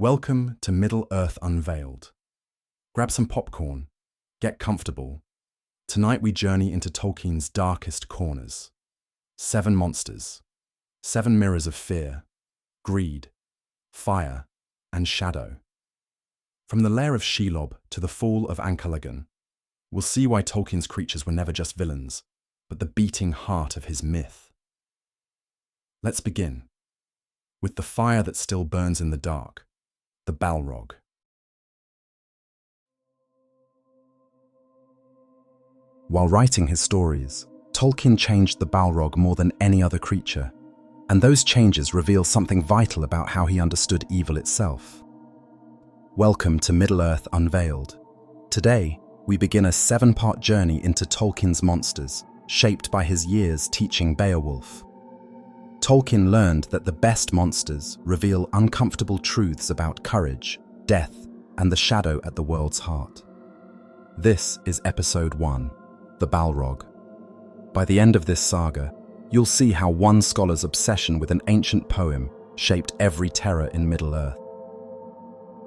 Welcome to Middle-earth Unveiled. Grab some popcorn, get comfortable. Tonight we journey into Tolkien's darkest corners. 7 monsters, 7 mirrors of fear, greed, fire, and shadow. From the lair of Shelob to the fall of Ankalagan, we'll see why Tolkien's creatures were never just villains, but the beating heart of his myth. Let's begin with the fire that still burns in the dark, the Balrog. While writing his stories, Tolkien changed the Balrog more than any other creature, and those changes reveal something vital about how he understood evil itself. Welcome to Middle-earth Unveiled. Today, we begin a 7-part journey into Tolkien's monsters, shaped by his years teaching Beowulf. Tolkien learned that the best monsters reveal uncomfortable truths about courage, death, and the shadow at the world's heart. This is Episode 1, the Balrog. By the end of this saga, you'll see how one scholar's obsession with an ancient poem shaped every terror in Middle-earth.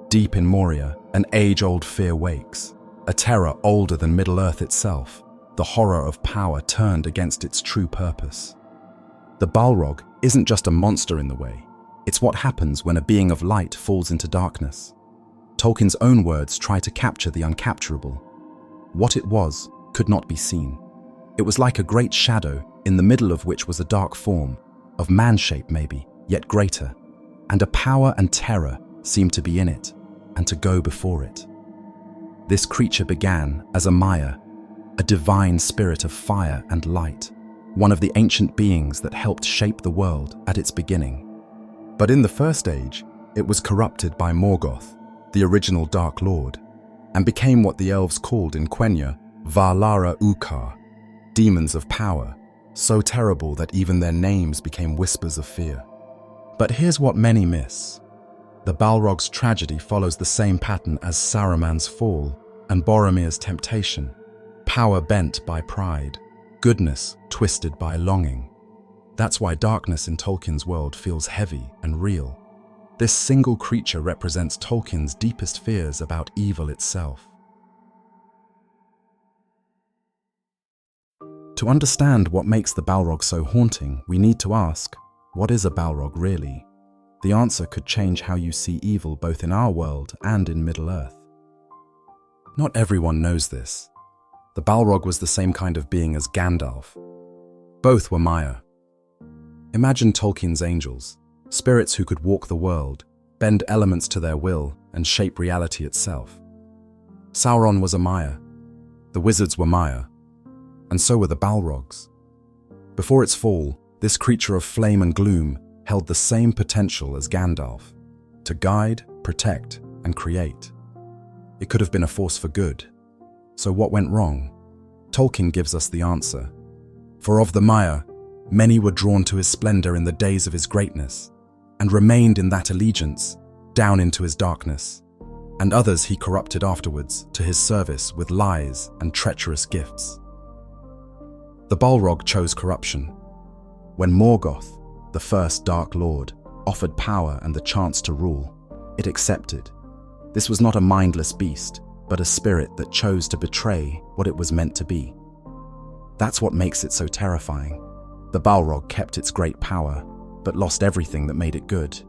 Deep in Moria, an age-old fear wakes, a terror older than Middle-earth itself, the horror of power turned against its true purpose. The Balrog isn't just a monster in the way, it's what happens when a being of light falls into darkness. Tolkien's own words try to capture the uncapturable. What it was could not be seen. It was like a great shadow, in the middle of which was a dark form, of man-shape maybe, yet greater, and a power and terror seemed to be in it, and to go before it. This creature began as a Maya, a divine spirit of fire and light, one of the ancient beings that helped shape the world at its beginning. But in the first age, it was corrupted by Morgoth, the original Dark Lord, and became what the elves called in Quenya Valara Ukar, demons of power, so terrible that even their names became whispers of fear. But here's what many miss. The Balrog's tragedy follows the same pattern as Saruman's fall and Boromir's temptation: power bent by pride, goodness twisted by longing. That's why darkness in Tolkien's world feels heavy and real. This single creature represents Tolkien's deepest fears about evil itself. To understand what makes the Balrog so haunting, we need to ask, what is a Balrog really? The answer could change how you see evil both in our world and in Middle-earth. Not everyone knows this. The Balrog was the same kind of being as Gandalf. Both were Maya. Imagine Tolkien's angels, spirits who could walk the world, bend elements to their will, and shape reality itself. Sauron was a Maya. The wizards were Maya. And so were the Balrogs. Before its fall, this creature of flame and gloom held the same potential as Gandalf: to guide, protect, and create. It could have been a force for good. So what went wrong? Tolkien gives us the answer. For of the Maya, many were drawn to his splendor in the days of his greatness, and remained in that allegiance, down into his darkness, and others he corrupted afterwards to his service with lies and treacherous gifts. The Balrog chose corruption. When Morgoth, the first Dark Lord, offered power and the chance to rule, it accepted. This was not a mindless beast, but a spirit that chose to betray what it was meant to be. That's what makes it so terrifying. The Balrog kept its great power, but lost everything that made it good.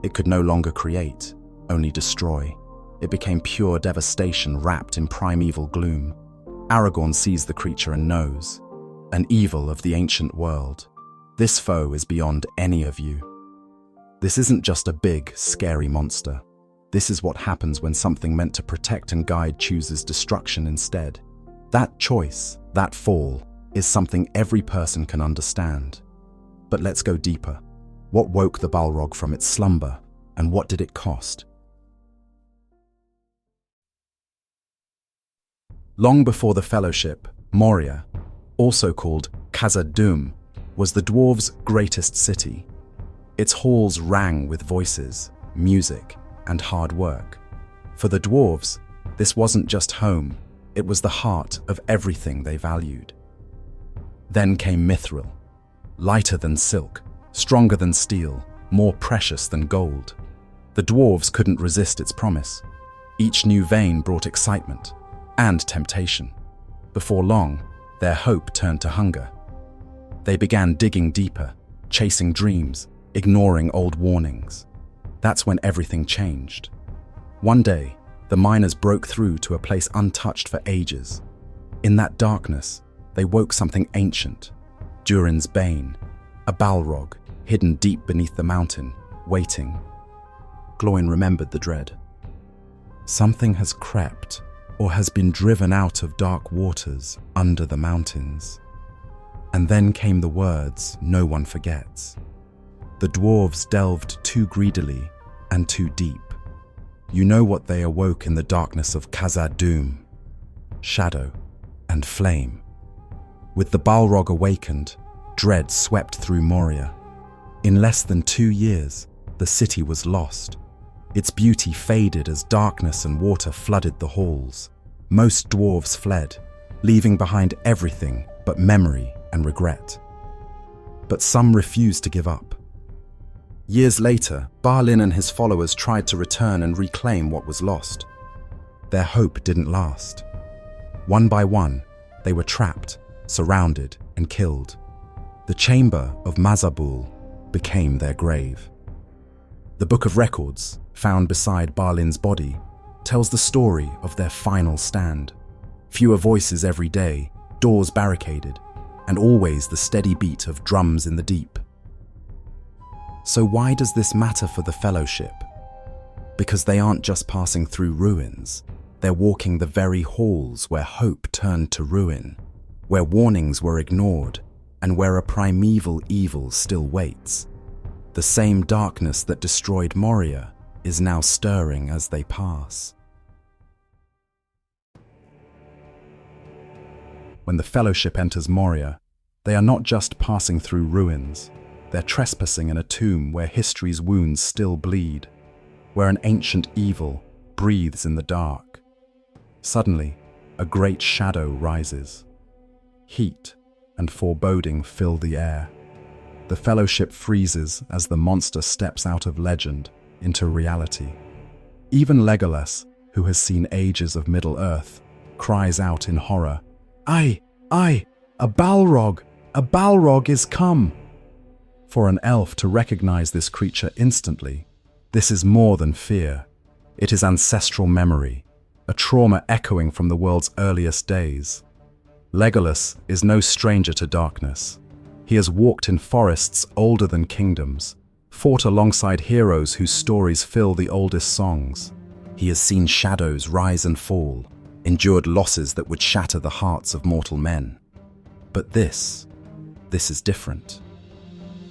It could no longer create, only destroy. It became pure devastation wrapped in primeval gloom. Aragorn sees the creature and knows, an evil of the ancient world. This foe is beyond any of you. This isn't just a big, scary monster. This is what happens when something meant to protect and guide chooses destruction instead. That choice, that fall, is something every person can understand. But let's go deeper. What woke the Balrog from its slumber, and what did it cost? Long before the Fellowship, Moria, also called Khazad-dûm, was the dwarves' greatest city. Its halls rang with voices, music, and hard work. For the dwarves, this wasn't just home, it was the heart of everything they valued. Then came Mithril, lighter than silk, stronger than steel, more precious than gold. The dwarves couldn't resist its promise. Each new vein brought excitement and temptation. Before long, their hope turned to hunger. They began digging deeper, chasing dreams, ignoring old warnings. That's when everything changed. One day, the miners broke through to a place untouched for ages. In that darkness, they woke something ancient, Durin's bane, a Balrog hidden deep beneath the mountain, waiting. Glóin remembered the dread. Something has crept or has been driven out of dark waters under the mountains. And then came the words no one forgets. The dwarves delved too greedily and too deep. You know what they awoke in the darkness of Khazad-dûm: shadow and flame. With the Balrog awakened, dread swept through Moria. In less than 2 years, the city was lost. Its beauty faded as darkness and water flooded the halls. Most dwarves fled, leaving behind everything but memory and regret. But some refused to give up. Years later, Balin and his followers tried to return and reclaim what was lost. Their hope didn't last. One by one, they were trapped, surrounded, and killed. The chamber of Mazabul became their grave. The Book of Records, found beside Balin's body, tells the story of their final stand. Fewer voices every day, doors barricaded, and always the steady beat of drums in the deep. So why does this matter for the Fellowship? Because they aren't just passing through ruins, they're walking the very halls where hope turned to ruin, where warnings were ignored, and where a primeval evil still waits. The same darkness that destroyed Moria is now stirring as they pass. When the Fellowship enters Moria, they are not just passing through ruins, they're trespassing in a tomb where history's wounds still bleed, where an ancient evil breathes in the dark. Suddenly, a great shadow rises. Heat and foreboding fill the air. The Fellowship freezes as the monster steps out of legend into reality. Even Legolas, who has seen ages of Middle-earth, cries out in horror, "Aye, a Balrog! A Balrog is come!" For an elf to recognize this creature instantly, this is more than fear. It is ancestral memory, a trauma echoing from the world's earliest days. Legolas is no stranger to darkness. He has walked in forests older than kingdoms, fought alongside heroes whose stories fill the oldest songs. He has seen shadows rise and fall, endured losses that would shatter the hearts of mortal men. But this is different.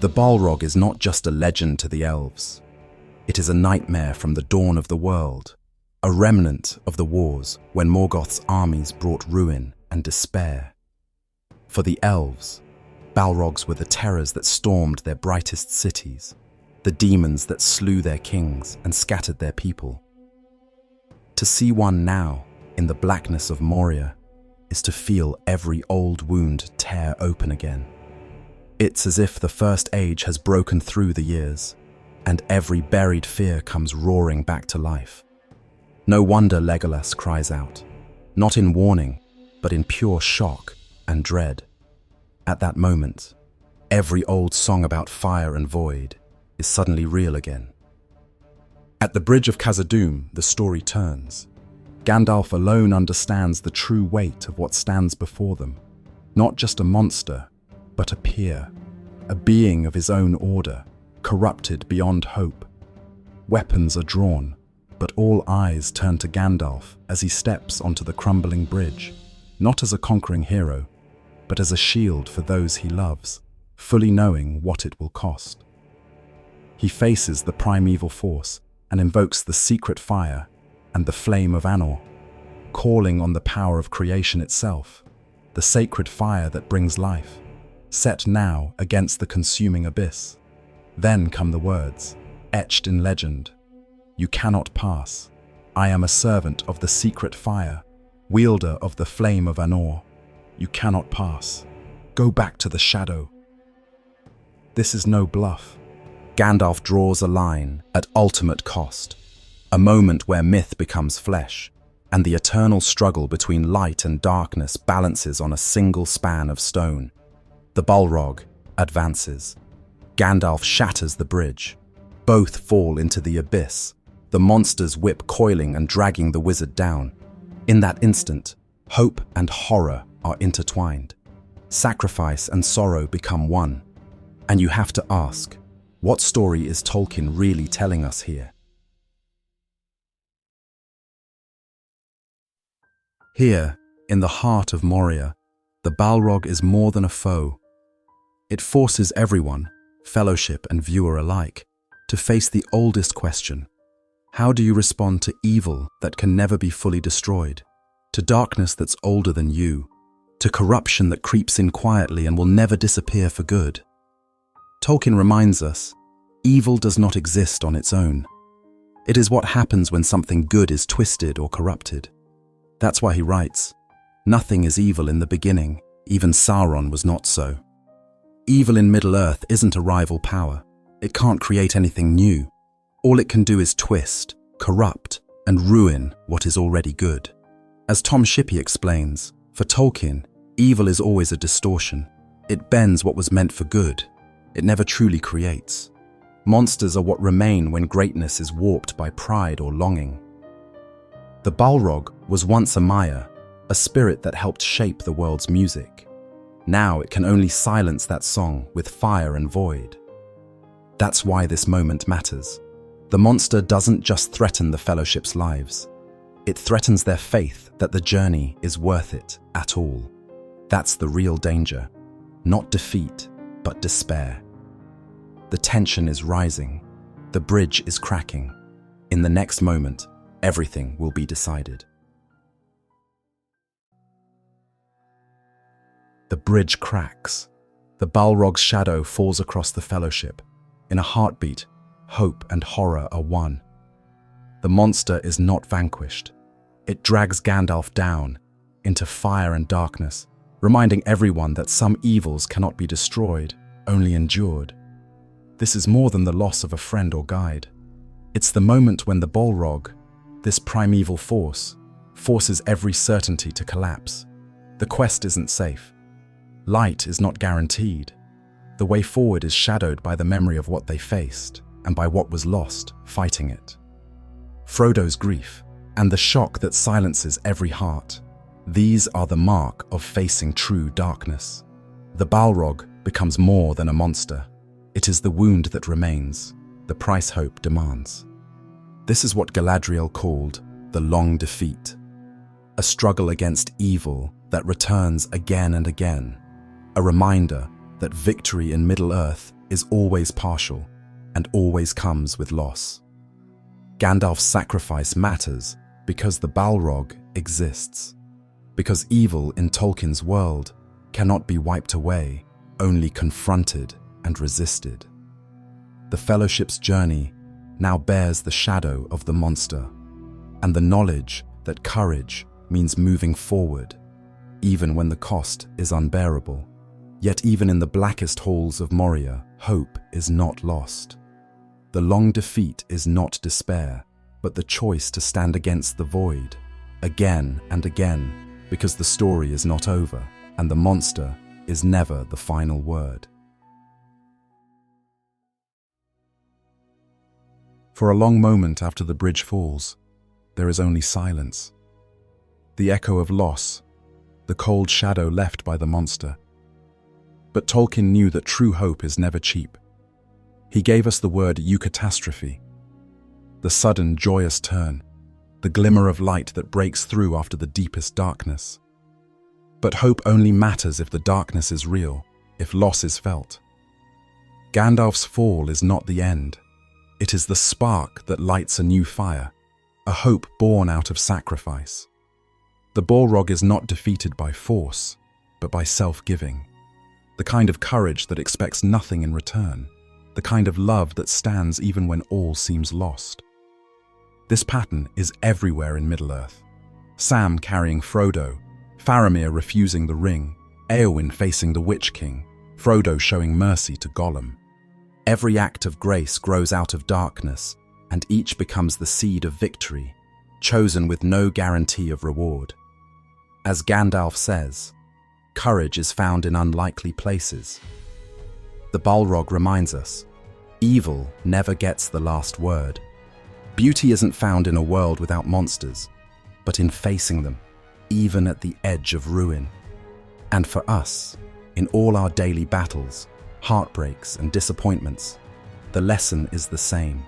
The Balrog is not just a legend to the elves. It is a nightmare from the dawn of the world, a remnant of the wars when Morgoth's armies brought ruin and despair. For the elves, Balrogs were the terrors that stormed their brightest cities, the demons that slew their kings and scattered their people. To see one now, in the blackness of Moria, is to feel every old wound tear open again. It's as if the First Age has broken through the years, and every buried fear comes roaring back to life. No wonder Legolas cries out, not in warning, but in pure shock and dread. At that moment, every old song about fire and void is suddenly real again. At the bridge of Khazad-dûm, the story turns. Gandalf alone understands the true weight of what stands before them. Not just a monster, but a peer, a being of his own order, corrupted beyond hope. Weapons are drawn, but all eyes turn to Gandalf as he steps onto the crumbling bridge, not as a conquering hero, but as a shield for those he loves, fully knowing what it will cost. He faces the primeval force and invokes the secret fire and the flame of Anor, calling on the power of creation itself, the sacred fire that brings life, set now against the consuming abyss. Then come the words, etched in legend, "You cannot pass. I am a servant of the secret fire, wielder of the flame of Anor. You cannot pass. Go back to the shadow." This is no bluff. Gandalf draws a line at ultimate cost, a moment where myth becomes flesh, and the eternal struggle between light and darkness balances on a single span of stone. The Balrog advances. Gandalf shatters the bridge. Both fall into the abyss, the monster's whip coiling and dragging the wizard down. In that instant, hope and horror are intertwined. Sacrifice and sorrow become one. And you have to ask, what story is Tolkien really telling us here? Here, in the heart of Moria, the Balrog is more than a foe. It forces everyone, fellowship and viewer alike, to face the oldest question. How do you respond to evil that can never be fully destroyed? To darkness that's older than you? To corruption that creeps in quietly and will never disappear for good? Tolkien reminds us, evil does not exist on its own. It is what happens when something good is twisted or corrupted. That's why he writes, nothing is evil in the beginning, even Sauron was not so. Evil in Middle-earth isn't a rival power. It can't create anything new. All it can do is twist, corrupt, and ruin what is already good. As Tom Shippey explains, for Tolkien, evil is always a distortion. It bends what was meant for good. It never truly creates. Monsters are what remain when greatness is warped by pride or longing. The Balrog was once a Maya, a spirit that helped shape the world's music. Now it can only silence that song with fire and void. That's why this moment matters. The monster doesn't just threaten the Fellowship's lives. It threatens their faith that the journey is worth it at all. That's the real danger. Not defeat, but despair. The tension is rising. The bridge is cracking. In the next moment, everything will be decided. The bridge cracks. The Balrog's shadow falls across the Fellowship. In a heartbeat, hope and horror are one. The monster is not vanquished. It drags Gandalf down into fire and darkness, reminding everyone that some evils cannot be destroyed, only endured. This is more than the loss of a friend or guide. It's the moment when the Balrog, this primeval force, forces every certainty to collapse. The quest isn't safe. Light is not guaranteed. The way forward is shadowed by the memory of what they faced and by what was lost fighting it. Frodo's grief and the shock that silences every heart. These are the mark of facing true darkness. The Balrog becomes more than a monster. It is the wound that remains, the price hope demands. This is what Galadriel called the long defeat, a struggle against evil that returns again and again, a reminder that victory in Middle-earth is always partial and always comes with loss. Gandalf's sacrifice matters because the Balrog exists, because evil in Tolkien's world cannot be wiped away, only confronted and resisted. The Fellowship's journey now bears the shadow of the monster, and the knowledge that courage means moving forward, even when the cost is unbearable. Yet even in the blackest halls of Moria, hope is not lost. The long defeat is not despair, but the choice to stand against the void, again and again, because the story is not over, and the monster is never the final word. For a long moment after the bridge falls, there is only silence. The echo of loss, the cold shadow left by the monster. But Tolkien knew that true hope is never cheap. He gave us the word eucatastrophe, the sudden joyous turn, the glimmer of light that breaks through after the deepest darkness. But hope only matters if the darkness is real, if loss is felt. Gandalf's fall is not the end. It is the spark that lights a new fire, a hope born out of sacrifice. The Balrog is not defeated by force, but by self-giving. The kind of courage that expects nothing in return, the kind of love that stands even when all seems lost. This pattern is everywhere in Middle-earth. Sam carrying Frodo, Faramir refusing the ring, Éowyn facing the Witch King, Frodo showing mercy to Gollum. Every act of grace grows out of darkness, and each becomes the seed of victory, chosen with no guarantee of reward. As Gandalf says, courage is found in unlikely places. The Balrog reminds us, evil never gets the last word. Beauty isn't found in a world without monsters, but in facing them, even at the edge of ruin. And for us, in all our daily battles, heartbreaks and disappointments, the lesson is the same.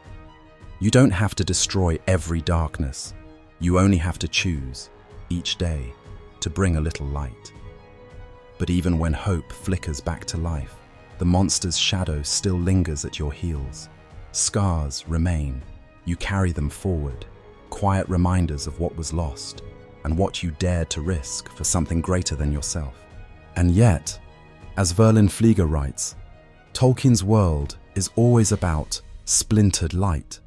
You don't have to destroy every darkness. You only have to choose, each day, to bring a little light. But even when hope flickers back to life, the monster's shadow still lingers at your heels. Scars remain. You carry them forward, quiet reminders of what was lost and what you dared to risk for something greater than yourself. And yet, as Verlin Flieger writes, Tolkien's world is always about splintered light.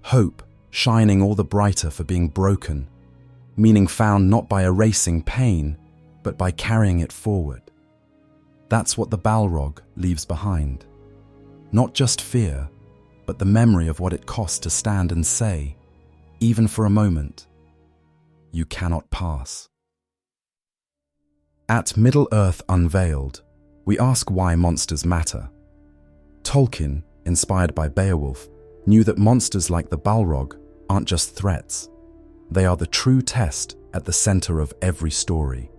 Hope shining all the brighter for being broken, meaning found not by erasing pain, but by carrying it forward. That's what the Balrog leaves behind. Not just fear, but the memory of what it cost to stand and say, even for a moment, you cannot pass. At Middle-earth Unveiled, we ask why monsters matter. Tolkien, inspired by Beowulf, knew that monsters like the Balrog aren't just threats. They are the true test at the center of every story.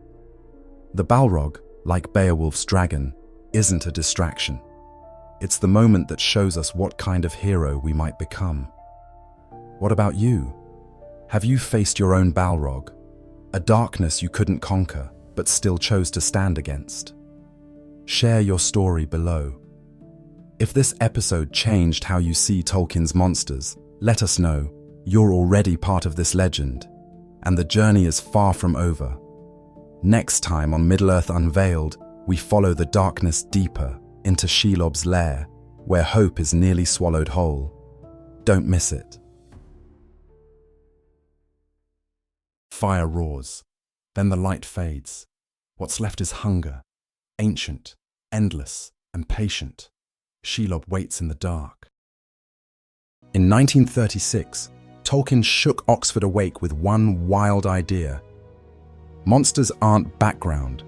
The Balrog, like Beowulf's dragon, isn't a distraction. It's the moment that shows us what kind of hero we might become. What about you? Have you faced your own Balrog, a darkness you couldn't conquer but still chose to stand against? Share your story below. If this episode changed how you see Tolkien's monsters, let us know. You're already part of this legend, and the journey is far from over. Next time on Middle-earth Unveiled, we follow the darkness deeper into Shelob's lair, where hope is nearly swallowed whole. Don't miss it. Fire roars. Then the light fades. What's left is hunger, ancient, endless, and patient. Shelob waits in the dark. In 1936, Tolkien shook Oxford awake with one wild idea. Monsters aren't background.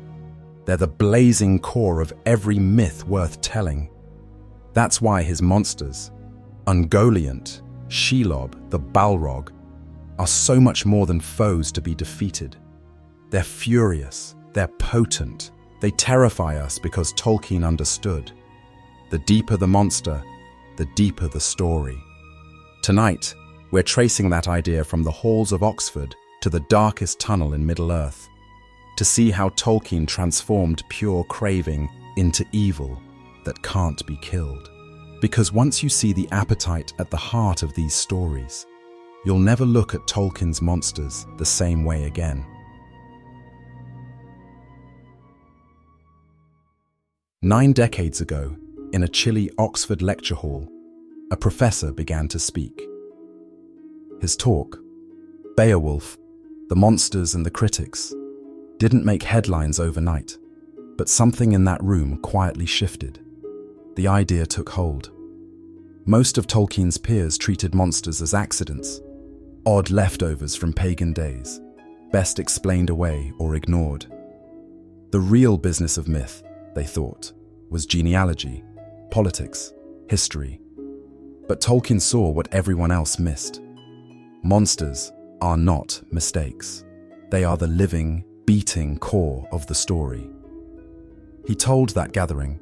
They're the blazing core of every myth worth telling. That's why his monsters, Ungoliant, Shelob, the Balrog, are so much more than foes to be defeated. They're furious, they're potent, they terrify us because Tolkien understood. The deeper the monster, the deeper the story. Tonight, we're tracing that idea from the halls of Oxford to the darkest tunnel in Middle-earth, to see how Tolkien transformed pure craving into evil that can't be killed. Because once you see the appetite at the heart of these stories, you'll never look at Tolkien's monsters the same way again. 9 decades ago, in a chilly Oxford lecture hall, a professor began to speak. His talk, Beowulf, the Monsters and the Critics, didn't make headlines overnight, but something in that room quietly shifted. The idea took hold. Most of Tolkien's peers treated monsters as accidents, odd leftovers from pagan days, best explained away or ignored. The real business of myth, they thought, was genealogy, politics, history. But Tolkien saw what everyone else missed. Monsters are not mistakes. They are the living, beating core of the story. He told that gathering,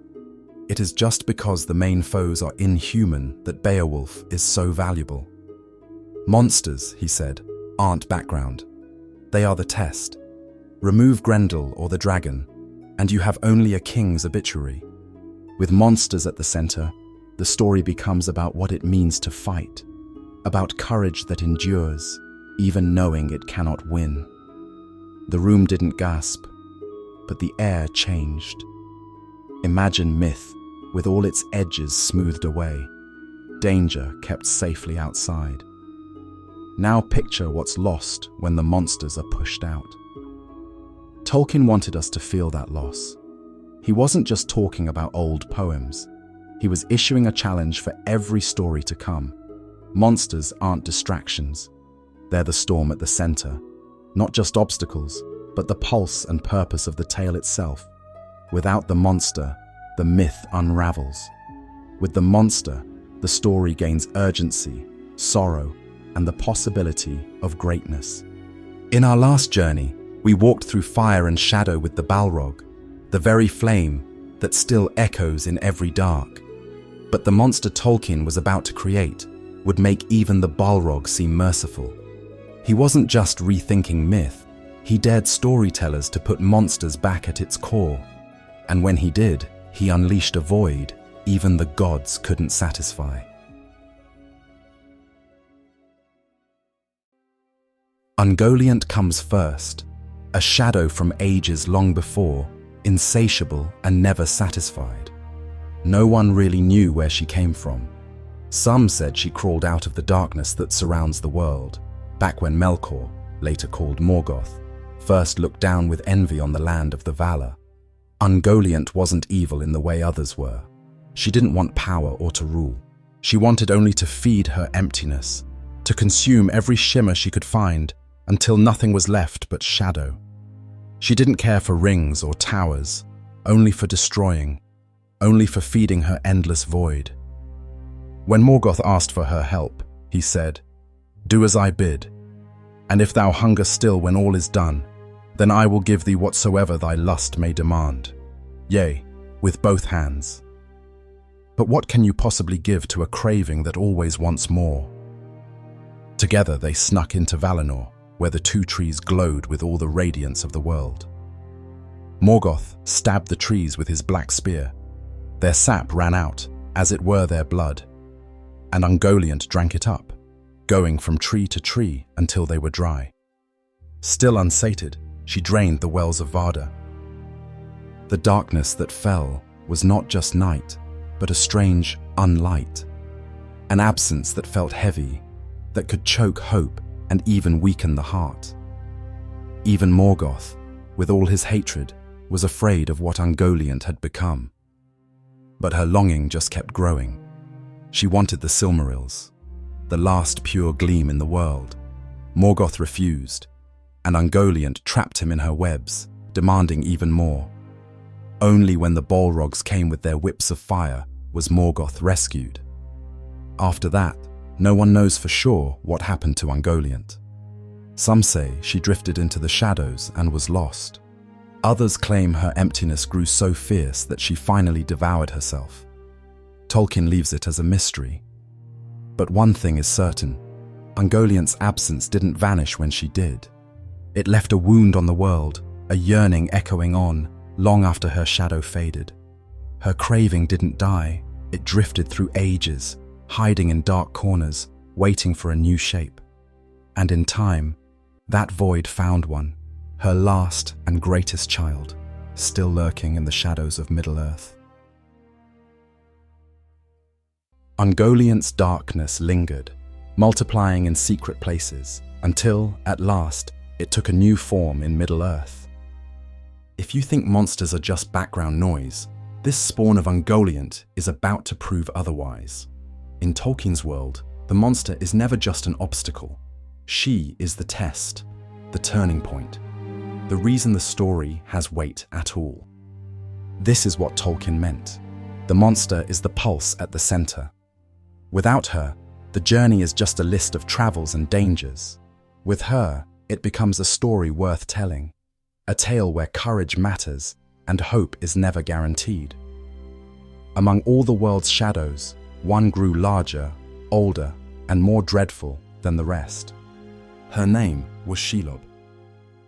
"It is just because the main foes are inhuman that Beowulf is so valuable. Monsters," he said, "aren't background. They are the test. Remove Grendel or the dragon, and you have only a king's obituary. With monsters at the center, the story becomes about what it means to fight, about courage that endures, even knowing it cannot win." The room didn't gasp, but the air changed. Imagine myth with all its edges smoothed away, danger kept safely outside. Now picture what's lost when the monsters are pushed out. Tolkien wanted us to feel that loss. He wasn't just talking about old poems. He was issuing a challenge for every story to come. Monsters aren't distractions. They're the storm at the center. Not just obstacles, but the pulse and purpose of the tale itself. Without the monster, the myth unravels. With the monster, the story gains urgency, sorrow, and the possibility of greatness. In our last journey, we walked through fire and shadow with the Balrog, the very flame that still echoes in every dark. But the monster Tolkien was about to create would make even the Balrog seem merciful. He wasn't just rethinking myth, he dared storytellers to put monsters back at its core. And when he did, he unleashed a void even the gods couldn't satisfy. Ungoliant comes first, a shadow from ages long before, insatiable and never satisfied. No one really knew where she came from. Some said she crawled out of the darkness that surrounds the world, back when Melkor, later called Morgoth, first looked down with envy on the land of the Valar. Ungoliant wasn't evil in the way others were. She didn't want power or to rule. She wanted only to feed her emptiness, to consume every shimmer she could find until nothing was left but shadow. She didn't care for rings or towers, only for destroying, only for feeding her endless void. When Morgoth asked for her help, he said, "Do as I bid, and if thou hunger still when all is done, then I will give thee whatsoever thy lust may demand, yea, with both hands." But what can you possibly give to a craving that always wants more? Together they snuck into Valinor, where the two trees glowed with all the radiance of the world. Morgoth stabbed the trees with his black spear. Their sap ran out, as it were their blood, and Ungoliant drank it up, going from tree to tree until they were dry. Still unsated, she drained the wells of Vardar. The darkness that fell was not just night, but a strange unlight, an absence that felt heavy, that could choke hope and even weaken the heart. Even Morgoth, with all his hatred, was afraid of what Ungoliant had become. But her longing just kept growing. She wanted the Silmarils, the last pure gleam in the world. Morgoth refused, and Ungoliant trapped him in her webs, demanding even more. Only when the Balrogs came with their whips of fire was Morgoth rescued. After that, no one knows for sure what happened to Ungoliant. Some say she drifted into the shadows and was lost. Others claim her emptiness grew so fierce that she finally devoured herself. Tolkien leaves it as a mystery. But one thing is certain, Ungoliant's absence didn't vanish when she did. It left a wound on the world, a yearning echoing on, long after her shadow faded. Her craving didn't die, it drifted through ages, hiding in dark corners, waiting for a new shape. And in time, that void found one, her last and greatest child, still lurking in the shadows of Middle-earth. Ungoliant's darkness lingered, multiplying in secret places, until, at last, it took a new form in Middle-earth. If you think monsters are just background noise, this spawn of Ungoliant is about to prove otherwise. In Tolkien's world, the monster is never just an obstacle. She is the test, the turning point, the reason the story has weight at all. This is what Tolkien meant. The monster is the pulse at the center. Without her, the journey is just a list of travels and dangers. With her, it becomes a story worth telling, a tale where courage matters and hope is never guaranteed. Among all the world's shadows, one grew larger, older, and more dreadful than the rest. Her name was Shelob.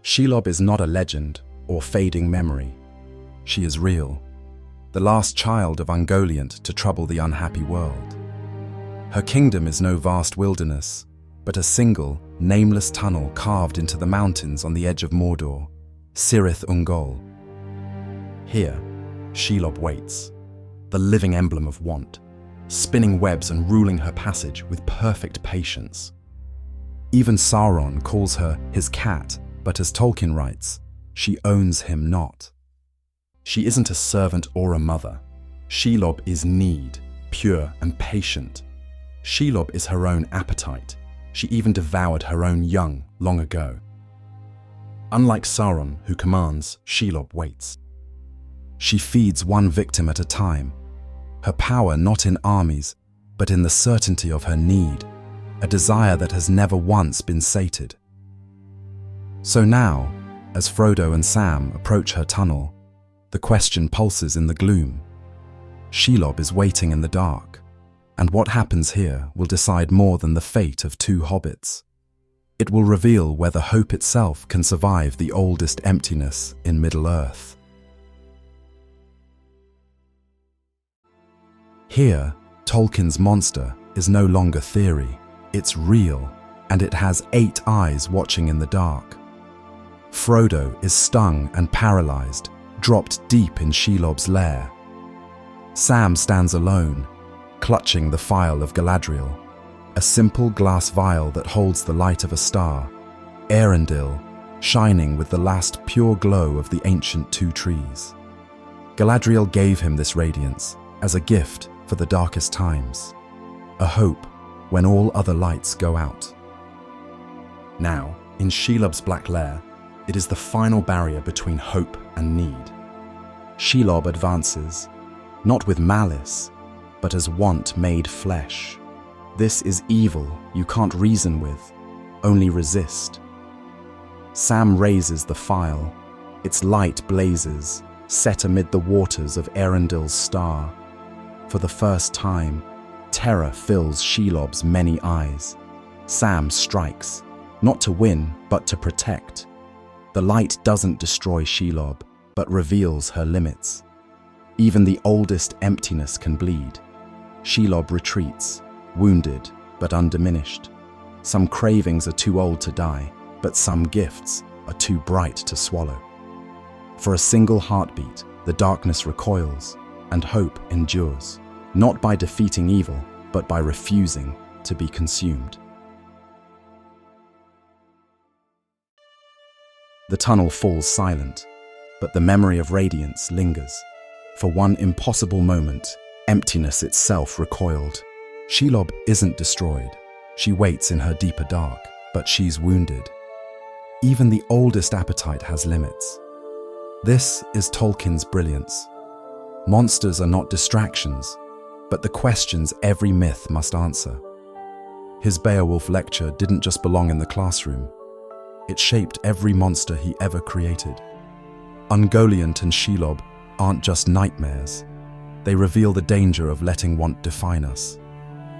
Shelob is not a legend or fading memory. She is real, the last child of Ungoliant to trouble the unhappy world. Her kingdom is no vast wilderness, but a single, nameless tunnel carved into the mountains on the edge of Mordor, Cirith Ungol. Here, Shelob waits, the living emblem of want, spinning webs and ruling her passage with perfect patience. Even Sauron calls her his cat, but as Tolkien writes, she owns him not. She isn't a servant or a mother. Shelob is need, pure and patient. Shelob is her own appetite. She even devoured her own young long ago. Unlike Sauron, who commands, Shelob waits. She feeds one victim at a time, her power not in armies, but in the certainty of her need, a desire that has never once been sated. So now, as Frodo and Sam approach her tunnel, the question pulses in the gloom. Shelob is waiting in the dark, and what happens here will decide more than the fate of two hobbits. It will reveal whether hope itself can survive the oldest emptiness in Middle-earth. Here, Tolkien's monster is no longer theory, it's real, and it has 8 eyes watching in the dark. Frodo is stung and paralyzed, dropped deep in Shelob's lair. Sam stands alone, clutching the phial of Galadriel, a simple glass vial that holds the light of a star, Eärendil, shining with the last pure glow of the ancient two trees. Galadriel gave him this radiance as a gift for the darkest times, a hope when all other lights go out. Now, in Shelob's black lair, it is the final barrier between hope and need. Shelob advances, not with malice, but as want made flesh. This is evil you can't reason with, only resist. Sam raises the phial, its light blazes, set amid the waters of Eärendil's star. For the first time, terror fills Shelob's many eyes. Sam strikes, not to win, but to protect. The light doesn't destroy Shelob, but reveals her limits. Even the oldest emptiness can bleed. Shelob retreats, wounded but undiminished. Some cravings are too old to die, but some gifts are too bright to swallow. For a single heartbeat, the darkness recoils, and hope endures, not by defeating evil, but by refusing to be consumed. The tunnel falls silent, but the memory of radiance lingers. For one impossible moment, emptiness itself recoiled. Shelob isn't destroyed. She waits in her deeper dark, but she's wounded. Even the oldest appetite has limits. This is Tolkien's brilliance. Monsters are not distractions, but the questions every myth must answer. His Beowulf lecture didn't just belong in the classroom. It shaped every monster he ever created. Ungoliant and Shelob aren't just nightmares. They reveal the danger of letting want define us.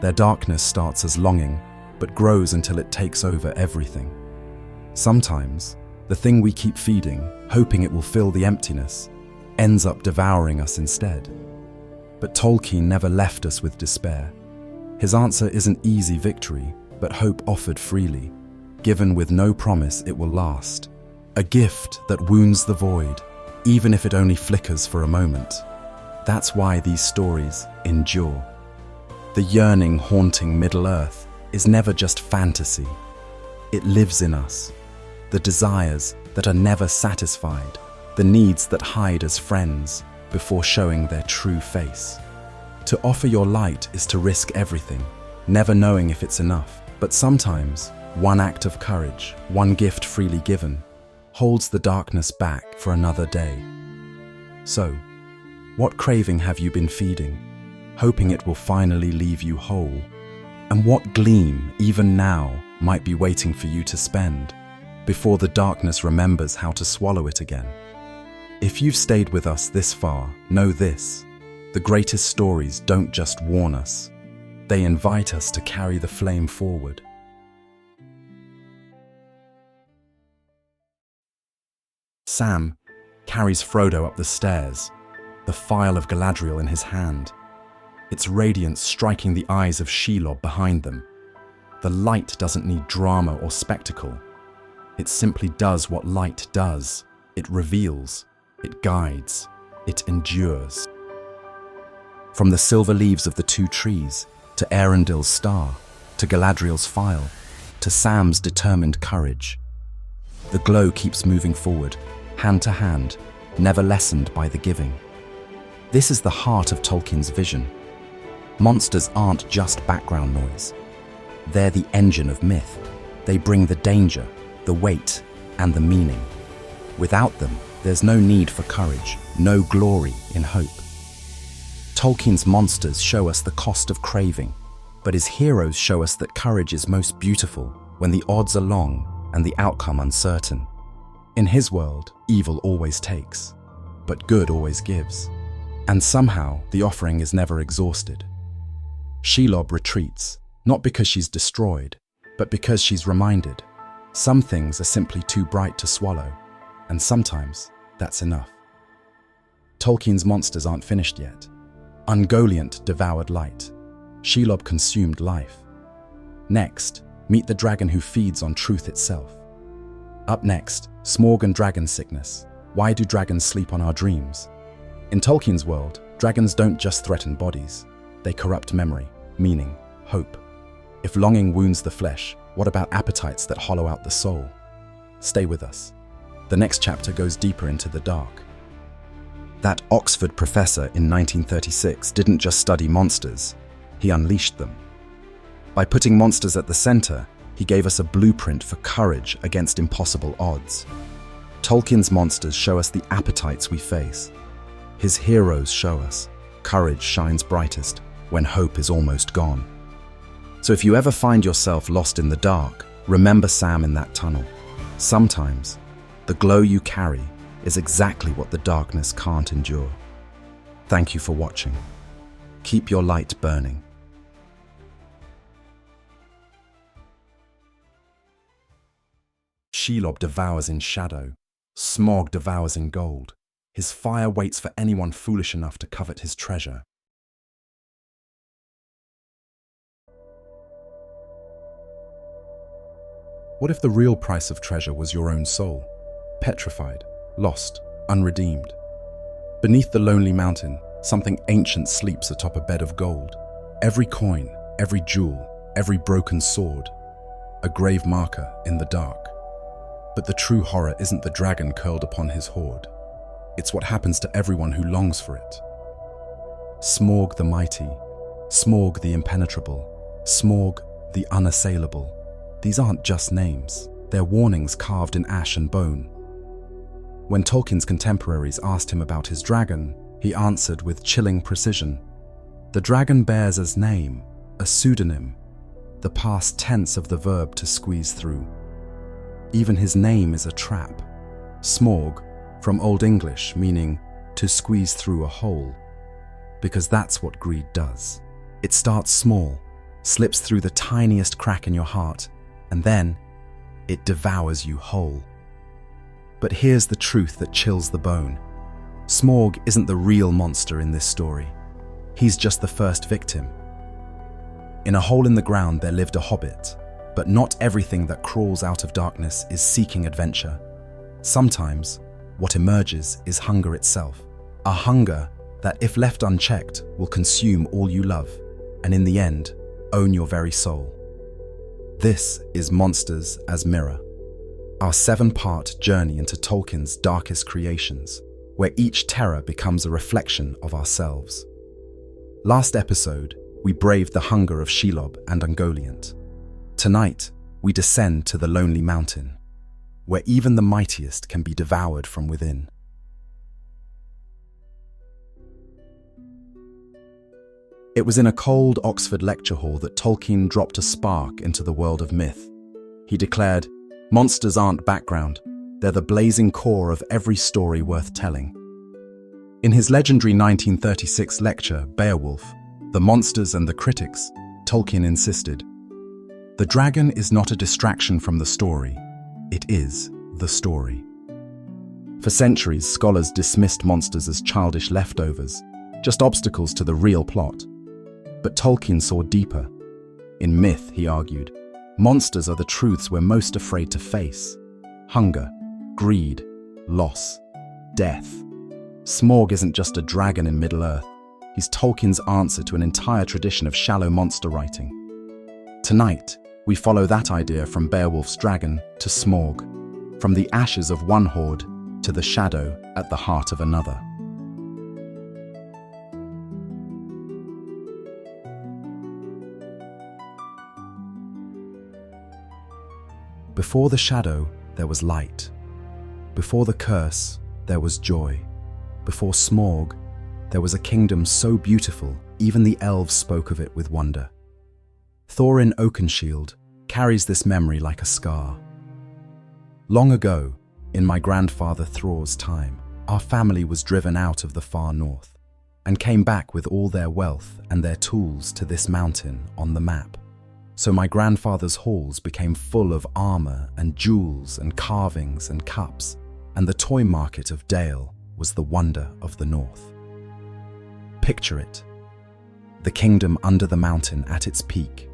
Their darkness starts as longing, but grows until it takes over everything. Sometimes, the thing we keep feeding, hoping it will fill the emptiness, ends up devouring us instead. But Tolkien never left us with despair. His answer isn't easy victory, but hope offered freely, given with no promise it will last. A gift that wounds the void, even if it only flickers for a moment. That's why these stories endure. The yearning haunting Middle-earth is never just fantasy. It lives in us. The desires that are never satisfied, the needs that hide as friends before showing their true face. To offer your light is to risk everything, never knowing if it's enough. But sometimes, one act of courage, one gift freely given, holds the darkness back for another day. So, what craving have you been feeding, hoping it will finally leave you whole? And what gleam, even now, might be waiting for you to spend, before the darkness remembers how to swallow it again? If you've stayed with us this far, know this: the greatest stories don't just warn us, they invite us to carry the flame forward. Sam carries Frodo up the stairs, the phial of Galadriel in his hand, its radiance striking the eyes of Shelob behind them. The light doesn't need drama or spectacle. It simply does what light does. It reveals, it guides, it endures. From the silver leaves of the two trees, to Eärendil's star, to Galadriel's phial, to Sam's determined courage, the glow keeps moving forward, hand to hand, never lessened by the giving. This is the heart of Tolkien's vision. Monsters aren't just background noise. They're the engine of myth. They bring the danger, the weight, and the meaning. Without them, there's no need for courage, no glory in hope. Tolkien's monsters show us the cost of craving, but his heroes show us that courage is most beautiful when the odds are long and the outcome uncertain. In his world, evil always takes, but good always gives. And somehow, the offering is never exhausted. Shelob retreats, not because she's destroyed, but because she's reminded. Some things are simply too bright to swallow, and sometimes that's enough. Tolkien's monsters aren't finished yet. Ungoliant devoured light. Shelob consumed life. Next, meet the dragon who feeds on truth itself. Up next, SMAUG and dragon sickness. Why do dragons sleep on our dreams? In Tolkien's world, dragons don't just threaten bodies. They corrupt memory, meaning, hope. If longing wounds the flesh, what about appetites that hollow out the soul? Stay with us. The next chapter goes deeper into the dark. That Oxford professor in 1936 didn't just study monsters, he unleashed them. By putting monsters at the center, he gave us a blueprint for courage against impossible odds. Tolkien's monsters show us the appetites we face. His heroes show us courage shines brightest when hope is almost gone. So if you ever find yourself lost in the dark, remember Sam in that tunnel. Sometimes, the glow you carry is exactly what the darkness can't endure. Thank you for watching. Keep your light burning. Shelob devours in shadow. SMAUG devours in gold. His fire waits for anyone foolish enough to covet his treasure. What if the real price of treasure was your own soul? Petrified, lost, unredeemed. Beneath the lonely mountain, something ancient sleeps atop a bed of gold. Every coin, every jewel, every broken sword. A grave marker in the dark. But the true horror isn't the dragon curled upon his hoard. It's what happens to everyone who longs for it. SMAUG the mighty, SMAUG the impenetrable, SMAUG the unassailable. These aren't just names, they're warnings carved in ash and bone. When Tolkien's contemporaries asked him about his dragon, he answered with chilling precision. The dragon bears as name, a pseudonym, the past tense of the verb to squeeze through. Even his name is a trap. SMAUG, from Old English, meaning to squeeze through a hole. Because that's what greed does. It starts small, slips through the tiniest crack in your heart, and then it devours you whole. But here's the truth that chills the bone. SMAUG isn't the real monster in this story. He's just the first victim. In a hole in the ground there lived a hobbit, but not everything that crawls out of darkness is seeking adventure. Sometimes, what emerges is hunger itself. A hunger that, if left unchecked, will consume all you love, and in the end, own your very soul. This is Monsters as Mirror, our 7-part journey into Tolkien's darkest creations, where each terror becomes a reflection of ourselves. Last episode, we braved the hunger of Shelob and Ungoliant. Tonight, we descend to the lonely mountain, where even the mightiest can be devoured from within. It was in a cold Oxford lecture hall that Tolkien dropped a spark into the world of myth. He declared, "Monsters aren't background, they're the blazing core of every story worth telling." In his legendary 1936 lecture, Beowulf, The Monsters and the Critics, Tolkien insisted, "The dragon is not a distraction from the story, it is the story." For centuries, scholars dismissed monsters as childish leftovers, just obstacles to the real plot. But Tolkien saw deeper. In myth, he argued, monsters are the truths we're most afraid to face. Hunger, greed, loss, death. SMAUG isn't just a dragon in Middle-earth. He's Tolkien's answer to an entire tradition of shallow monster writing. Tonight, we follow that idea from Beowulf's dragon to SMAUG, from the ashes of one horde to the shadow at the heart of another. Before the shadow, there was light. Before the curse, there was joy. Before SMAUG, there was a kingdom so beautiful, even the elves spoke of it with wonder. Thorin Oakenshield carries this memory like a scar. Long ago, in my grandfather Thror's time, our family was driven out of the far north and came back with all their wealth and their tools to this mountain on the map. So my grandfather's halls became full of armor and jewels and carvings and cups, and the toy market of Dale was the wonder of the north. Picture it. The kingdom under the mountain at its peak.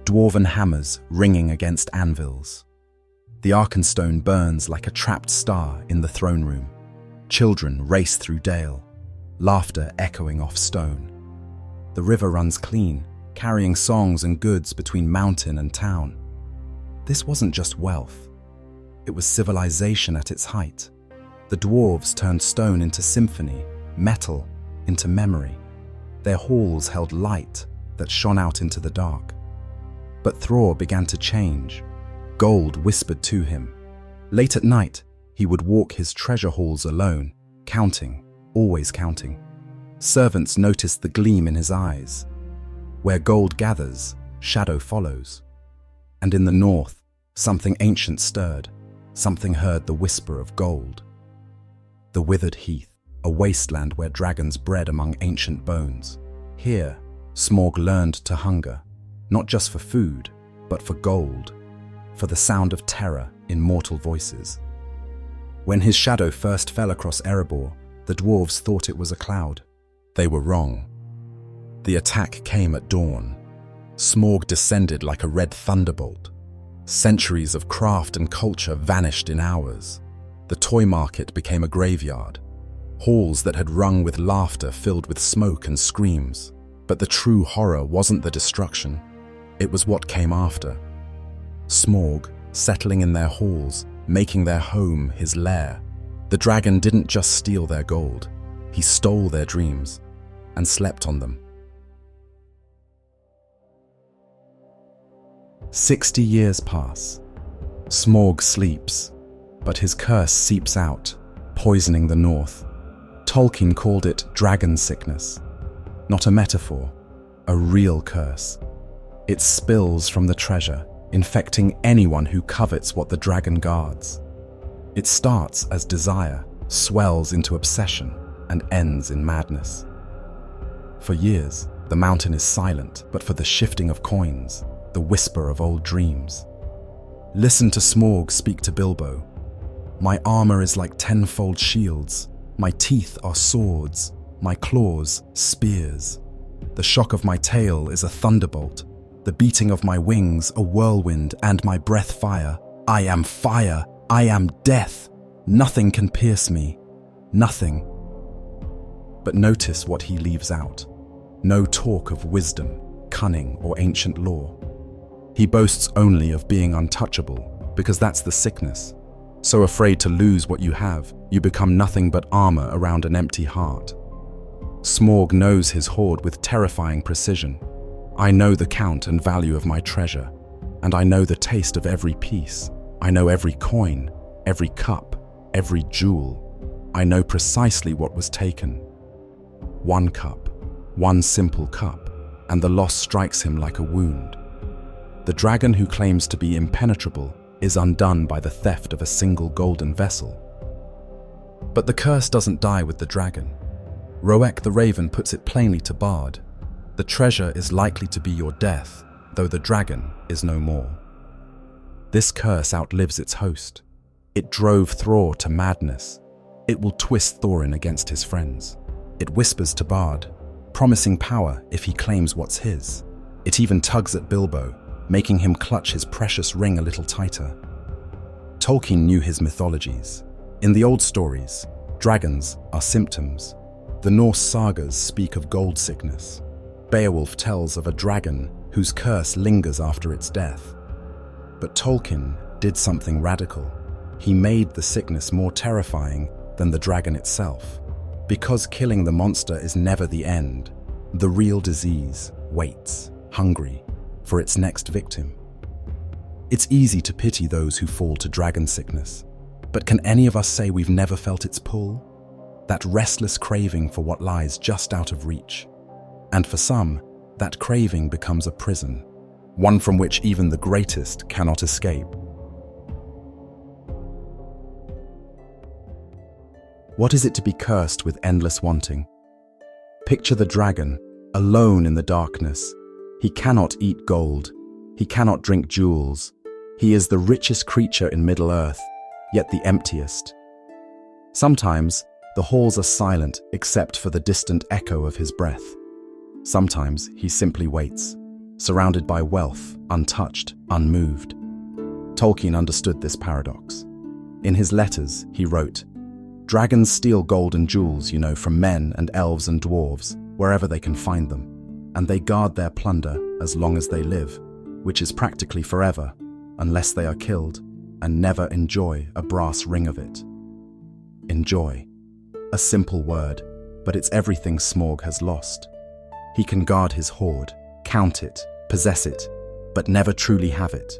Dwarven hammers ringing against anvils. The Arkenstone burns like a trapped star in the throne room. Children race through Dale, laughter echoing off stone. The river runs clean, carrying songs and goods between mountain and town. This wasn't just wealth. It was civilization at its height. The dwarves turned stone into symphony, metal into memory. Their halls held light that shone out into the dark. But Thror began to change. Gold whispered to him. Late at night, he would walk his treasure halls alone, counting, always counting. Servants noticed the gleam in his eyes. Where gold gathers, shadow follows. And in the north, something ancient stirred. Something heard the whisper of gold. The withered heath, a wasteland where dragons bred among ancient bones. Here, SMAUG learned to hunger, not just for food, but for gold, for the sound of terror in mortal voices. When his shadow first fell across Erebor, the dwarves thought it was a cloud. They were wrong. The attack came at dawn. SMAUG descended like a red thunderbolt. Centuries of craft and culture vanished in hours. The toy market became a graveyard. Halls that had rung with laughter filled with smoke and screams. But the true horror wasn't the destruction. It was what came after. SMAUG, settling in their halls, making their home his lair. The dragon didn't just steal their gold. He stole their dreams and slept on them. 60 years pass. SMAUG sleeps, but his curse seeps out, poisoning the north. Tolkien called it dragon sickness. Not a metaphor, a real curse. It spills from the treasure, infecting anyone who covets what the dragon guards. It starts as desire, swells into obsession, and ends in madness. For years, the mountain is silent, but for the shifting of coins, the whisper of old dreams. Listen to SMAUG speak to Bilbo. My armor is like tenfold shields. My teeth are swords. My claws, spears. The shock of my tail is a thunderbolt. The beating of my wings, a whirlwind, and my breath fire. I am fire. I am death. Nothing can pierce me. Nothing. But notice what he leaves out. No talk of wisdom, cunning, or ancient lore. He boasts only of being untouchable, because that's the sickness. So afraid to lose what you have, you become nothing but armor around an empty heart. SMAUG knows his hoard with terrifying precision. I know the count and value of my treasure, and I know the taste of every piece. I know every coin, every cup, every jewel. I know precisely what was taken. One cup, one simple cup, and the loss strikes him like a wound. The dragon who claims to be impenetrable is undone by the theft of a single golden vessel. But the curse doesn't die with the dragon. Roek the Raven puts it plainly to Bard. The treasure is likely to be your death, though the dragon is no more. This curse outlives its host. It drove Thror to madness. It will twist Thorin against his friends. It whispers to Bard, promising power if he claims what's his. It even tugs at Bilbo, making him clutch his precious ring a little tighter. Tolkien knew his mythologies. In the old stories, dragons are symptoms. The Norse sagas speak of gold sickness. Beowulf tells of a dragon whose curse lingers after its death. But Tolkien did something radical. He made the sickness more terrifying than the dragon itself. Because killing the monster is never the end, the real disease waits, hungry, for its next victim. It's easy to pity those who fall to dragon sickness, but can any of us say we've never felt its pull? That restless craving for what lies just out of reach. And for some, that craving becomes a prison, one from which even the greatest cannot escape. What is it to be cursed with endless wanting? Picture the dragon, alone in the darkness. He cannot eat gold. He cannot drink jewels. He is the richest creature in Middle-earth, yet the emptiest. Sometimes, the halls are silent except for the distant echo of his breath. Sometimes, he simply waits, surrounded by wealth, untouched, unmoved. Tolkien understood this paradox. In his letters, he wrote, "Dragons steal gold and jewels, from men and elves and dwarves, wherever they can find them, and they guard their plunder as long as they live, which is practically forever, unless they are killed, and never enjoy a brass ring of it." Enjoy. A simple word, but it's everything Smaug has lost. He can guard his hoard, count it, possess it, but never truly have it.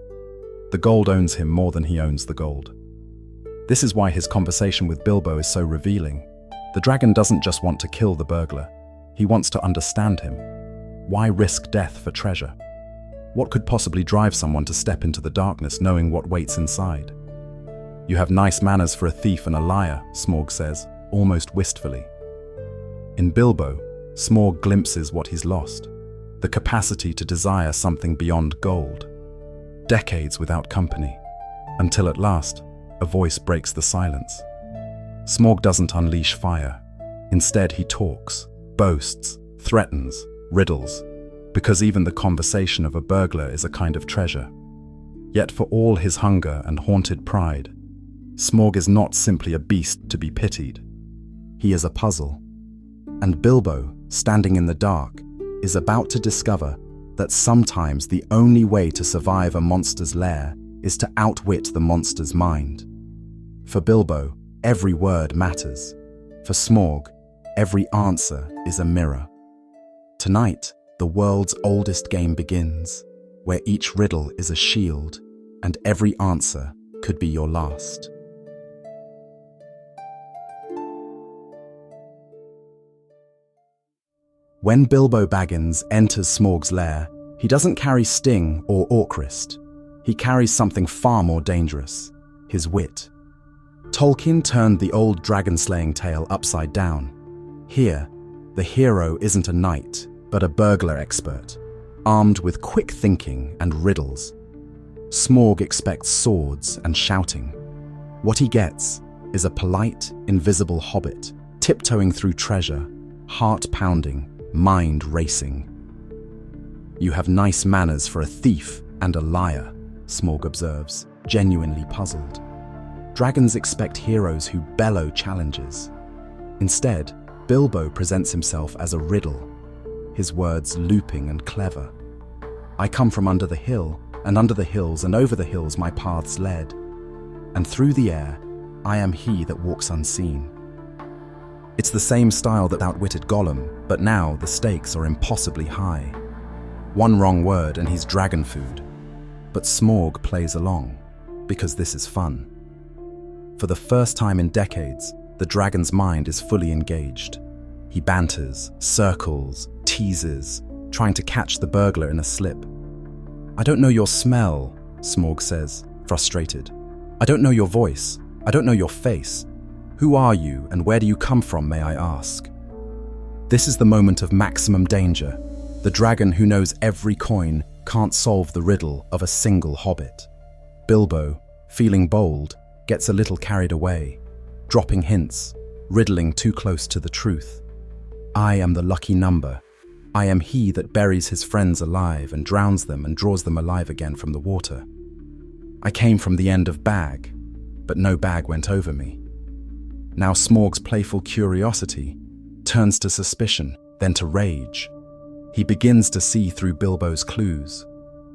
The gold owns him more than he owns the gold. This is why his conversation with Bilbo is so revealing. The dragon doesn't just want to kill the burglar, he wants to understand him. Why risk death for treasure? What could possibly drive someone to step into the darkness knowing what waits inside? "You have nice manners for a thief and a liar," Smaug says, almost wistfully. In Bilbo, Smaug glimpses what he's lost, the capacity to desire something beyond gold. Decades without company, until at last, a voice breaks the silence. Smaug doesn't unleash fire. Instead, he talks, boasts, threatens, riddles, because even the conversation of a burglar is a kind of treasure. Yet for all his hunger and haunted pride, Smaug is not simply a beast to be pitied. He is a puzzle. And Bilbo, standing in the dark, is about to discover that sometimes the only way to survive a monster's lair is to outwit the monster's mind. For Bilbo, every word matters. For Smaug, every answer is a mirror. Tonight, the world's oldest game begins, where each riddle is a shield, and every answer could be your last. When Bilbo Baggins enters Smaug's lair, he doesn't carry sting or orcrist. He carries something far more dangerous, his wit. Tolkien turned the old dragon-slaying tale upside down. Here, the hero isn't a knight, but a burglar expert, armed with quick thinking and riddles. Smaug expects swords and shouting. What he gets is a polite, invisible hobbit, tiptoeing through treasure, heart-pounding, mind-racing. "You have nice manners for a thief and a liar," Smaug observes, genuinely puzzled. Dragons expect heroes who bellow challenges. Instead, Bilbo presents himself as a riddle, his words looping and clever. "I come from under the hill, and under the hills and over the hills my paths led. And through the air, I am he that walks unseen." It's the same style that outwitted Gollum, but now the stakes are impossibly high. One wrong word and he's dragon food. But Smaug plays along, because this is fun. For the first time in decades, the dragon's mind is fully engaged. He banters, circles, teases, trying to catch the burglar in a slip. "I don't know your smell," Smaug says, frustrated. "I don't know your voice. I don't know your face. Who are you and where do you come from, may I ask?" This is the moment of maximum danger. The dragon who knows every coin can't solve the riddle of a single hobbit. Bilbo, feeling bold, gets a little carried away, dropping hints, riddling too close to the truth. "I am the lucky number. I am he that buries his friends alive and drowns them and draws them alive again from the water. I came from the end of bag, but no bag went over me." Now Smaug's playful curiosity turns to suspicion, then to rage. He begins to see through Bilbo's clues,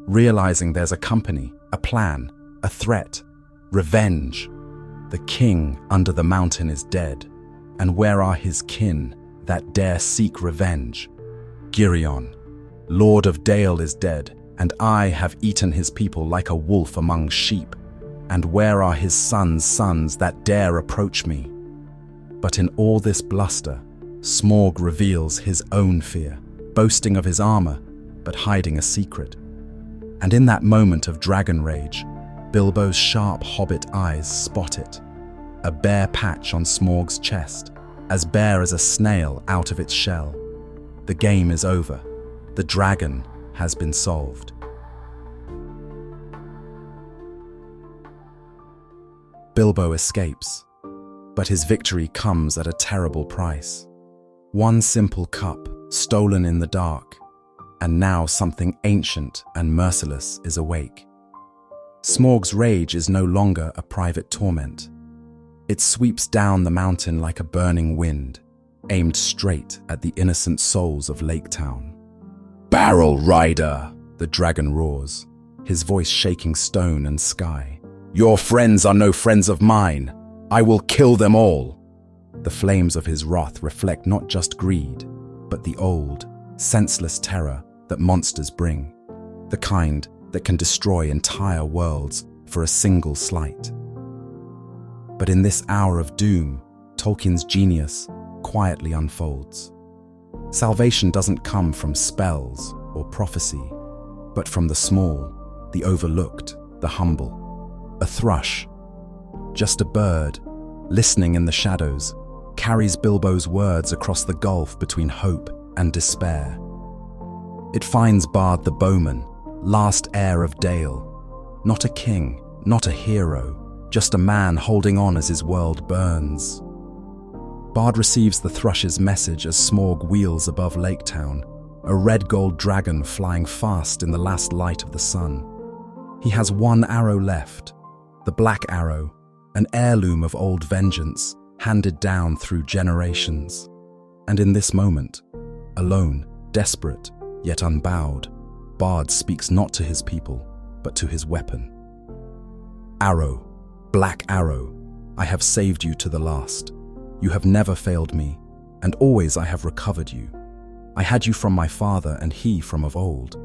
realizing there's a company, a plan, a threat, revenge. The king under the mountain is dead, and where are his kin that dare seek revenge? Girion, Lord of Dale, is dead, and I have eaten his people like a wolf among sheep. And where are his sons that dare approach me? But in all this bluster, SMAUG reveals his own fear, boasting of his armor, but hiding a secret. And in that moment of dragon rage, Bilbo's sharp hobbit eyes spot it. A bare patch on SMAUG's chest, as bare as a snail out of its shell. The game is over. The dragon has been solved. Bilbo escapes, but his victory comes at a terrible price. One simple cup, stolen in the dark, and now something ancient and merciless is awake. SMAUG's rage is no longer a private torment. It sweeps down the mountain like a burning wind, aimed straight at the innocent souls of Lake Town. "Barrel Rider!" the dragon roars, his voice shaking stone and sky. "Your friends are no friends of mine. I will kill them all." The flames of his wrath reflect not just greed, but the old, senseless terror that monsters bring, the kind that can destroy entire worlds for a single slight. But in this hour of doom, Tolkien's genius quietly unfolds. Salvation doesn't come from spells or prophecy, but from the small, the overlooked, the humble. A thrush, just a bird, listening in the shadows, carries Bilbo's words across the gulf between hope and despair. It finds Bard the bowman, last heir of Dale, not a king, not a hero, just a man holding on as his world burns. Bard receives the thrush's message as SMAUG wheels above Lake Town, a red gold dragon flying fast in the last light of the sun. He has one arrow left, the black arrow, an heirloom of old vengeance, handed down through generations. And in this moment, alone, desperate, yet unbowed, Bard speaks not to his people, but to his weapon. "Arrow, black arrow, I have saved you to the last. You have never failed me, and always I have recovered you. I had you from my father, and he from of old.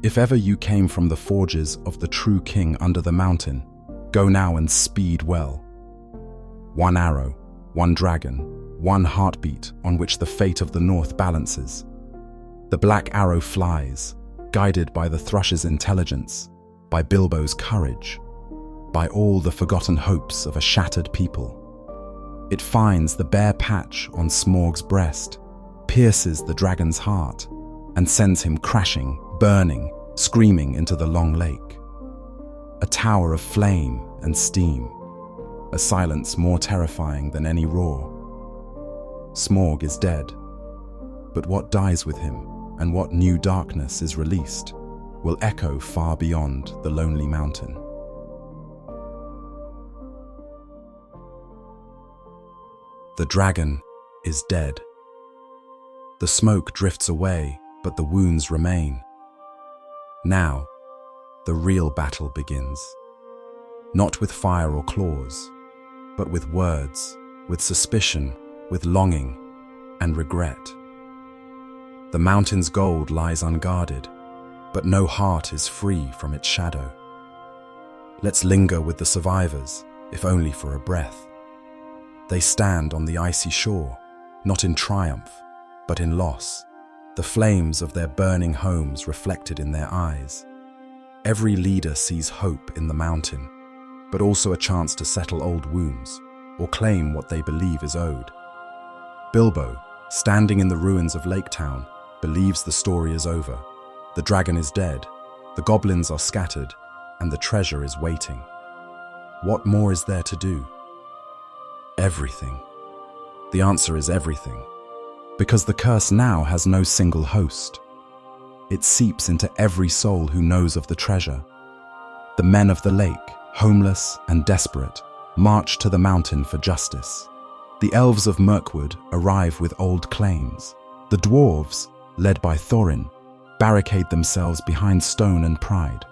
If ever you came from the forges of the true king under the mountain, go now and speed well." One arrow, one dragon, one heartbeat on which the fate of the North balances. The black arrow flies, guided by the thrush's intelligence, by Bilbo's courage, by all the forgotten hopes of a shattered people. It finds the bare patch on SMAUG's breast, pierces the dragon's heart, and sends him crashing, burning, screaming into the long lake. A tower of flame and steam, a silence more terrifying than any roar. SMAUG is dead, but what dies with him and what new darkness is released will echo far beyond the lonely mountain. The dragon is dead. The smoke drifts away, but the wounds remain. Now, the real battle begins. Not with fire or claws, but with words, with suspicion, with longing, and regret. The mountain's gold lies unguarded, but no heart is free from its shadow. Let's linger with the survivors, if only for a breath. They stand on the icy shore, not in triumph, but in loss, the flames of their burning homes reflected in their eyes. Every leader sees hope in the mountain, but also a chance to settle old wounds or claim what they believe is owed. Bilbo, standing in the ruins of Lake Town, believes the story is over. The dragon is dead, the goblins are scattered, and the treasure is waiting. What more is there to do? Everything. The answer is everything, because the curse now has no single host. It seeps into every soul who knows of the treasure. The men of the lake, homeless and desperate, march to the mountain for justice. The elves of Mirkwood arrive with old claims. The dwarves, led by Thorin, barricade themselves behind stone and pride.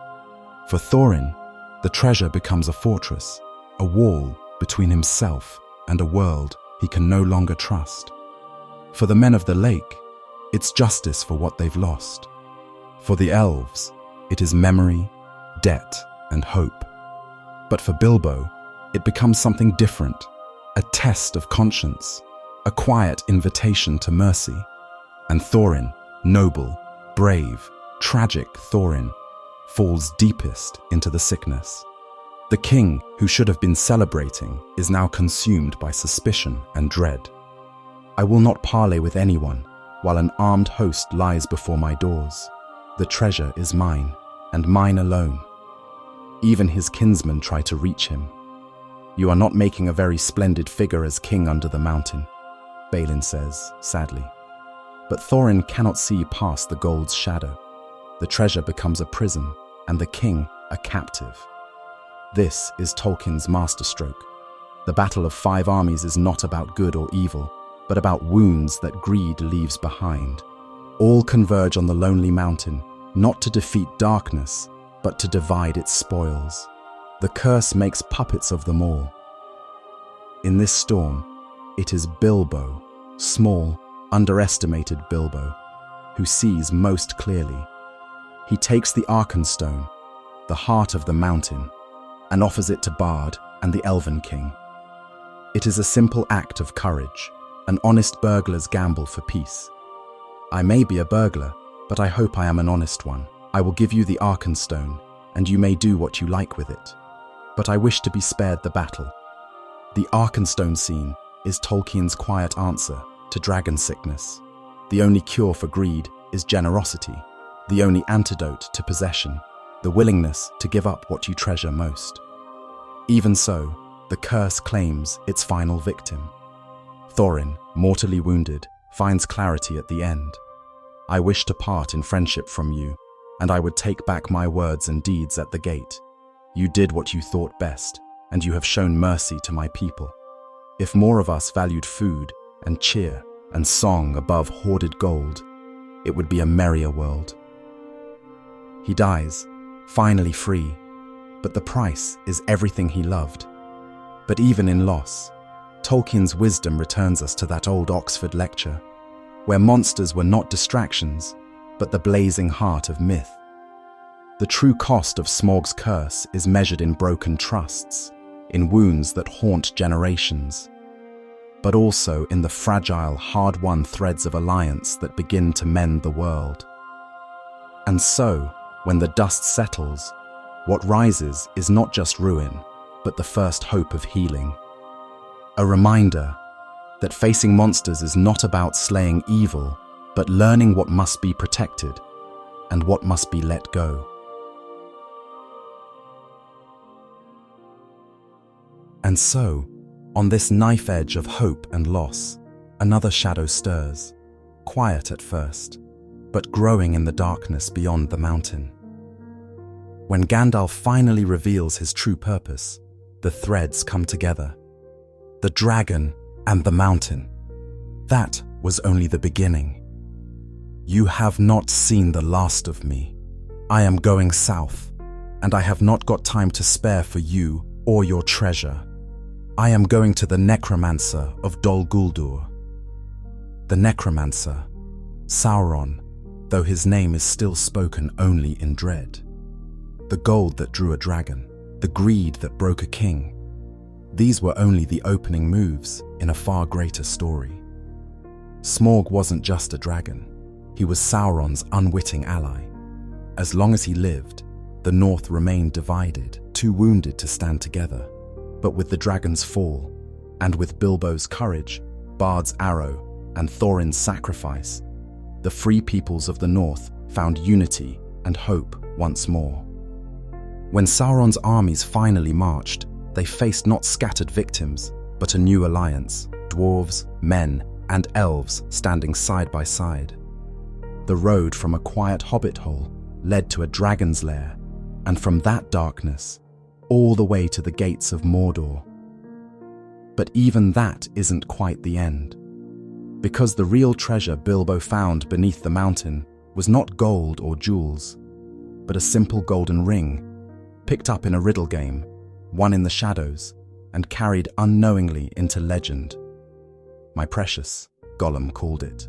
For Thorin, the treasure becomes a fortress, a wall between himself and a world he can no longer trust. For the men of the lake, it's justice for what they've lost. For the elves, It is memory, debt, and hope. But for Bilbo, it becomes something different, a test of conscience, a quiet invitation to mercy. And Thorin, noble, brave, tragic Thorin, falls deepest into the sickness. The king, who should have been celebrating, is now consumed by suspicion and dread. I will not parley with anyone, while an armed host lies before my doors. The treasure is mine, and mine alone. Even his kinsmen try to reach him. You are not making a very splendid figure as king under the mountain, Balin says, sadly. But Thorin cannot see past the gold's shadow. The treasure becomes a prison, and the king a captive. This is Tolkien's masterstroke. The Battle of Five Armies is not about good or evil, but about wounds that greed leaves behind. All converge on the lonely mountain, not to defeat darkness, but to divide its spoils. The curse makes puppets of them all. In this storm, it is Bilbo, small, underestimated Bilbo, who sees most clearly. He takes the Arkenstone, the heart of the mountain, and offers it to Bard and the Elven King. It is a simple act of courage, an honest burglar's gamble for peace. I may be a burglar, but I hope I am an honest one. I will give you the Arkenstone, and you may do what you like with it. But I wish to be spared the battle. The Arkenstone scene is Tolkien's quiet answer to dragon sickness. The only cure for greed is generosity, the only antidote to possession, the willingness to give up what you treasure most. Even so, the curse claims its final victim. Thorin, mortally wounded, finds clarity at the end. I wish to part in friendship from you, and I would take back my words and deeds at the gate. You did what you thought best, and you have shown mercy to my people. If more of us valued food and cheer and song above hoarded gold, it would be a merrier world. He dies, finally free, but the price is everything he loved. But even in loss, Tolkien's wisdom returns us to that old Oxford lecture, where monsters were not distractions, but the blazing heart of myth. The true cost of Smaug's curse is measured in broken trusts, in wounds that haunt generations, but also in the fragile, hard-won threads of alliance that begin to mend the world. And so, when the dust settles, what rises is not just ruin, but the first hope of healing. A reminder that facing monsters is not about slaying evil, but learning what must be protected and what must be let go. And so, on this knife edge of hope and loss, another shadow stirs, quiet at first, but growing in the darkness beyond the mountain. When Gandalf finally reveals his true purpose, the threads come together. The dragon and the mountain. That was only the beginning. You have not seen the last of me. I am going south, and I have not got time to spare for you or your treasure. I am going to the necromancer of Dol Guldur. The necromancer, Sauron, though his name is still spoken only in dread. The gold that drew a dragon, the greed that broke a king. These were only the opening moves in a far greater story. Smaug wasn't just a dragon. He was Sauron's unwitting ally. As long as he lived, the North remained divided, too wounded to stand together. But with the dragon's fall, and with Bilbo's courage, Bard's arrow, and Thorin's sacrifice, the free peoples of the North found unity and hope once more. When Sauron's armies finally marched, they faced not scattered victims, but a new alliance, dwarves, men, and elves standing side by side. The road from a quiet hobbit hole led to a dragon's lair, and from that darkness, all the way to the gates of Mordor. But even that isn't quite the end. Because the real treasure Bilbo found beneath the mountain was not gold or jewels, but a simple golden ring, picked up in a riddle game, won in the shadows, and carried unknowingly into legend. My precious, Gollum called it.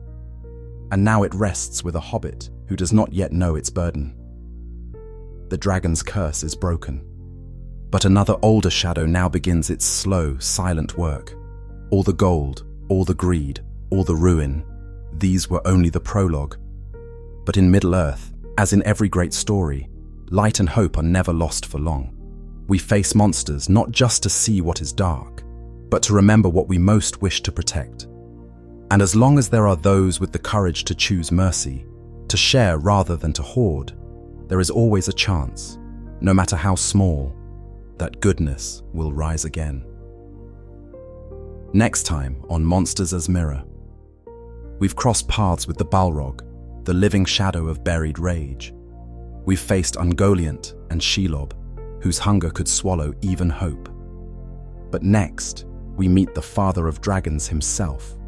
And now it rests with a hobbit who does not yet know its burden. the dragon's curse is broken. But another older shadow now begins its slow, silent work. All the gold, all the greed, all the ruin, these were only the prologue. But in Middle-earth, as in every great story, light and hope are never lost for long. We face monsters not just to see what is dark, but to remember what we most wish to protect. And as long as there are those with the courage to choose mercy, to share rather than to hoard, there is always a chance, no matter how small, that goodness will rise again. Next time on Monsters as Mirror, we've crossed paths with the Balrog, the living shadow of buried rage. We've faced Ungoliant and Shelob, whose hunger could swallow even hope. But next, we meet the father of dragons himself,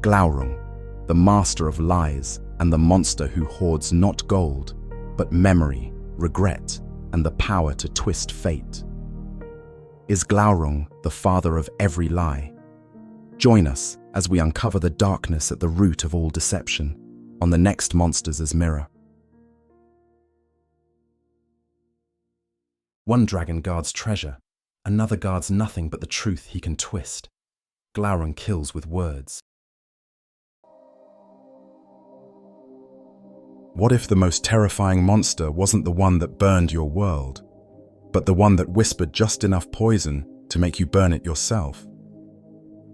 Glaurung, the master of lies and the monster who hoards not gold, but memory, regret, and the power to twist fate. Is Glaurung the father of every lie? Join us as we uncover the darkness at the root of all deception on the next Monsters as Mirror. One dragon guards treasure, another guards nothing but the truth he can twist. Glaurung kills with words. What if the most terrifying monster wasn't the one that burned your world, but the one that whispered just enough poison to make you burn it yourself?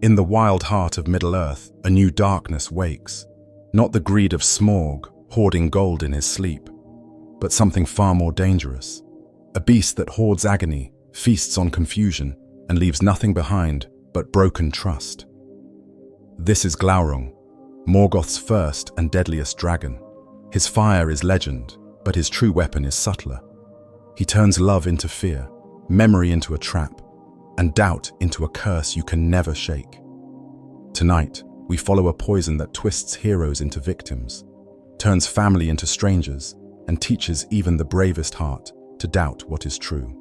In the wild heart of Middle-earth, a new darkness wakes. Not the greed of SMAUG, hoarding gold in his sleep, but something far more dangerous. A beast that hoards agony, feasts on confusion, and leaves nothing behind but broken trust. This is Glaurung, Morgoth's first and deadliest dragon. His fire is legend, but his true weapon is subtler. He turns love into fear, memory into a trap, and doubt into a curse you can never shake. Tonight, we follow a poison that twists heroes into victims, turns family into strangers, and teaches even the bravest heart to doubt what is true.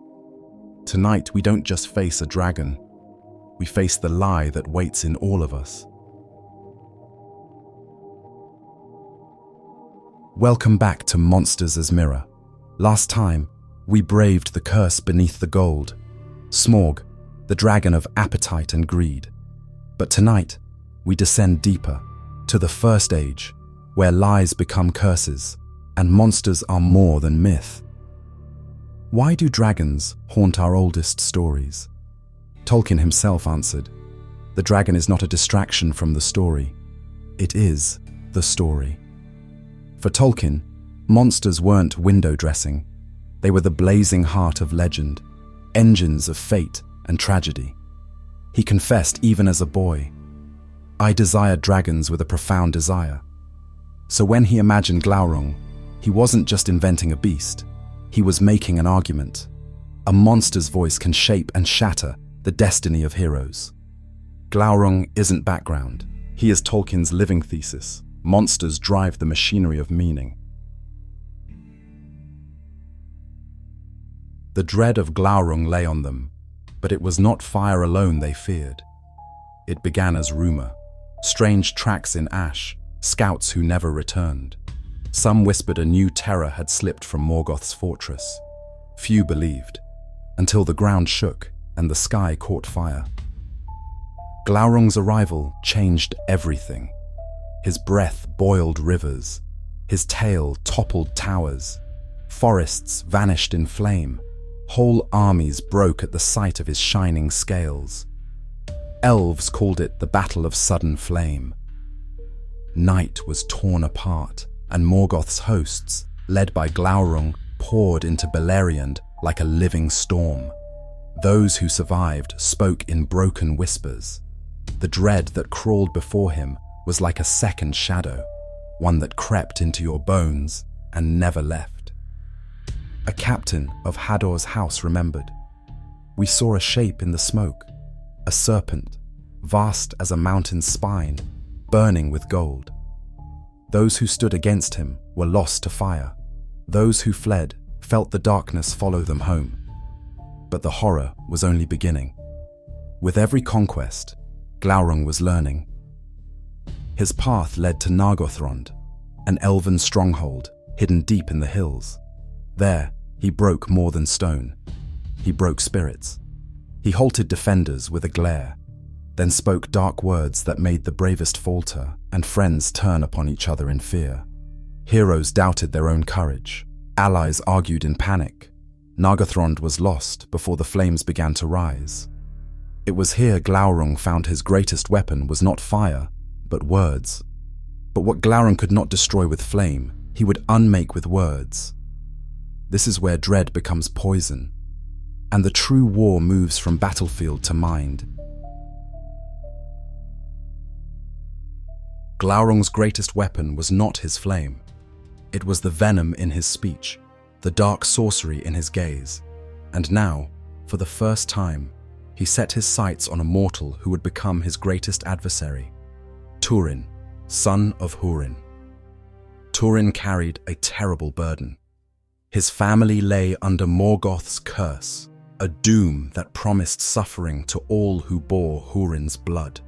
Tonight, we don't just face a dragon, we face the lie that waits in all of us. Welcome back to Monsters as Mirror. Last time, we braved the curse beneath the gold, SMAUG, the dragon of appetite and greed. But tonight, we descend deeper, to the First Age, where lies become curses, and monsters are more than myth. Why do dragons haunt our oldest stories? Tolkien himself answered, "The dragon is not a distraction from the story. It is the story." For Tolkien, monsters weren't window dressing. They were the blazing heart of legend, engines of fate and tragedy. He confessed even as a boy, "I desired dragons with a profound desire." So when he imagined Glaurung, he wasn't just inventing a beast, he was making an argument. A monster's voice can shape and shatter the destiny of heroes. Glaurung isn't background, he is Tolkien's living thesis. Monsters drive the machinery of meaning. The dread of Glaurung lay on them, but it was not fire alone they feared. It began as rumor, strange tracks in ash, scouts who never returned. Some whispered a new terror had slipped from Morgoth's fortress. Few believed, until the ground shook and the sky caught fire. Glaurung's arrival changed everything. His breath boiled rivers, his tail toppled towers, forests vanished in flame, whole armies broke at the sight of his shining scales. Elves called it the Battle of Sudden Flame. Night was torn apart, and Morgoth's hosts, led by Glaurung, poured into Beleriand like a living storm. Those who survived spoke in broken whispers. The dread that crawled before him was like a second shadow, one that crept into your bones and never left. A captain of Hador's house remembered. "We saw a shape in the smoke, a serpent, vast as a mountain's spine, burning with gold. Those who stood against him were lost to fire. Those who fled felt the darkness follow them home." But the horror was only beginning. With every conquest, Glaurung was learning. His path led to Nargothrond, an elven stronghold hidden deep in the hills. There, He broke more than stone. He broke spirits. He halted defenders with a glare, then spoke dark words that made the bravest falter and friends turn upon each other in fear. Heroes doubted their own courage. Allies argued in panic. Nargothrond was lost before the flames began to rise. It was here Glaurung found his greatest weapon was not fire, but words. But what Glaurung could not destroy with flame, he would unmake with words. This is where dread becomes poison, and the true war moves from battlefield to mind. Glaurung's greatest weapon was not his flame. It was the venom in his speech, the dark sorcery in his gaze. And now, for the first time, he set his sights on a mortal who would become his greatest adversary, Turin, son of Húrin. Turin carried a terrible burden. His family lay under Morgoth's curse, a doom that promised suffering to all who bore Húrin's blood.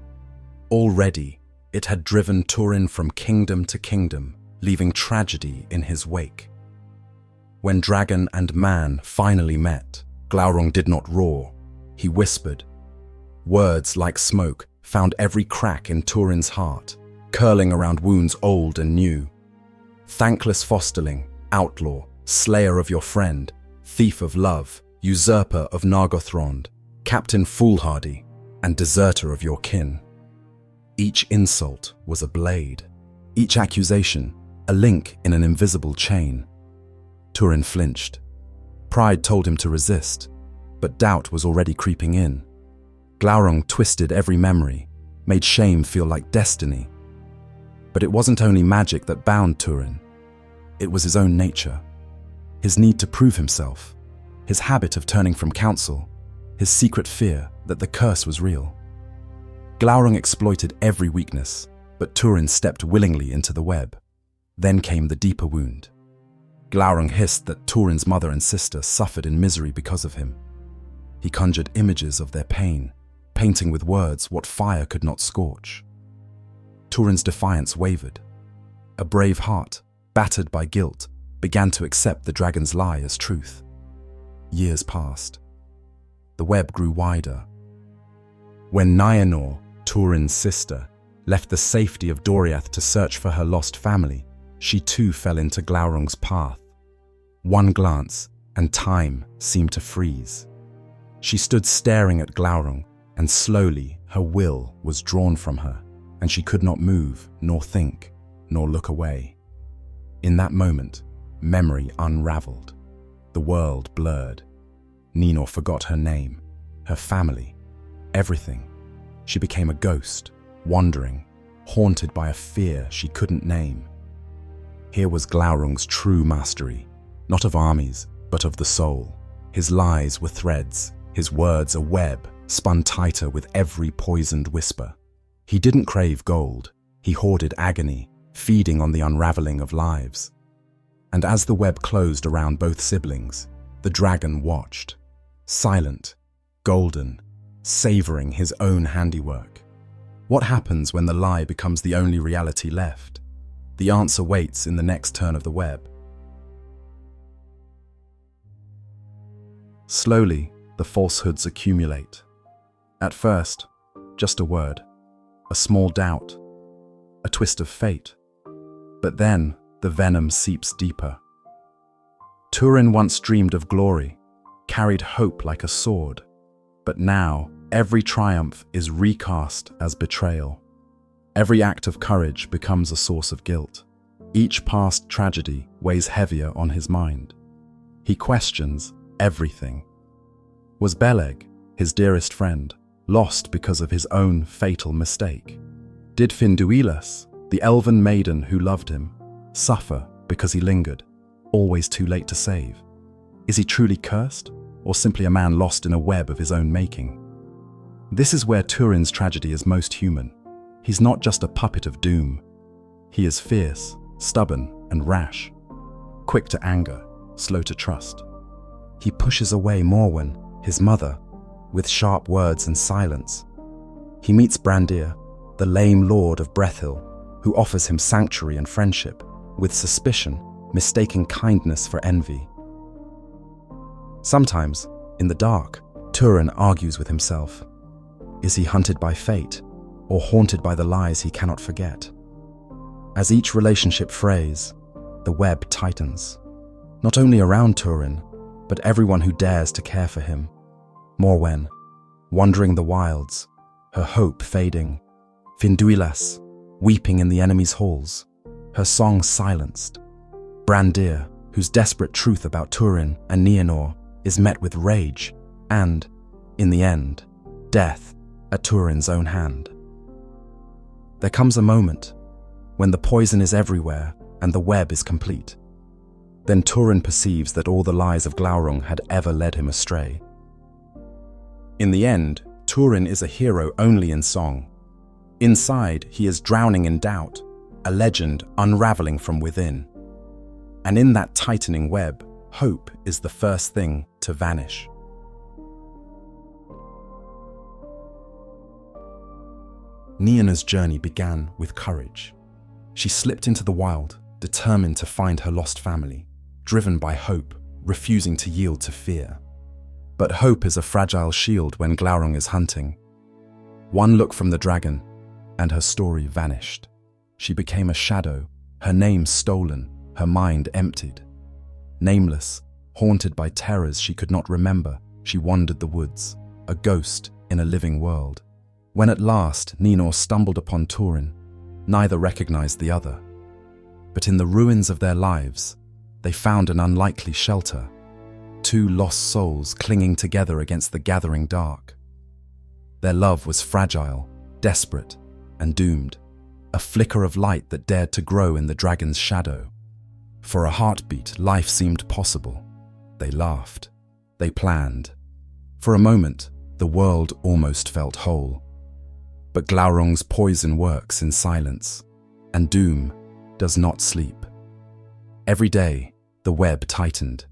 Already, it had driven Turin from kingdom to kingdom, leaving tragedy in his wake. When dragon and man finally met, Glaurung did not roar. He whispered. Words like smoke found every crack in Turin's heart, curling around wounds old and new. Thankless fosterling, outlaw, slayer of your friend, thief of love, usurper of Nargothrond, captain foolhardy, and deserter of your kin. Each insult was a blade, each accusation a link in an invisible chain. Turin flinched. Pride told him to resist, but doubt was already creeping in. Glaurung twisted every memory, made shame feel like destiny. But it wasn't only magic that bound Turin. It was his own nature. His need to prove himself, his habit of turning from counsel, his secret fear that the curse was real. Glaurung exploited every weakness, but Turin stepped willingly into the web. Then came the deeper wound. Glaurung hissed that Turin's mother and sister suffered in misery because of him. He conjured images of their pain, painting with words what fire could not scorch. Turin's defiance wavered. A brave heart, battered by guilt, began to accept the dragon's lie as truth. Years passed. The web grew wider. When Nienor, Turin's sister, left the safety of Doriath to search for her lost family, she too fell into Glaurung's path. One glance, and time seemed to freeze. She stood staring at Glaurung, and slowly her will was drawn from her, and she could not move, nor think, nor look away. In that moment, memory unraveled. The world blurred. Nienor forgot her name, her family, everything. She became a ghost, wandering, haunted by a fear she couldn't name. Here was Glaurung's true mastery, not of armies, but of the soul. His lies were threads, his words a web, spun tighter with every poisoned whisper. He didn't crave gold, he hoarded agony, feeding on the unraveling of lives. And as the web closed around both siblings, the dragon watched, silent, golden, savoring his own handiwork. What happens when the lie becomes the only reality left? The answer waits in the next turn of the web. Slowly, the falsehoods accumulate. At first, just a word, a small doubt, a twist of fate. But then, the venom seeps deeper. Turin once dreamed of glory, carried hope like a sword. But now, every triumph is recast as betrayal. Every act of courage becomes a source of guilt. Each past tragedy weighs heavier on his mind. He questions everything. Was Beleg, his dearest friend, lost because of his own fatal mistake? Did Finduilas, the elven maiden who loved him, suffer because he lingered, always too late to save? Is he truly cursed, or simply a man lost in a web of his own making? This is where Turin's tragedy is most human. He's not just a puppet of doom. He is fierce, stubborn, and rash. Quick to anger, slow to trust. He pushes away Morwen, his mother, with sharp words and silence. He meets Brandir, the lame lord of Brethil, who offers him sanctuary and friendship, with suspicion, mistaking kindness for envy. Sometimes, in the dark, Turin argues with himself. Is he hunted by fate, or haunted by the lies he cannot forget? As each relationship frays, the web tightens, not only around Turin, but everyone who dares to care for him. Morwen, wandering the wilds, her hope fading. Finduilas, weeping in the enemy's halls, her song silenced. Brandir, whose desperate truth about Turin and Nienor is met with rage and, in the end, death at Turin's own hand. There comes a moment when the poison is everywhere and the web is complete. Then Turin perceives that all the lies of Glaurung had ever led him astray. In the end, Turin is a hero only in song. Inside, he is drowning in doubt, a legend unraveling from within. And in that tightening web, hope is the first thing to vanish. Nienna's journey began with courage. She slipped into the wild, determined to find her lost family, driven by hope, refusing to yield to fear. But hope is a fragile shield when Glaurung is hunting. One look from the dragon, and her story vanished. She became a shadow, her name stolen, her mind emptied. Nameless, haunted by terrors she could not remember, she wandered the woods, a ghost in a living world. When at last Nienor stumbled upon Turin, neither recognized the other. But in the ruins of their lives, they found an unlikely shelter, two lost souls clinging together against the gathering dark. Their love was fragile, desperate, and doomed, a flicker of light that dared to grow in the dragon's shadow. For a heartbeat, life seemed possible. They laughed. They planned. For a moment, the world almost felt whole. But Glaurung's poison works in silence, and doom does not sleep. Every day, the web tightened.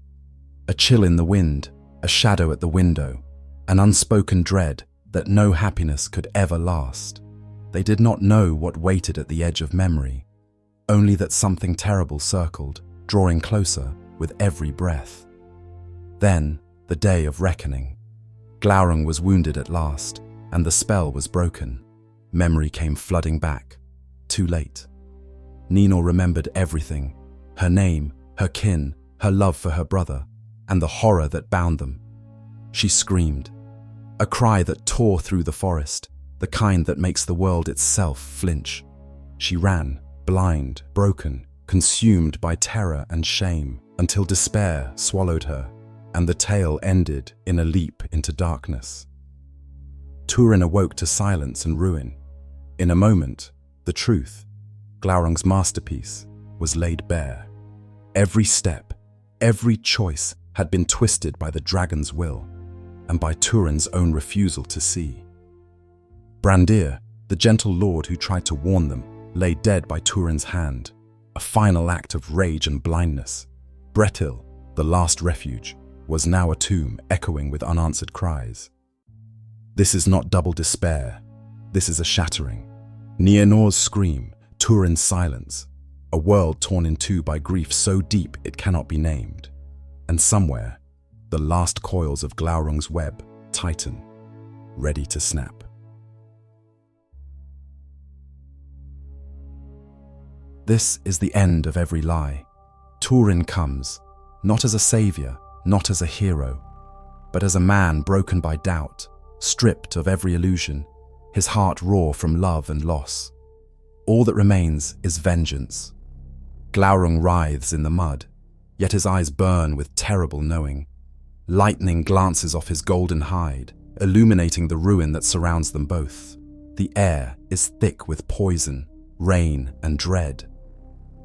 A chill in the wind, a shadow at the window, an unspoken dread that no happiness could ever last. They did not know what waited at the edge of memory, only that something terrible circled, drawing closer with every breath. Then, the day of reckoning. Glaurung was wounded at last, and the spell was broken. Memory came flooding back, too late. Nienor remembered everything, her name, her kin, her love for her brother, and the horror that bound them. She screamed, a cry that tore through the forest, the kind that makes the world itself flinch. She ran, blind, broken, consumed by terror and shame, until despair swallowed her, and the tale ended in a leap into darkness. Turin awoke to silence and ruin. In a moment, the truth, Glaurung's masterpiece, was laid bare. Every step, every choice had been twisted by the dragon's will, and by Turin's own refusal to see. Brandir, the gentle lord who tried to warn them, lay dead by Turin's hand, a final act of rage and blindness. Bretil, the last refuge, was now a tomb echoing with unanswered cries. This is not double despair. This is a shattering. Nienor's scream, Turin's silence, a world torn in two by grief so deep it cannot be named. And somewhere, the last coils of Glaurung's web tighten, ready to snap. This is the end of every lie. Turin comes, not as a savior, not as a hero, but as a man broken by doubt, stripped of every illusion, his heart raw from love and loss. All that remains is vengeance. Glaurung writhes in the mud, yet his eyes burn with terrible knowing. Lightning glances off his golden hide, illuminating the ruin that surrounds them both. The air is thick with poison, rain, and dread.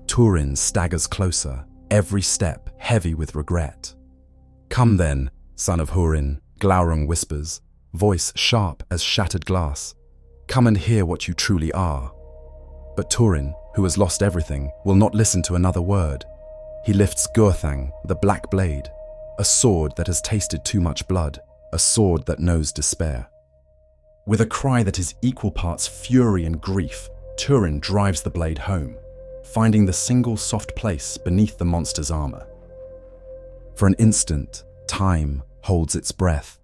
Turin staggers closer, every step heavy with regret. Come then, son of Hurin, Glaurung whispers, voice sharp as shattered glass. Come and hear what you truly are. But Turin, who has lost everything, will not listen to another word. He lifts Gurthang, the black blade, a sword that has tasted too much blood, a sword that knows despair. With a cry that is equal parts fury and grief, Turin drives the blade home, finding the single soft place beneath the monster's armor. For an instant, time holds its breath.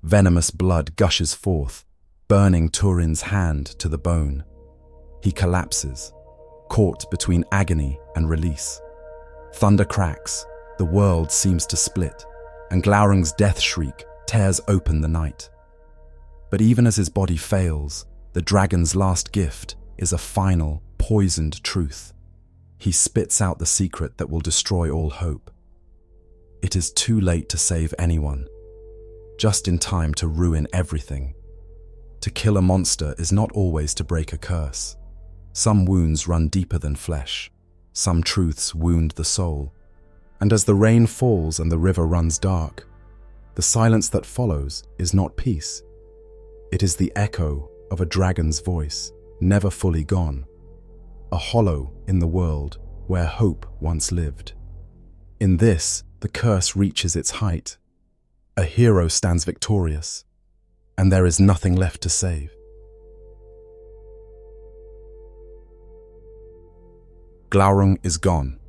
Venomous blood gushes forth, burning Turin's hand to the bone. He collapses, caught between agony and release. Thunder cracks, the world seems to split, and Glaurung's death shriek tears open the night. But even as his body fails, the dragon's last gift is a final, poisoned truth. He spits out the secret that will destroy all hope. It is too late to save anyone, just in time to ruin everything. To kill a monster is not always to break a curse. Some wounds run deeper than flesh. Some truths wound the soul. And as the rain falls and the river runs dark, the silence that follows is not peace. It is the echo of a dragon's voice, never fully gone. A hollow in the world where hope once lived. In this, the curse reaches its height. A hero stands victorious, and there is nothing left to save. Glaurung is gone.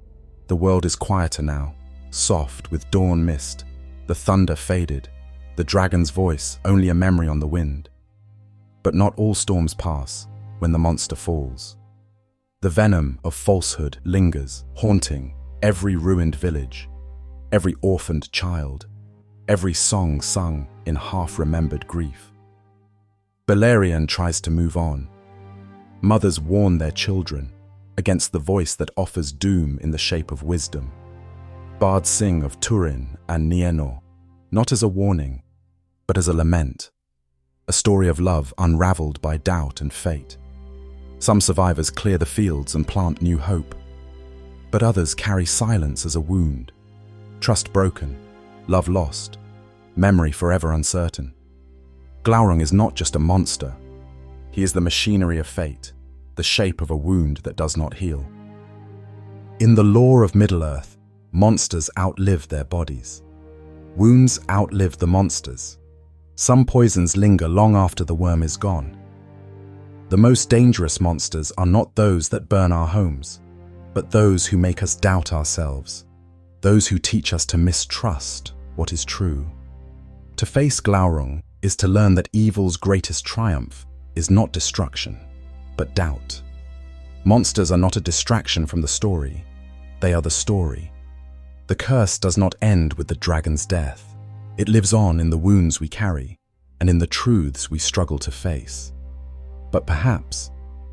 The world is quieter now, soft with dawn mist. The thunder faded, the dragon's voice only a memory on the wind. But not all storms pass when the monster falls. The venom of falsehood lingers, haunting every ruined village, every orphaned child, every song sung in half-remembered grief. Beleriand tries to move on. Mothers warn their children against the voice that offers doom in the shape of wisdom. Bards sing of Turin and Nienor, not as a warning, but as a lament, a story of love unraveled by doubt and fate. Some survivors clear the fields and plant new hope, but others carry silence as a wound, trust broken, love lost, memory forever uncertain. Glaurung is not just a monster. He is the machinery of fate, the shape of a wound that does not heal. In the lore of Middle-earth, monsters outlive their bodies. Wounds outlive the monsters. Some poisons linger long after the worm is gone. The most dangerous monsters are not those that burn our homes, but those who make us doubt ourselves, those who teach us to mistrust what is true. To face Glaurung is to learn that evil's greatest triumph is not destruction, but doubt. Monsters are not a distraction from the story, they are the story. The curse does not end with the dragon's death. It lives on in the wounds we carry and in the truths we struggle to face. But perhaps,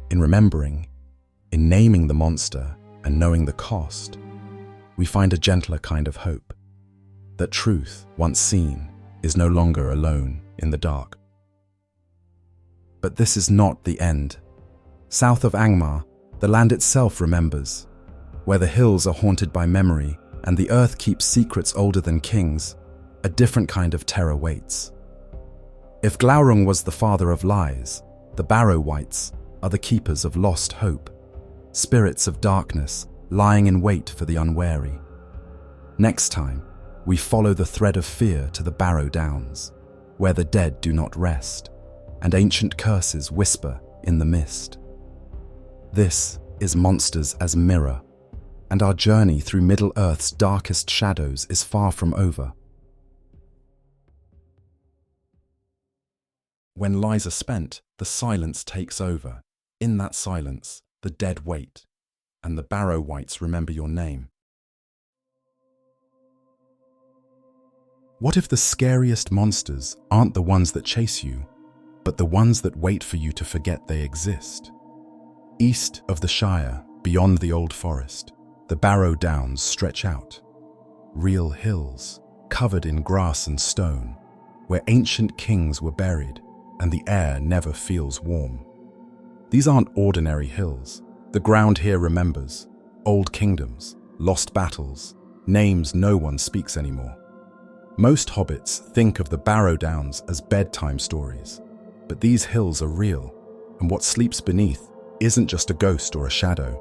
in remembering, in naming the monster and knowing the cost, we find a gentler kind of hope, that truth, once seen, is no longer alone in the dark. But this is not the end. South of Angmar, the land itself remembers. Where the hills are haunted by memory and the earth keeps secrets older than kings, a different kind of terror waits. If Glaurung was the father of lies, the Barrow-WIGHTS are the keepers of lost hope, spirits of darkness lying in wait for the unwary. Next time, we follow the thread of fear to the Barrow Downs, where the dead do not rest, and ancient curses whisper in the mist. This is Monsters as Mirror, and our journey through Middle-earth's darkest shadows is far from over. When lies are spent, the silence takes over. In that silence, the dead wait, and the Barrow-WIGHTS remember your name. What if the scariest monsters aren't the ones that chase you, but the ones that wait for you to forget they exist? East of the Shire, beyond the old forest, the Barrow Downs stretch out. Real hills, covered in grass and stone, where ancient kings were buried, and the air never feels warm. These aren't ordinary hills. The ground here remembers old kingdoms, lost battles, names no one speaks anymore. Most hobbits think of the Barrow Downs as bedtime stories, but these hills are real, and what sleeps beneath isn't just a ghost or a shadow.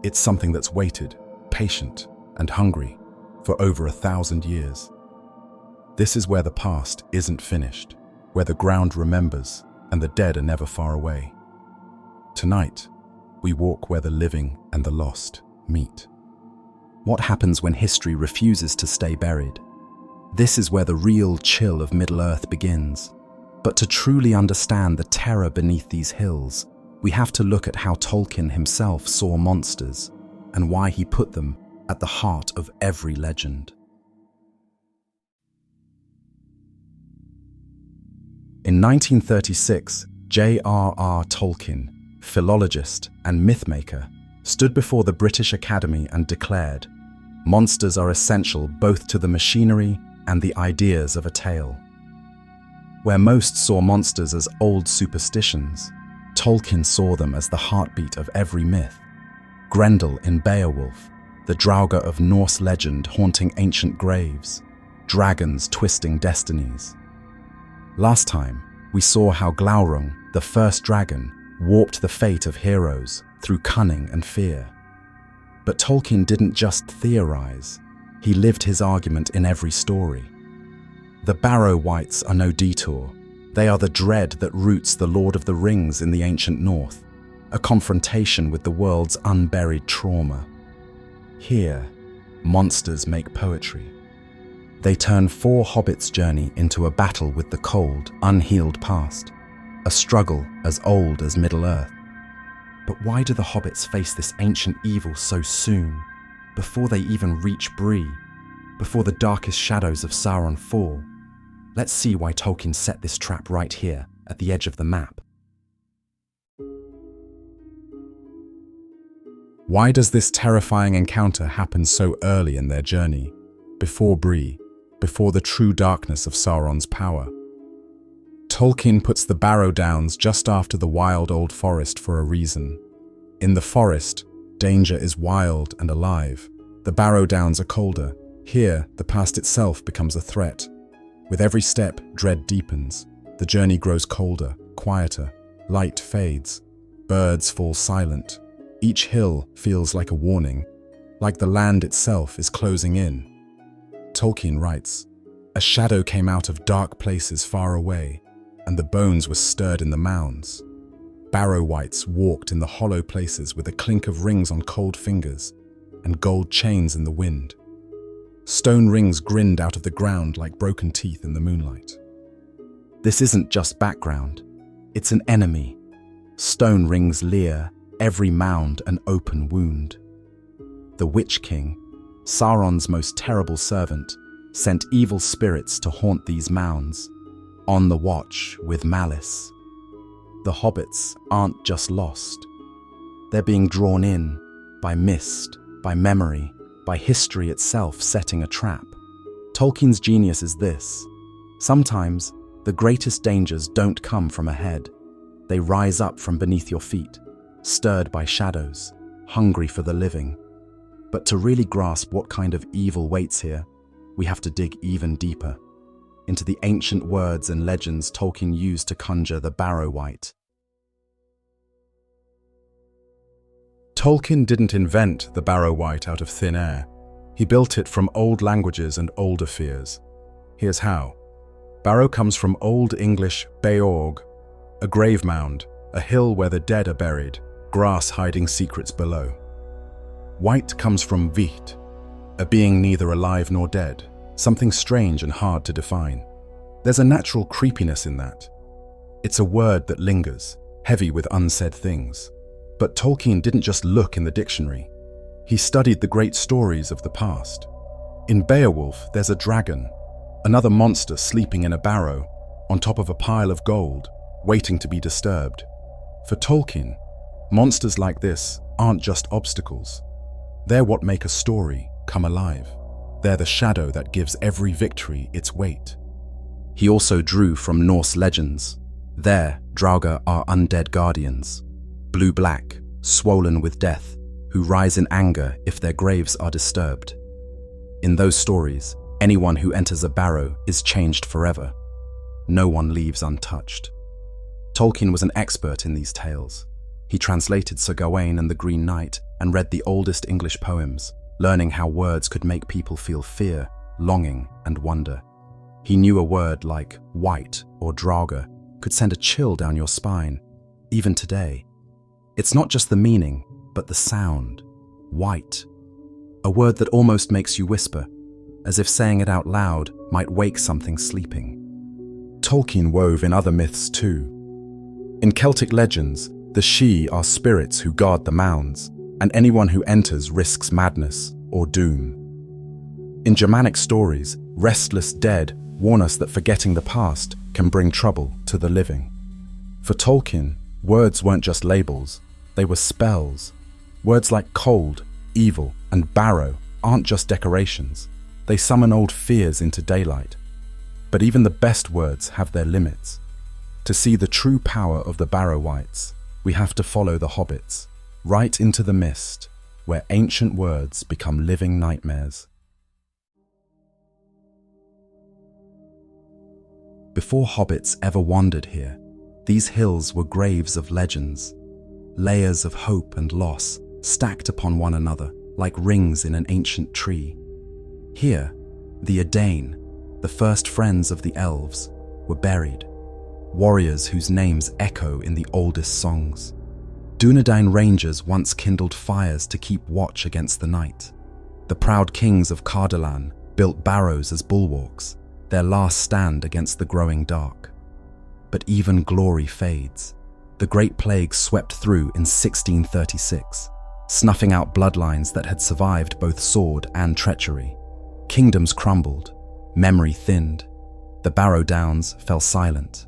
It's something that's waited, patient, and hungry for over 1,000 years. This is where the past isn't finished, where the ground remembers and the dead are never far away. Tonight, we walk where the living and the lost meet. What happens when history refuses to stay buried? This is where the real chill of Middle-earth begins. But to truly understand the terror beneath these hills, we have to look at how Tolkien himself saw monsters and why he put them at the heart of every legend. In 1936, J.R.R. Tolkien, philologist and mythmaker, stood before the British Academy and declared, "Monsters are essential both to the machinery and the ideas of a tale." Where most saw monsters as old superstitions, Tolkien saw them as the heartbeat of every myth. Grendel in Beowulf, the Draugr of Norse legend haunting ancient graves, dragons twisting destinies. Last time, we saw how Glaurung, the first dragon, warped the fate of heroes through cunning and fear. But Tolkien didn't just theorize, he lived his argument in every story. The Barrow-Wights are no detour. They are the dread that roots the Lord of the Rings in the ancient North, a confrontation with the world's unburied trauma. Here, monsters make poetry. They turn four hobbits' journey into a battle with the cold, unhealed past, a struggle as old as Middle-earth. But why do the hobbits face this ancient evil so soon, before they even reach Bree, before the darkest shadows of Sauron fall? Let's see why Tolkien set this trap right here, at the edge of the map. Why does this terrifying encounter happen so early in their journey, before Bree, before the true darkness of Sauron's power? Tolkien puts the Barrow Downs just after the wild old forest for a reason. In the forest, danger is wild and alive. The Barrow Downs are colder. Here, the past itself becomes a threat. With every step, dread deepens. The journey grows colder, quieter. Light fades. Birds fall silent. Each hill feels like a warning, like the land itself is closing in. Tolkien writes, "A shadow came out of dark places far away, and the bones were stirred in the mounds. Barrow-Wights walked in the hollow places with a clink of rings on cold fingers and gold chains in the wind. Stone rings grinned out of the ground like broken teeth in the moonlight." This isn't just background, it's an enemy. Stone rings leer, every mound an open wound. The Witch King, Sauron's most terrible servant, sent evil spirits to haunt these mounds, on the watch with malice. The hobbits aren't just lost. They're being drawn in by mist, by memory, by history itself setting a trap. Tolkien's genius is this. Sometimes, the greatest dangers don't come from ahead. They rise up from beneath your feet, stirred by shadows, hungry for the living. But to really grasp what kind of evil waits here, we have to dig even deeper, into the ancient words and legends Tolkien used to conjure the Barrow-Wight. Tolkien didn't invent the Barrow-Wight out of thin air. He built it from old languages and older fears. Here's how. Barrow comes from Old English Beorg, a grave mound, a hill where the dead are buried, grass hiding secrets below. Wight comes from Wicht, a being neither alive nor dead, something strange and hard to define. There's a natural creepiness in that. It's a word that lingers, heavy with unsaid things. But Tolkien didn't just look in the dictionary. He studied the great stories of the past. In Beowulf, there's a dragon, another monster sleeping in a barrow, on top of a pile of gold, waiting to be disturbed. For Tolkien, monsters like this aren't just obstacles. They're what make a story come alive. They're the shadow that gives every victory its weight. He also drew from Norse legends. There, Draugr are undead guardians, blue-black, swollen with death, who rise in anger if their graves are disturbed. In those stories, anyone who enters a barrow is changed forever. No one leaves untouched. Tolkien was an expert in these tales. He translated Sir Gawain and the Green Knight and read the oldest English poems, learning how words could make people feel fear, longing, and wonder. He knew a word like wight or draugr could send a chill down your spine, even today. It's not just the meaning, but the sound. Wight. A word that almost makes you whisper, as if saying it out loud might wake something sleeping. Tolkien wove in other myths too. In Celtic legends, the Sidhe are spirits who guard the mounds, and anyone who enters risks madness or doom. In Germanic stories, restless dead warn us that forgetting the past can bring trouble to the living. For Tolkien, words weren't just labels, they were spells. Words like cold, evil, and barrow aren't just decorations. They summon old fears into daylight. But even the best words have their limits. To see the true power of the Barrow-WIGHTS, we have to follow the hobbits, right into the mist, where ancient words become living nightmares. Before hobbits ever wandered here, these hills were graves of legends, layers of hope and loss stacked upon one another like rings in an ancient tree. Here, the Edain, the first friends of the elves, were buried, warriors whose names echo in the oldest songs. Dunedain rangers once kindled fires to keep watch against the night. The proud kings of Cardolan built barrows as bulwarks, their last stand against the growing dark. But even glory fades. The Great Plague swept through in 1636, snuffing out bloodlines that had survived both sword and treachery. Kingdoms crumbled, memory thinned, the Barrow Downs fell silent.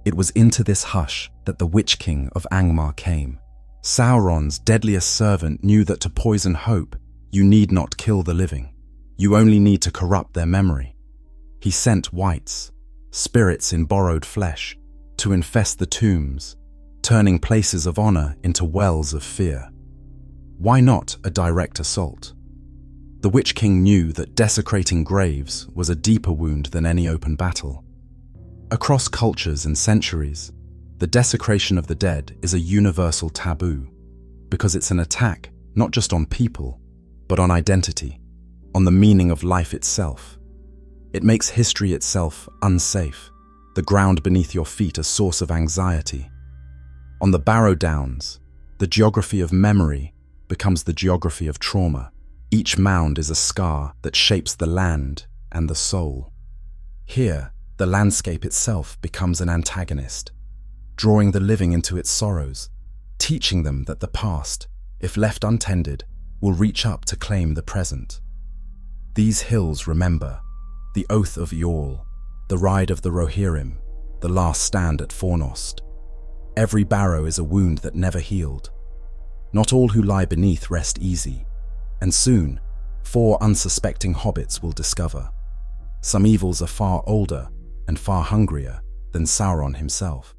It was into this hush that the Witch King of Angmar came. Sauron's deadliest servant knew that to poison hope, you need not kill the living. You only need to corrupt their memory. He sent wights, spirits in borrowed flesh, to infest the tombs, turning places of honor into wells of fear. Why not a direct assault? The Witch King knew that desecrating graves was a deeper wound than any open battle. Across cultures and centuries, the desecration of the dead is a universal taboo, because it's an attack not just on people, but on identity, on the meaning of life itself. It makes history itself unsafe, the ground beneath your feet a source of anxiety. On the Barrow Downs, the geography of memory becomes the geography of trauma. Each mound is a scar that shapes the land and the soul. Here, the landscape itself becomes an antagonist, drawing the living into its sorrows, teaching them that the past, if left untended, will reach up to claim the present. These hills remember the oath of Eorl, the ride of the Rohirrim, the last stand at Fornost. Every barrow is a wound that never healed. Not all who lie beneath rest easy, and soon, 4 unsuspecting hobbits will discover. Some evils are far older and far hungrier than Sauron himself.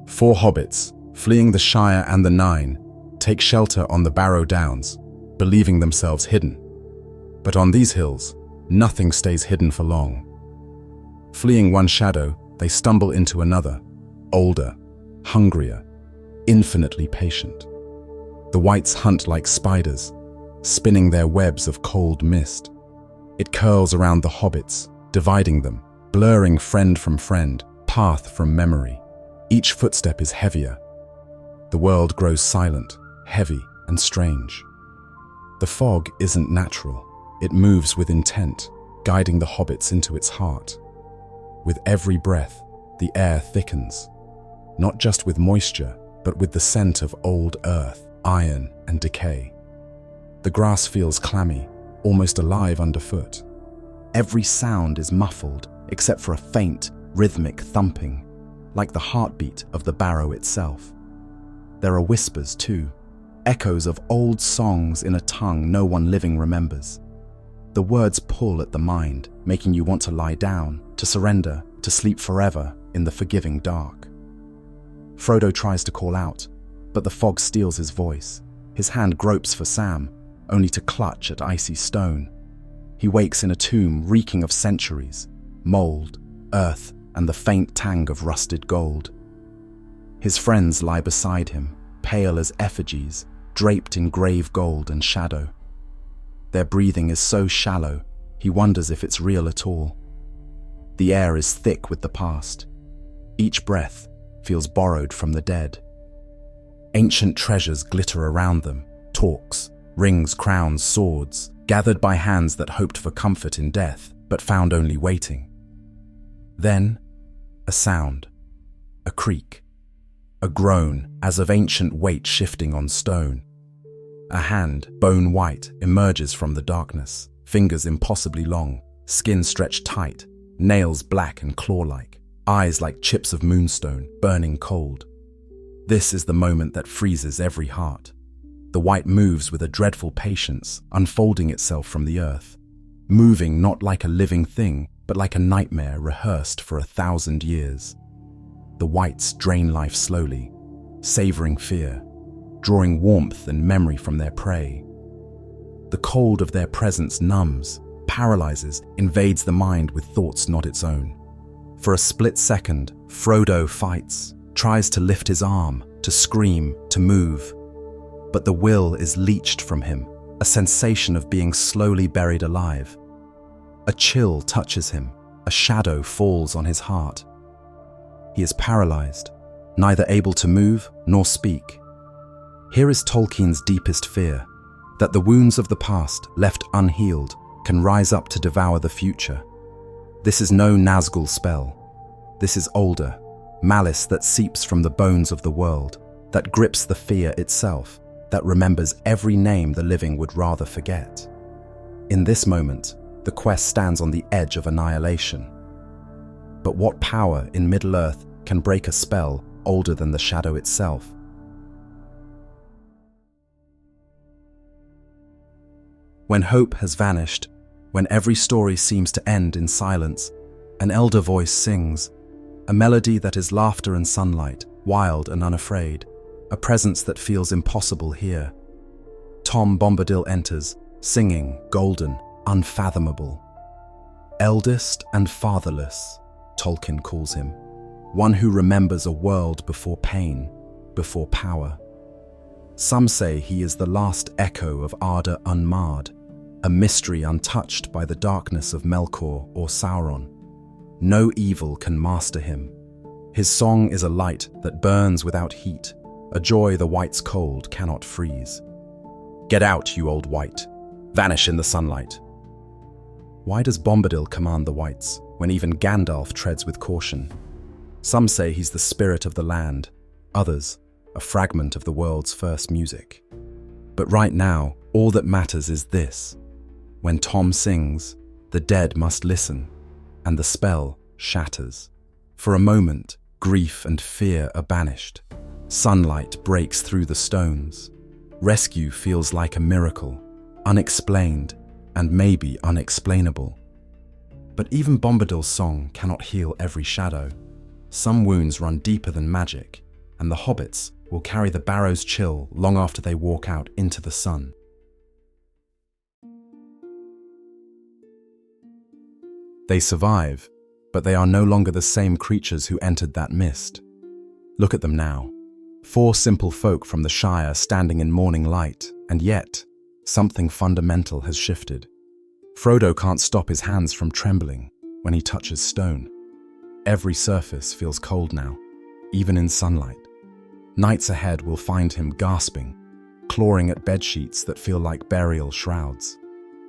4 hobbits, fleeing the Shire and the Nine, take shelter on the Barrow Downs, believing themselves hidden. But on these hills, nothing stays hidden for long. Fleeing one shadow, they stumble into another, older, hungrier, infinitely patient. The wights hunt like spiders, spinning their webs of cold mist. It curls around the hobbits, dividing them, blurring friend from friend, path from memory. Each footstep is heavier. The world grows silent, heavy, and strange. The fog isn't natural. It moves with intent, guiding the hobbits into its heart. With every breath, the air thickens, not just with moisture, but with the scent of old earth, iron, and decay. The grass feels clammy, almost alive underfoot. Every sound is muffled, except for a faint, rhythmic thumping, like the heartbeat of the barrow itself. There are whispers too, echoes of old songs in a tongue no one living remembers. The words pull at the mind, making you want to lie down, to surrender, to sleep forever in the forgiving dark. Frodo tries to call out, but the fog steals his voice. His hand gropes for Sam, only to clutch at icy stone. He wakes in a tomb reeking of centuries, mold, earth, and the faint tang of rusted gold. His friends lie beside him, pale as effigies, draped in grave gold and shadow. Their breathing is so shallow, he wonders if it's real at all. The air is thick with the past. Each breath feels borrowed from the dead. Ancient treasures glitter around them, talks, Rings, crowns, swords, gathered by hands that hoped for comfort in death, but found only waiting. Then, a sound, a creak, a groan as of ancient weight shifting on stone. A hand, bone white, emerges from the darkness, fingers impossibly long, skin stretched tight, nails black and claw-like, eyes like chips of moonstone, burning cold. This is the moment that freezes every heart. The white moves with a dreadful patience, unfolding itself from the earth, moving not like a living thing, but like a nightmare rehearsed for 1,000 years. The whites drain life slowly, savoring fear, drawing warmth and memory from their prey. The cold of their presence numbs, paralyzes, invades the mind with thoughts not its own. For a split second, Frodo fights, tries to lift his arm, to scream, to move. But the will is leached from him, a sensation of being slowly buried alive. A chill touches him, a shadow falls on his heart. He is paralyzed, neither able to move nor speak. Here is Tolkien's deepest fear, that the wounds of the past, left unhealed, can rise up to devour the future. This is no Nazgul spell. This is older, malice that seeps from the bones of the world, that grips the fear itself, that remembers every name the living would rather forget. In this moment, the quest stands on the edge of annihilation. But what power in Middle-earth can break a spell older than the shadow itself? When hope has vanished, when every story seems to end in silence, an elder voice sings, a melody that is laughter and sunlight, wild and unafraid, a presence that feels impossible here. Tom Bombadil enters, singing, golden, unfathomable. Eldest and fatherless, Tolkien calls him, one who remembers a world before pain, before power. Some say he is the last echo of ardor unmarred, a mystery untouched by the darkness of Melkor or Sauron. No evil can master him. His song is a light that burns without heat, a joy the white's cold cannot freeze. Get out, you old white. Vanish in the sunlight. Why does Bombadil command the whites, when even Gandalf treads with caution? Some say he's the spirit of the land, others, a fragment of the world's first music. But right now, all that matters is this. When Tom sings, the dead must listen, and the spell shatters. For a moment, grief and fear are banished. Sunlight breaks through the stones. Rescue feels like a miracle, unexplained and maybe unexplainable. But even Bombadil's song cannot heal every shadow. Some wounds run deeper than magic, and the hobbits will carry the Barrow's chill long after they walk out into the sun. They survive, but they are no longer the same creatures who entered that mist. Look at them now. 4 simple folk from the Shire standing in morning light, and yet, something fundamental has shifted. Frodo can't stop his hands from trembling when he touches stone. Every surface feels cold now, even in sunlight. Nights ahead will find him gasping, clawing at bedsheets that feel like burial shrouds.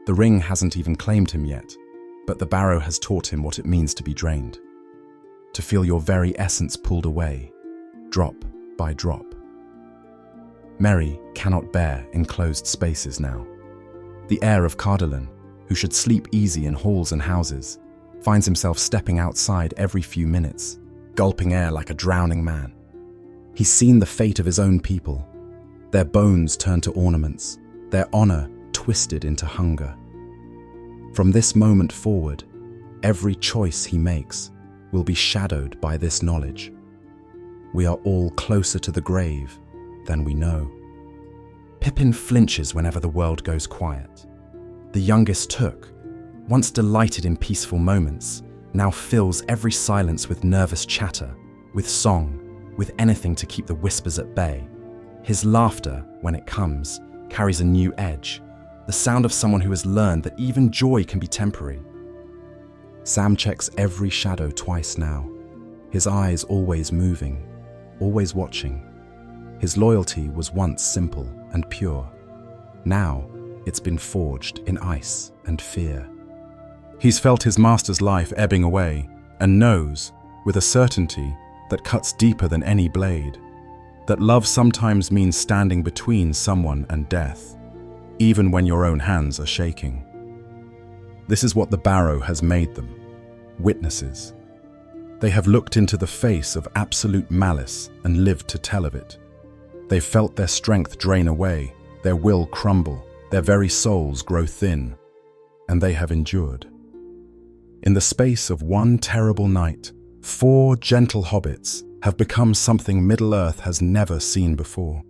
The ring hasn't even claimed him yet, but the Barrow has taught him what it means to be drained. To feel your very essence pulled away, drop by drop. Merry cannot bear enclosed spaces now. The heir of Cardolan, who should sleep easy in halls and houses, finds himself stepping outside every few minutes, gulping air like a drowning man. He's seen the fate of his own people, their bones turned to ornaments, their honor twisted into hunger. From this moment forward, every choice he makes will be shadowed by this knowledge. We are all closer to the grave than we know. Pippin flinches whenever the world goes quiet. The youngest Took, once delighted in peaceful moments, now fills every silence with nervous chatter, with song, with anything to keep the whispers at bay. His laughter, when it comes, carries a new edge, the sound of someone who has learned that even joy can be temporary. Sam checks every shadow twice now, his eyes always moving, always watching. His loyalty was once simple and pure. Now, it's been forged in ice and fear. He's felt his master's life ebbing away and knows, with a certainty that cuts deeper than any blade, that love sometimes means standing between someone and death, even when your own hands are shaking. This is what the Barrow has made them, witnesses. They have looked into the face of absolute malice and lived to tell of it. They've felt their strength drain away, their will crumble, their very souls grow thin, and they have endured. In the space of one terrible night, 4 gentle hobbits have become something Middle-earth has never seen before.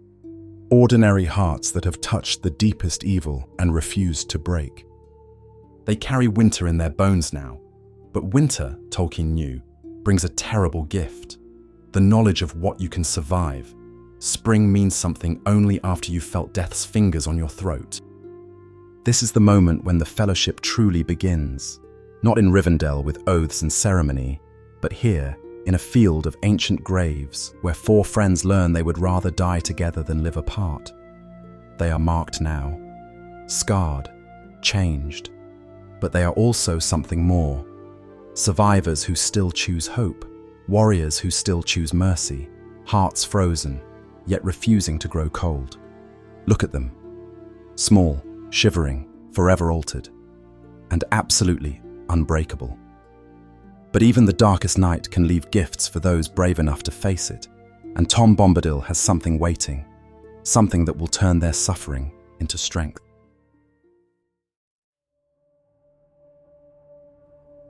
Ordinary hearts that have touched the deepest evil and refused to break. They carry winter in their bones now, but winter, Tolkien knew, brings a terrible gift, the knowledge of what you can survive. Spring means something only after you've felt death's fingers on your throat. This is the moment when the fellowship truly begins, not in Rivendell with oaths and ceremony, but here, in a field of ancient graves where 4 friends learn they would rather die together than live apart. They are marked now, scarred, changed, but they are also something more. Survivors who still choose hope, warriors who still choose mercy, hearts frozen, yet refusing to grow cold. Look at them, small, shivering, forever altered, and absolutely unbreakable. But even the darkest night can leave gifts for those brave enough to face it, and Tom Bombadil has something waiting, something that will turn their suffering into strength.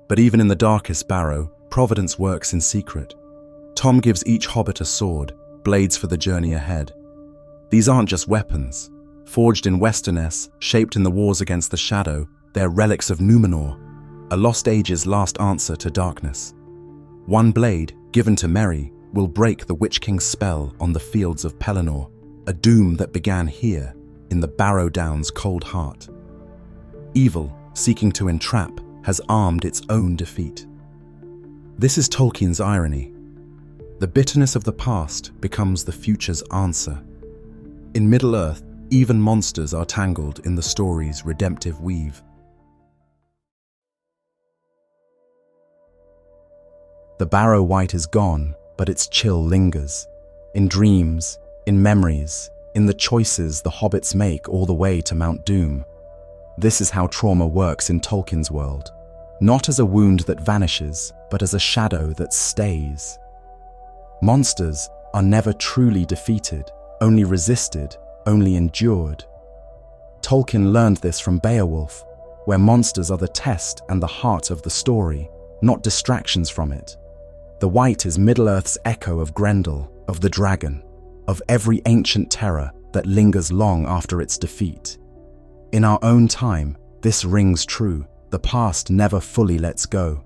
But even in the darkest barrow, Providence works in secret. Tom gives each hobbit a sword, blades for the journey ahead. These aren't just weapons. Forged in Westerness, shaped in the wars against the Shadow, they're relics of Numenor, a lost age's last answer to darkness. One blade, given to Merry, will break the Witch King's spell on the fields of Pelennor, a doom that began here, in the Barrow Downs' cold heart. Evil, seeking to entrap, has armed its own defeat. This is Tolkien's irony. The bitterness of the past becomes the future's answer. In Middle-earth, even monsters are tangled in the story's redemptive weave. The Barrow-Wight is gone, but its chill lingers. In dreams, in memories, in the choices the hobbits make all the way to Mount Doom. This is how trauma works in Tolkien's world. Not as a wound that vanishes, but as a shadow that stays. Monsters are never truly defeated, only resisted, only endured. Tolkien learned this from Beowulf, where monsters are the test and the heart of the story, not distractions from it. The Wight is Middle-earth's echo of Grendel, of the dragon, of every ancient terror that lingers long after its defeat. In our own time, this rings true. The past never fully lets go.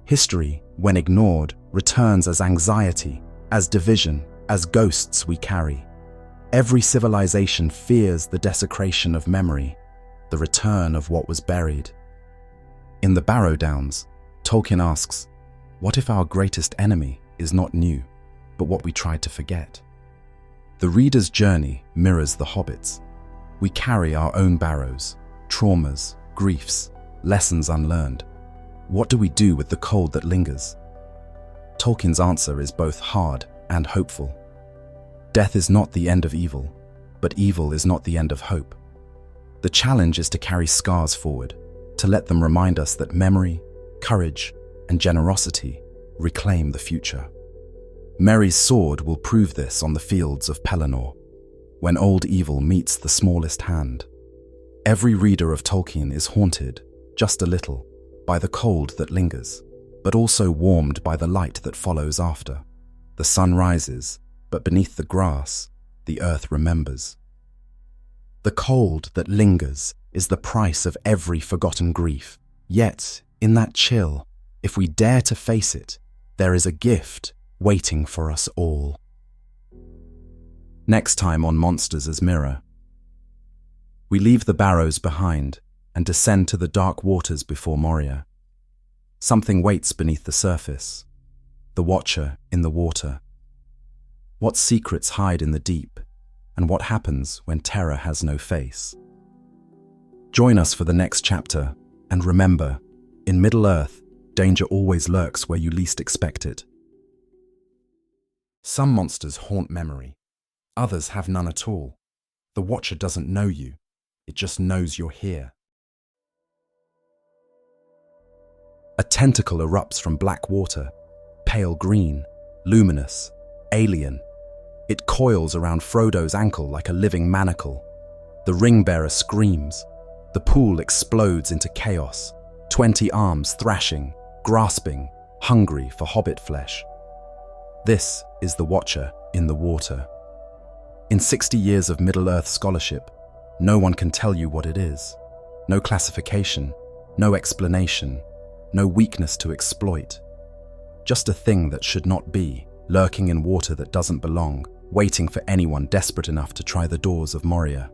History, when ignored, returns as anxiety, as division, as ghosts we carry. Every civilization fears the desecration of memory, the return of what was buried. In the Barrow Downs, Tolkien asks, what if our greatest enemy is not new, but what we tried to forget? The reader's journey mirrors the Hobbit's. We carry our own barrows, traumas, griefs, lessons unlearned. What do we do with the cold that lingers? Tolkien's answer is both hard and hopeful. Death is not the end of evil, but evil is not the end of hope. The challenge is to carry scars forward, to let them remind us that memory, courage, and generosity reclaim the future. Merry's sword will prove this on the fields of Pelennor, when old evil meets the smallest hand. Every reader of Tolkien is haunted, just a little, by the cold that lingers, but also warmed by the light that follows after. The sun rises, but beneath the grass, the earth remembers. The cold that lingers is the price of every forgotten grief. Yet, in that chill, if we dare to face it, there is a gift waiting for us all. Next time on Monsters as Mirror. We leave the barrows behind and descend to the dark waters before Moria. Something waits beneath the surface, the watcher in the water. What secrets hide in the deep, and what happens when terror has no face. Join us for the next chapter, and remember, in Middle-earth, danger always lurks where you least expect it. Some monsters haunt memory. Others have none at all. The Watcher doesn't know you. It just knows you're here. A tentacle erupts from black water, pale green, luminous, alien. It coils around Frodo's ankle like a living manacle. The ring-bearer screams. The pool explodes into chaos, 20 arms thrashing, grasping, hungry for hobbit flesh. This is the Watcher in the water. In 60 years of Middle-earth scholarship, no one can tell you what it is. No classification, no explanation, no weakness to exploit. Just a thing that should not be, lurking in water that doesn't belong, waiting for anyone desperate enough to try the doors of Moria.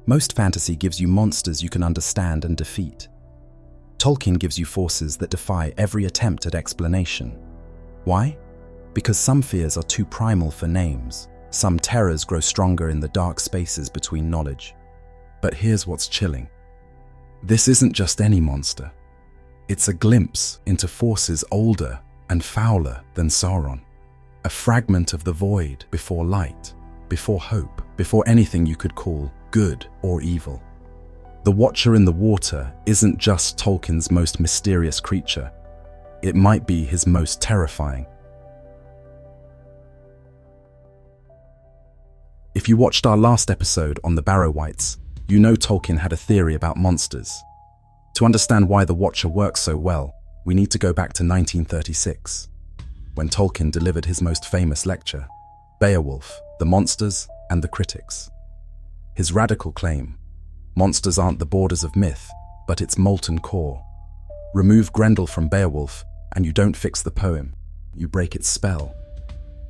Most fantasy gives you monsters you can understand and defeat. Tolkien gives you forces that defy every attempt at explanation. Why? Because some fears are too primal for names. Some terrors grow stronger in the dark spaces between knowledge. But here's what's chilling. This isn't just any monster. It's a glimpse into forces older and fouler than Sauron. A fragment of the void before light, before hope, before anything you could call good or evil. The Watcher in the water isn't just Tolkien's most mysterious creature. It might be his most terrifying. If you watched our last episode on the Barrow-WIGHTS, you know Tolkien had a theory about monsters. To understand why the Watcher works so well, we need to go back to 1936, when Tolkien delivered his most famous lecture, Beowulf, the Monsters and the Critics. His radical claim, monsters aren't the borders of myth, but its molten core. Remove Grendel from Beowulf, and you don't fix the poem, you break its spell.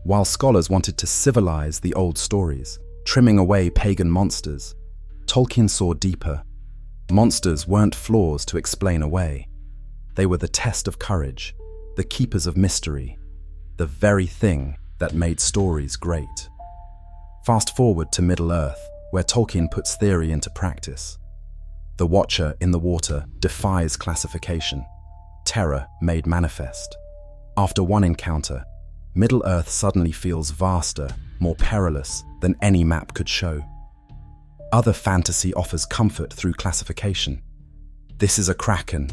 While scholars wanted to civilize the old stories, trimming away pagan monsters, Tolkien saw deeper. Monsters weren't flaws to explain away. They were the test of courage, the keepers of mystery, the very thing that made stories great. Fast forward to Middle-earth, where Tolkien puts theory into practice. The Watcher in the water defies classification, terror made manifest. After one encounter, Middle-earth suddenly feels vaster, more perilous than any map could show. Other fantasy offers comfort through classification. This is a kraken.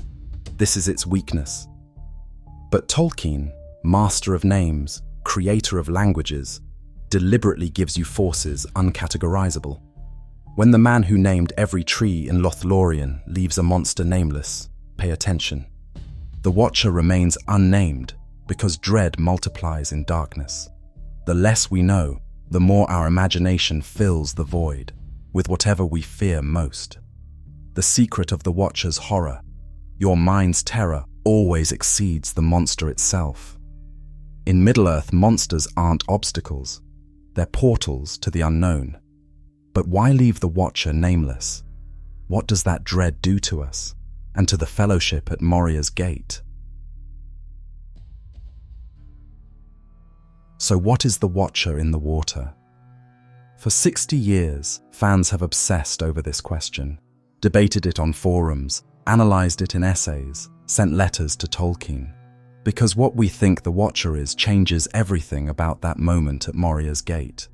This is its weakness. But Tolkien, master of names, creator of languages, deliberately gives you forces uncategorizable. When the man who named every tree in Lothlorien leaves a monster nameless, pay attention. The Watcher remains unnamed because dread multiplies in darkness. The less we know, the more our imagination fills the void with whatever we fear most. The secret of the Watcher's horror, your mind's terror always exceeds the monster itself. In Middle-earth, monsters aren't obstacles. They're portals to the unknown. But why leave the Watcher nameless? What does that dread do to us, and to the fellowship at Moria's gate? So what is the Watcher in the water? For 60 years, fans have obsessed over this question, debated it on forums, analyzed it in essays, sent letters to Tolkien. Because what we think the Watcher is changes everything about that moment at Moria's gate.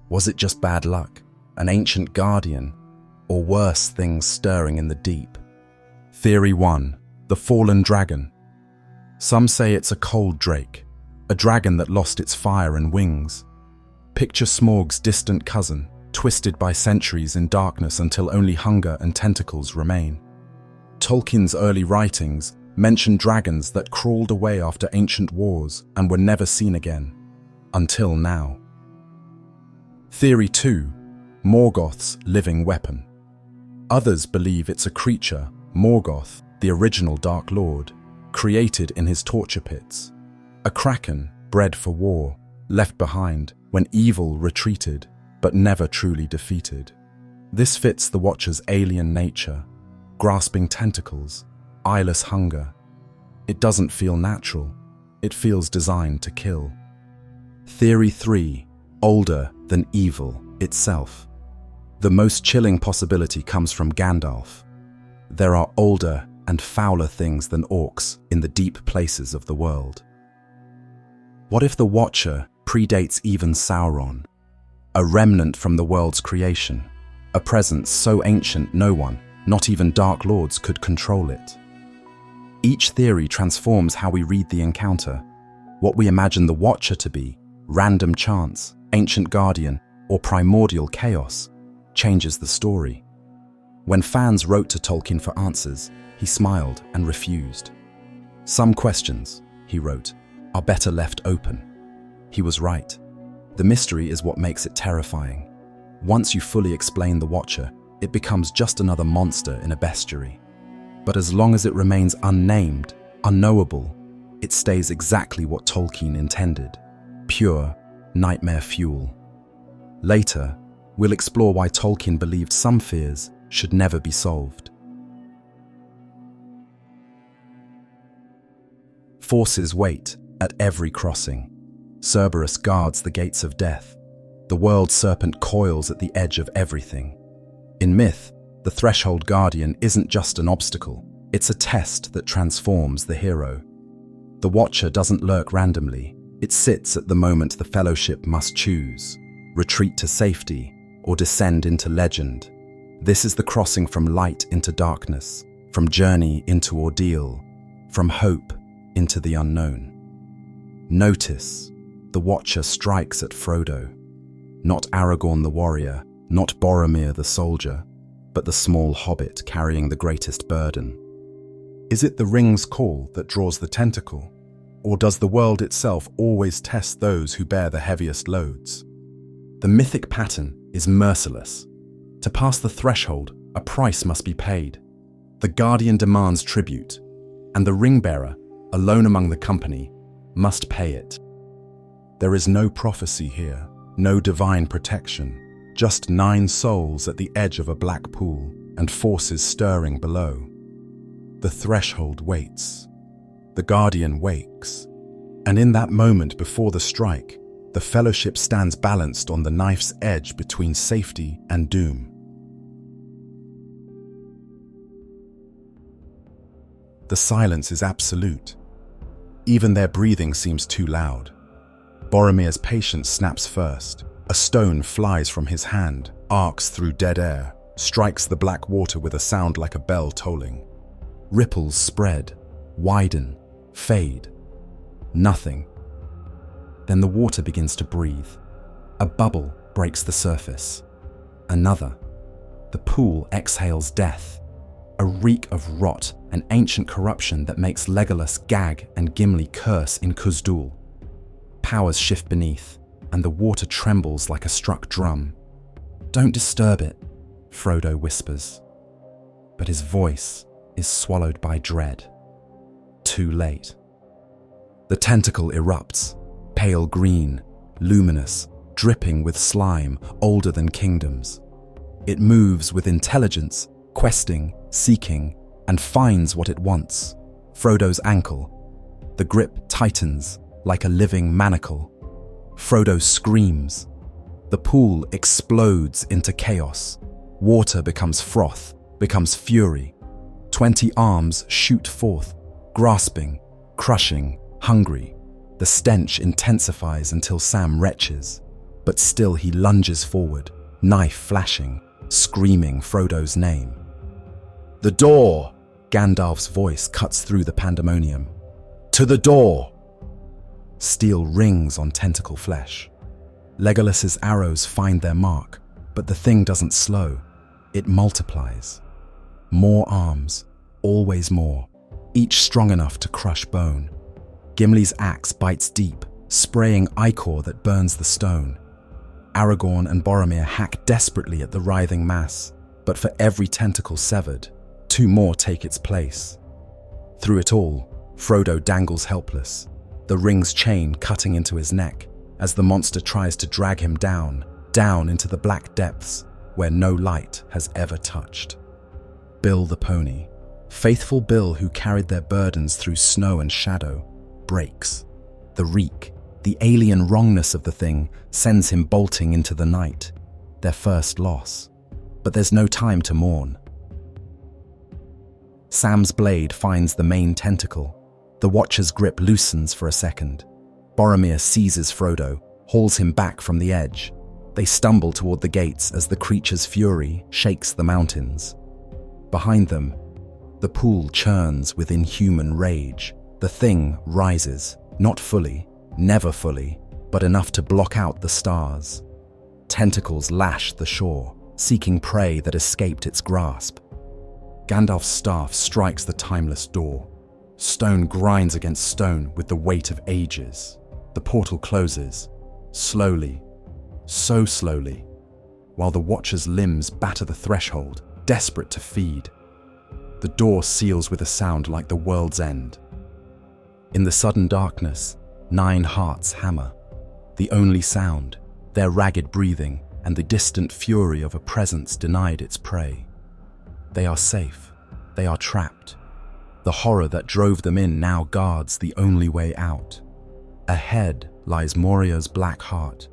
Was it just bad luck, an ancient guardian, or worse things stirring in the deep? Theory 1. The fallen dragon. Some say it's a cold drake, a dragon that lost its fire and wings. Picture Smaug's distant cousin, twisted by centuries in darkness until only hunger and tentacles remain. Tolkien's early writings mention dragons that crawled away after ancient wars and were never seen again, until now. Theory 2. Morgoth's living weapon. Others believe it's a creature, Morgoth, the original Dark Lord, created in his torture pits. A kraken bred for war, left behind when evil retreated, but never truly defeated. This fits the Watcher's alien nature, grasping tentacles, eyeless hunger. It doesn't feel natural. It feels designed to kill. Theory 3. Older than evil itself. The most chilling possibility comes from Gandalf. There are older and fouler things than orcs in the deep places of the world. What if the Watcher predates even Sauron? A remnant from the world's creation, a presence so ancient no one, not even Dark Lords, could control it. Each theory transforms how we read the encounter. What we imagine the Watcher to be, random chance, ancient guardian, or primordial chaos, changes the story. When fans wrote to Tolkien for answers, he smiled and refused. "Some questions," he wrote, "are better left open." He was right. The mystery is what makes it terrifying. Once you fully explain the Watcher, it becomes just another monster in a bestiary. But as long as it remains unnamed, unknowable, it stays exactly what Tolkien intended: pure nightmare fuel. Later, we'll explore why Tolkien believed some fears should never be solved. Forces wait at every crossing. Cerberus guards the gates of death. The world serpent coils at the edge of everything. In myth, the Threshold Guardian isn't just an obstacle, it's a test that transforms the hero. The Watcher doesn't lurk randomly, it sits at the moment the Fellowship must choose: retreat to safety or descend into legend. This is the crossing from light into darkness, from journey into ordeal, from hope into the unknown. Notice, the Watcher strikes at Frodo. Not Aragorn the warrior, not Boromir the soldier, but the small hobbit carrying the greatest burden. Is it the ring's call that draws the tentacle? Or does the world itself always test those who bear the heaviest loads? The mythic pattern is merciless. To pass the threshold, a price must be paid. The Guardian demands tribute, and the ring-bearer, alone among the company, must pay it. There is no prophecy here, no divine protection, just 9 souls at the edge of a black pool and forces stirring below. The threshold waits. The Guardian wakes. And in that moment before the strike, the Fellowship stands balanced on the knife's edge between safety and doom. The silence is absolute. Even their breathing seems too loud. Boromir's patience snaps first. A stone flies from his hand, arcs through dead air, strikes the black water with a sound like a bell tolling. Ripples spread, widen, fade. Nothing. Then the water begins to breathe. A bubble breaks the surface. Another. The pool exhales death. A reek of rot and ancient corruption that makes Legolas gag and Gimli curse in Khuzd-dûl. Powers shift beneath, and the water trembles like a struck drum. "Don't disturb it," Frodo whispers. But his voice is swallowed by dread. Too late. The tentacle erupts, pale green, luminous, dripping with slime older than kingdoms. It moves with intelligence, questing, seeking, and finds what it wants: Frodo's ankle. The grip tightens like a living manacle. Frodo screams. The pool explodes into chaos. Water becomes froth, becomes fury. 20 arms shoot forth, grasping, crushing, hungry. The stench intensifies until Sam retches, but still he lunges forward, knife flashing, screaming Frodo's name. "The door!" Gandalf's voice cuts through the pandemonium. "To the door!" Steel rings on tentacle flesh. Legolas's arrows find their mark, but the thing doesn't slow. It multiplies. More arms, always more, each strong enough to crush bone. Gimli's axe bites deep, spraying ichor that burns the stone. Aragorn and Boromir hack desperately at the writhing mass, but for every tentacle severed, 2 more take its place. Through it all, Frodo dangles helpless, the ring's chain cutting into his neck as the monster tries to drag him down into the black depths where no light has ever touched. Bill the pony, faithful Bill who carried their burdens through snow and shadow, breaks. The reek, The alien wrongness of the thing sends him bolting into the night, their first loss. But there's no time to mourn. Sam's blade finds the main tentacle. The Watcher's grip loosens for a second. Boromir seizes Frodo, hauls him back from the edge. They stumble toward the gates as the creature's fury shakes the mountains. Behind them, the pool churns with inhuman rage. The thing rises, not fully, never fully, but enough to block out the stars. Tentacles lash the shore, seeking prey that escaped its grasp. Gandalf's staff strikes the timeless door. Stone grinds against stone with the weight of ages. The portal closes, slowly, so slowly, while the Watcher's limbs batter the threshold, desperate to feed. The door seals with a sound like the world's end. In the sudden darkness, 9 hearts hammer. The only sound, their ragged breathing and the distant fury of a presence denied its prey. They are safe. They are trapped. The horror that drove them in now guards the only way out. Ahead lies Moria's black heart.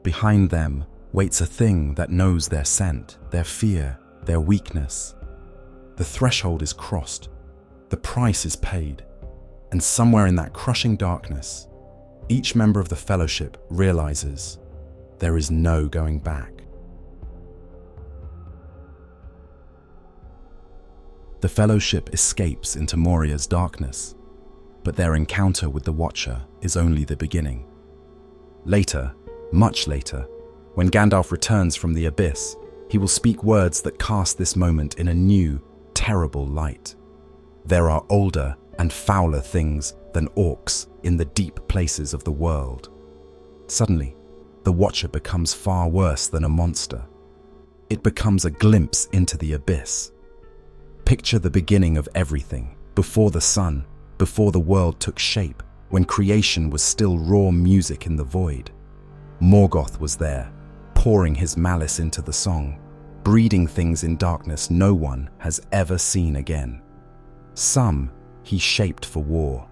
Behind them waits a thing that knows their scent, their fear, their weakness. The threshold is crossed. The price is paid. And somewhere in that crushing darkness, each member of the Fellowship realizes there is no going back. The Fellowship escapes into Moria's darkness, but their encounter with the Watcher is only the beginning. Later, much later, when Gandalf returns from the abyss, he will speak words that cast this moment in a new, terrible light. There are older and fouler things than orcs in the deep places of the world. Suddenly, the Watcher becomes far worse than a monster. It becomes a glimpse into the abyss. Picture the beginning of everything, before the sun, before the world took shape, when creation was still raw music in the void. Morgoth was there, pouring his malice into the song, breeding things in darkness no one has ever seen again. Some he shaped for war,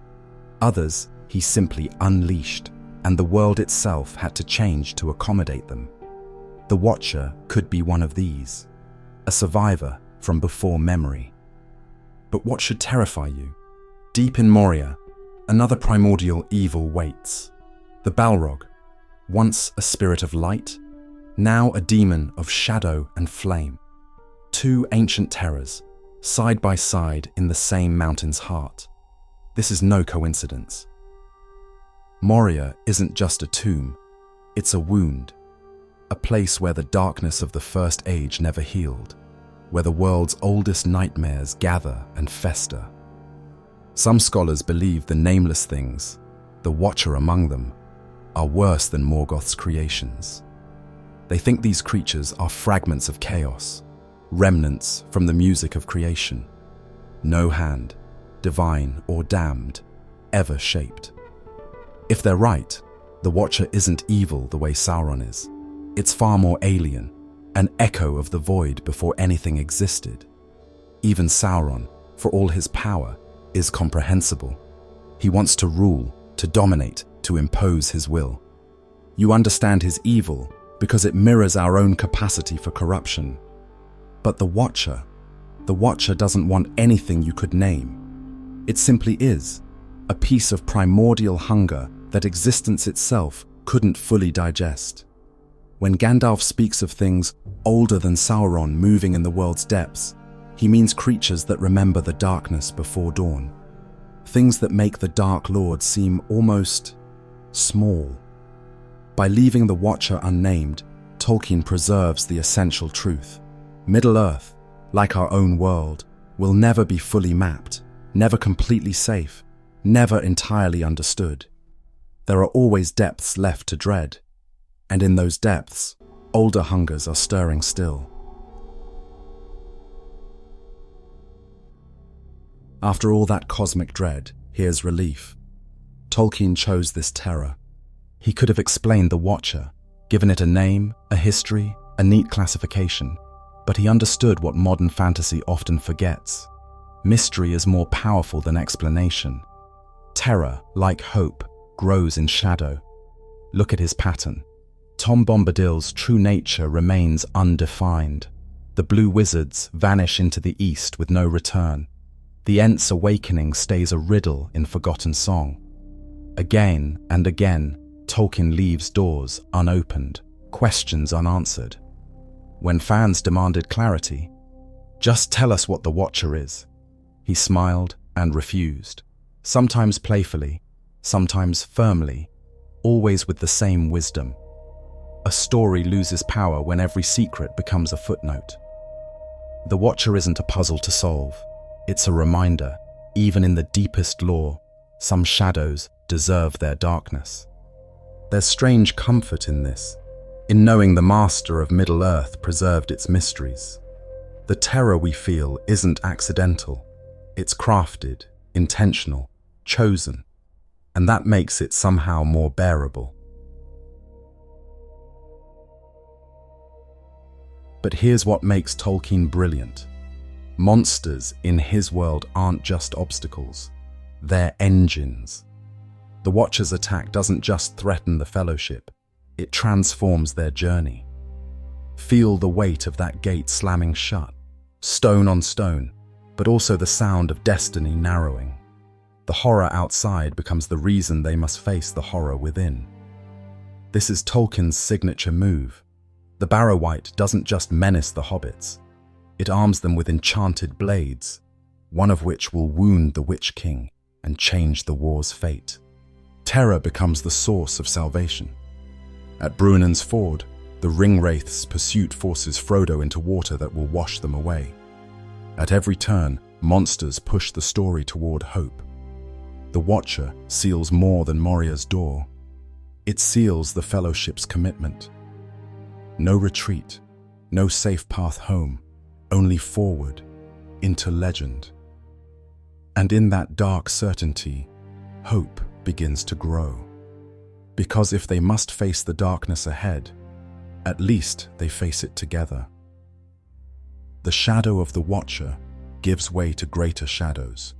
others he simply unleashed, and the world itself had to change to accommodate them. The Watcher could be one of these, a survivor from before memory. But what should terrify you? Deep in Moria, another primordial evil waits. The Balrog, once a spirit of light, now a demon of shadow and flame. 2 ancient terrors, side by side in the same mountain's heart. This is no coincidence. Moria isn't just a tomb, it's a wound, a place where the darkness of the First Age never healed, where the world's oldest nightmares gather and fester. Some scholars believe the nameless things, the Watcher among them, are worse than Morgoth's creations. They think these creatures are fragments of chaos, remnants from the music of creation. No hand, divine or damned, ever shaped. If they're right, the Watcher isn't evil the way Sauron is. It's far more alien, an echo of the void before anything existed. Even Sauron, for all his power, is comprehensible. He wants to rule, to dominate, to impose his will. You understand his evil because it mirrors our own capacity for corruption. But the Watcher doesn't want anything you could name. It simply is, a piece of primordial hunger that existence itself couldn't fully digest. When Gandalf speaks of things older than Sauron moving in the world's depths, he means creatures that remember the darkness before dawn. Things that make the Dark Lord seem almost small. By leaving the Watcher unnamed, Tolkien preserves the essential truth. Middle-earth, like our own world, will never be fully mapped, never completely safe, never entirely understood. There are always depths left to dread, and in those depths, older hungers are stirring still. After all that cosmic dread, here's relief. Tolkien chose this terror. He could have explained the Watcher, given it a name, a history, a neat classification, but he understood what modern fantasy often forgets. Mystery is more powerful than explanation. Terror, like hope, grows in shadow. Look at his pattern. Tom Bombadil's true nature remains undefined. The blue wizards vanish into the east with no return. The Ent's awakening stays a riddle in forgotten song. Again and again, Tolkien leaves doors unopened, questions unanswered. When fans demanded clarity, "Just tell us what the Watcher is," he smiled and refused, sometimes playfully, sometimes firmly, always with the same wisdom. A story loses power when every secret becomes a footnote. The Watcher isn't a puzzle to solve. It's a reminder, even in the deepest lore, some shadows deserve their darkness. There's strange comfort in this, in knowing the master of Middle-earth preserved its mysteries. The terror we feel isn't accidental. It's crafted, intentional, chosen, and that makes it somehow more bearable. But here's what makes Tolkien brilliant. Monsters in his world aren't just obstacles, they're engines. The Watcher's attack doesn't just threaten the Fellowship, it transforms their journey. Feel the weight of that gate slamming shut, stone on stone, but also the sound of destiny narrowing. The horror outside becomes the reason they must face the horror within. This is Tolkien's signature move. The Barrow-Wight doesn't just menace the hobbits, it arms them with enchanted blades, one of which will wound the Witch King and change the war's fate. Terror becomes the source of salvation. At Brunan's Ford, the Ringwraith's pursuit forces Frodo into water that will wash them away. At every turn, monsters push the story toward hope. The Watcher seals more than Moria's door. It seals the Fellowship's commitment. No retreat, no safe path home, only forward, into legend. And in that dark certainty, hope begins to grow. Because if they must face the darkness ahead, at least they face it together. The shadow of the Watcher gives way to greater shadows,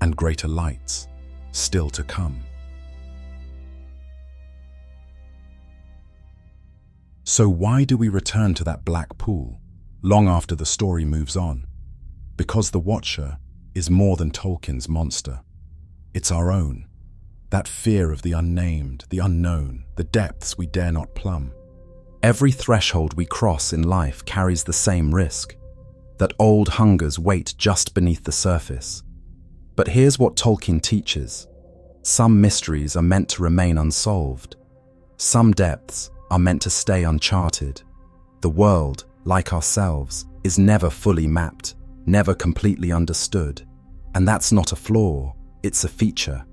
and greater lights still to come. So why do we return to that black pool long after the story moves on? Because the Watcher is more than Tolkien's monster. It's our own. That fear of the unnamed, the unknown, the depths we dare not plumb. Every threshold we cross in life carries the same risk, that old hungers wait just beneath the surface. But here's what Tolkien teaches. Some mysteries are meant to remain unsolved. Some depths are meant to stay uncharted. The world, like ourselves, is never fully mapped, never completely understood. And that's not a flaw, it's a feature.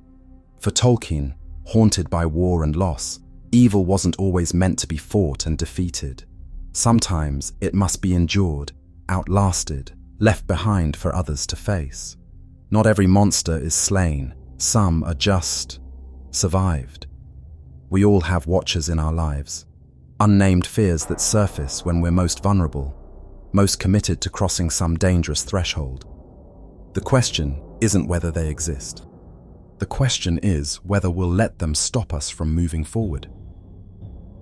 For Tolkien, haunted by war and loss, evil wasn't always meant to be fought and defeated. Sometimes it must be endured, outlasted, left behind for others to face. Not every monster is slain, some are just survived. We all have Watchers in our lives, unnamed fears that surface when we're most vulnerable, most committed to crossing some dangerous threshold. The question isn't whether they exist. The question is whether we'll let them stop us from moving forward.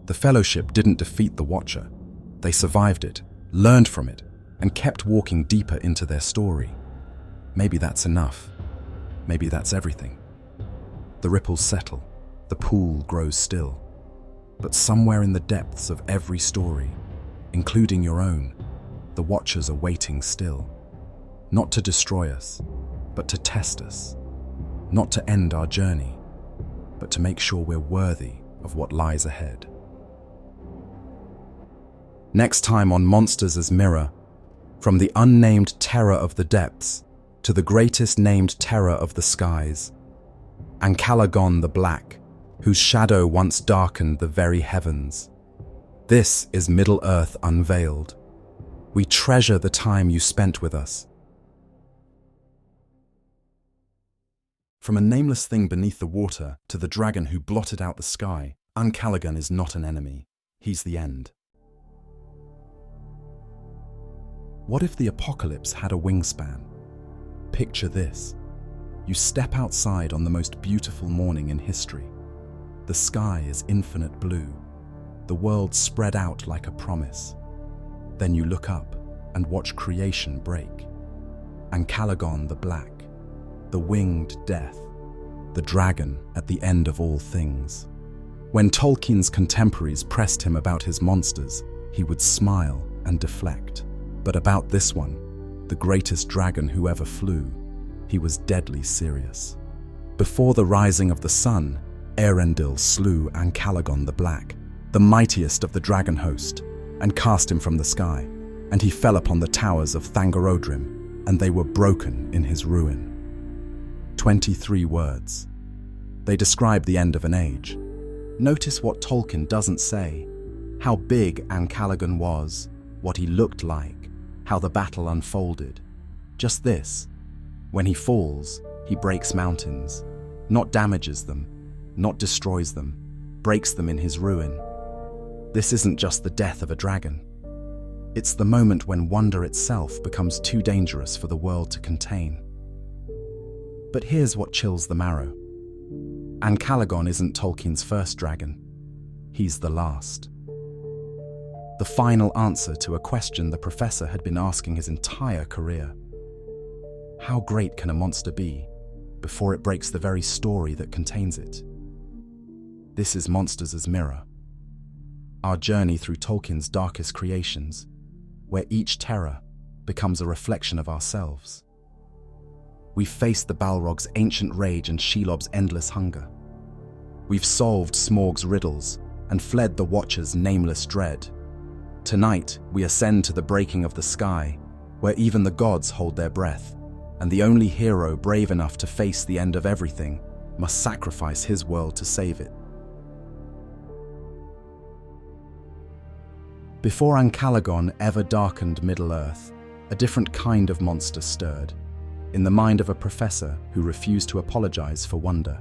The Fellowship didn't defeat the Watcher. They survived it, learned from it, and kept walking deeper into their story. Maybe that's enough. Maybe that's everything. The ripples settle. The pool grows still. But somewhere in the depths of every story, including your own, the Watchers are waiting still. Not to destroy us, but to test us. Not to end our journey, but to make sure we're worthy of what lies ahead. Next time on Monsters as Mirror, from the unnamed terror of the depths to the greatest named terror of the skies, Ancalagon the Black, whose shadow once darkened the very heavens. This is Middle-earth unveiled. We treasure the time you spent with us. From a nameless thing beneath the water to the dragon who blotted out the sky, Ancalagon is not an enemy. He's the end. What if the apocalypse had a wingspan? Picture this. You step outside on the most beautiful morning in history. The sky is infinite blue, the world spread out like a promise. Then you look up and watch creation break. And Calagon the Black, the winged death, the dragon at the end of all things. When Tolkien's contemporaries pressed him about his monsters, he would smile and deflect. But about this one, the greatest dragon who ever flew, he was deadly serious. Before the rising of the sun, Eärendil slew Calagon the Black, the mightiest of the dragon host, and cast him from the sky, and he fell upon the towers of Thangorodrim, and they were broken in his ruin. 23 words. They describe the end of an age. Notice what Tolkien doesn't say: how big Calagon was, what he looked like, how the battle unfolded. Just this: when he falls, he breaks mountains, not damages them, not destroys them, breaks them in his ruin. This isn't just the death of a dragon. It's the moment when wonder itself becomes too dangerous for the world to contain. But here's what chills the marrow. Calagon isn't Tolkien's first dragon. He's the last. The final answer to a question the professor had been asking his entire career. How great can a monster be before it breaks the very story that contains it? This is Monsters' Mirror, our journey through Tolkien's darkest creations, where each terror becomes a reflection of ourselves. We've faced the Balrog's ancient rage and Shelob's endless hunger. We've solved Smaug's riddles and fled the Watcher's nameless dread. Tonight, we ascend to the breaking of the sky, where even the gods hold their breath, and the only hero brave enough to face the end of everything must sacrifice his world to save it. Before Calagon ever darkened Middle-earth, a different kind of monster stirred, in the mind of a professor who refused to apologize for wonder.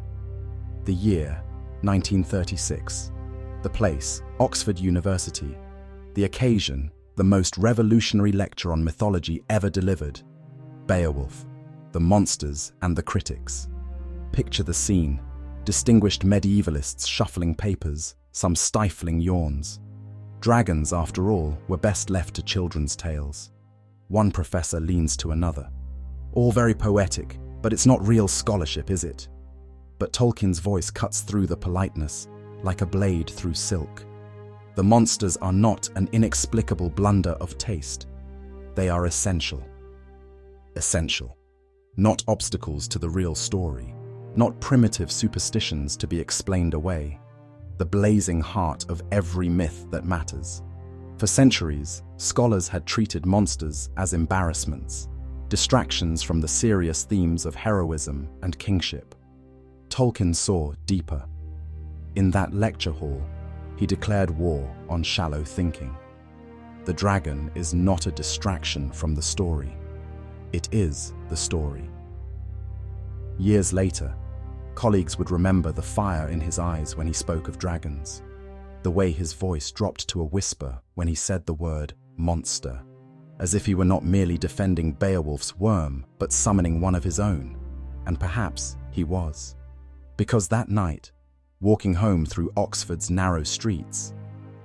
The year, 1936. The place, Oxford University. The occasion, the most revolutionary lecture on mythology ever delivered. Beowulf, the monsters and the critics. Picture the scene: distinguished medievalists shuffling papers, some stifling yawns. Dragons, after all, were best left to children's tales. One professor leans to another. All very poetic, but it's not real scholarship, is it? But Tolkien's voice cuts through the politeness, like a blade through silk. The monsters are not an inexplicable blunder of taste. They are essential. Essential. Not obstacles to the real story, not primitive superstitions to be explained away. The blazing heart of every myth that matters. For centuries, scholars had treated monsters as embarrassments, distractions from the serious themes of heroism and kingship. Tolkien saw deeper. In that lecture hall, he declared war on shallow thinking. The dragon is not a distraction from the story. It is the story. Years later, colleagues would remember the fire in his eyes when he spoke of dragons, the way his voice dropped to a whisper when he said the word monster, as if he were not merely defending Beowulf's worm, but summoning one of his own. And perhaps he was. Because that night, walking home through Oxford's narrow streets,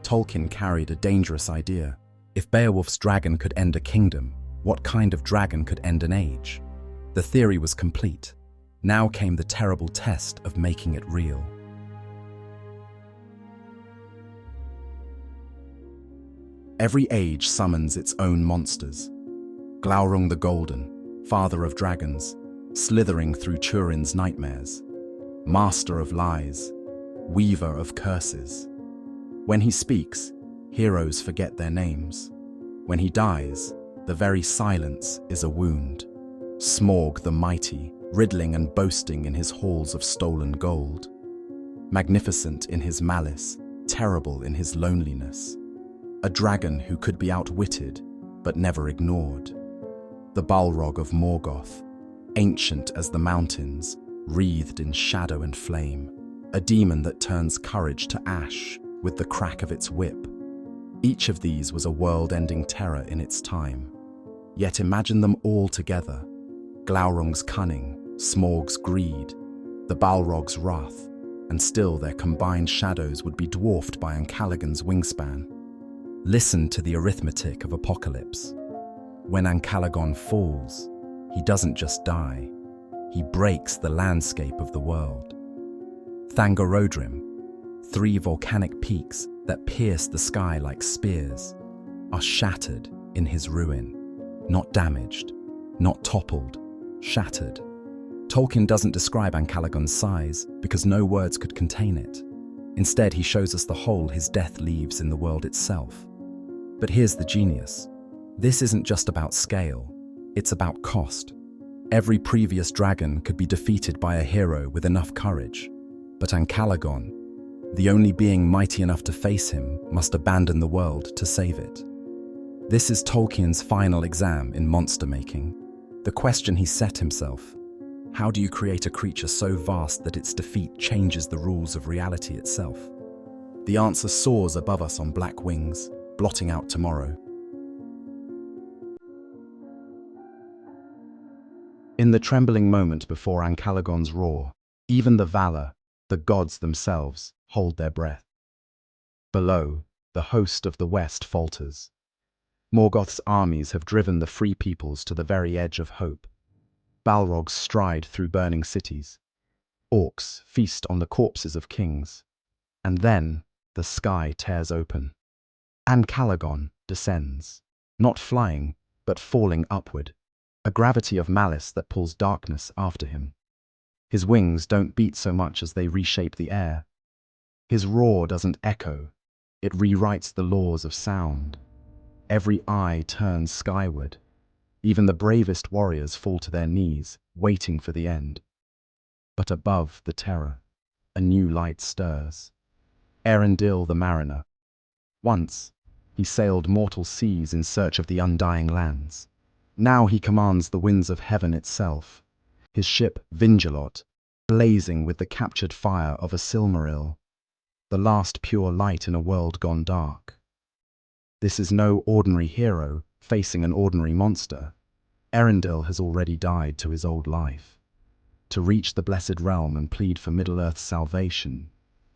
Tolkien carried a dangerous idea. If Beowulf's dragon could end a kingdom, what kind of dragon could end an age? The theory was complete. Now came the terrible test of making it real. Every age summons its own monsters. Glaurung the Golden, father of dragons, slithering through Turin's nightmares. Master of lies, weaver of curses. When he speaks, heroes forget their names. When he dies, the very silence is a wound. Smaug the Mighty, riddling and boasting in his halls of stolen gold. Magnificent in his malice, terrible in his loneliness. A dragon who could be outwitted, but never ignored. The Balrog of Morgoth, ancient as the mountains, wreathed in shadow and flame. A demon that turns courage to ash with the crack of its whip. Each of these was a world-ending terror in its time. Yet imagine them all together. Glaurung's cunning, Smaug's greed, the Balrog's wrath. and still their combined shadows would be dwarfed by Ancalagon's wingspan. Listen to the arithmetic of Apocalypse. When Ancalagon falls, he doesn't just die, he breaks the landscape of the world. Thangorodrim, 3 volcanic peaks that pierce the sky like spears, are shattered in his ruin. Not damaged, not toppled, shattered. Tolkien doesn't describe Ancalagon's size because no words could contain it. Instead, he shows us the hole his death leaves in the world itself. But here's the genius. This isn't just about scale, it's about cost. Every previous dragon could be defeated by a hero with enough courage. But Ancalagon, the only being mighty enough to face him, must abandon the world to save it. This is Tolkien's final exam in monster making. The question he set himself: how do you create a creature so vast that its defeat changes the rules of reality itself? The answer soars above us on black wings, blotting out tomorrow. In the trembling moment before Ancalagon's roar, even the Valar, the gods themselves, hold their breath. Below, the host of the West falters. Morgoth's armies have driven the free peoples to the very edge of hope. Balrogs stride through burning cities. Orcs feast on the corpses of kings. And then, the sky tears open. Ancalagon descends, not flying, but falling upward, a gravity of malice that pulls darkness after him. His wings don't beat so much as they reshape the air. His roar doesn't echo, it rewrites the laws of sound. Every eye turns skyward. Even the bravest warriors fall to their knees, waiting for the end. But above the terror, a new light stirs. Erendil the mariner. Once, he sailed mortal seas in search of the undying lands. Now he commands the winds of heaven itself. His ship, Vingelot, blazing with the captured fire of a Silmaril, the last pure light in a world gone dark. This is no ordinary hero facing an ordinary monster. Erendil has already died to his old life. To reach the Blessed Realm and plead for Middle-earth's salvation,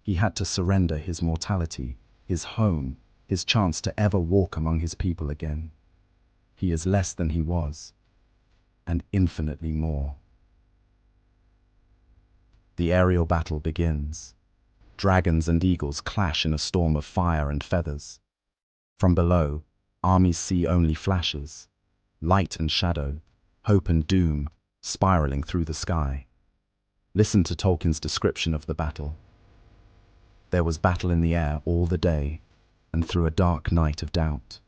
he had to surrender his mortality, his home, his chance to ever walk among his people again. He is less than he was, and infinitely more. The aerial battle begins. Dragons and eagles clash in a storm of fire and feathers. From below, armies see only flashes, light and shadow, hope and doom, spiraling through the sky. Listen to Tolkien's description of the battle. There was battle in the air all the day, and through a dark night of doubt.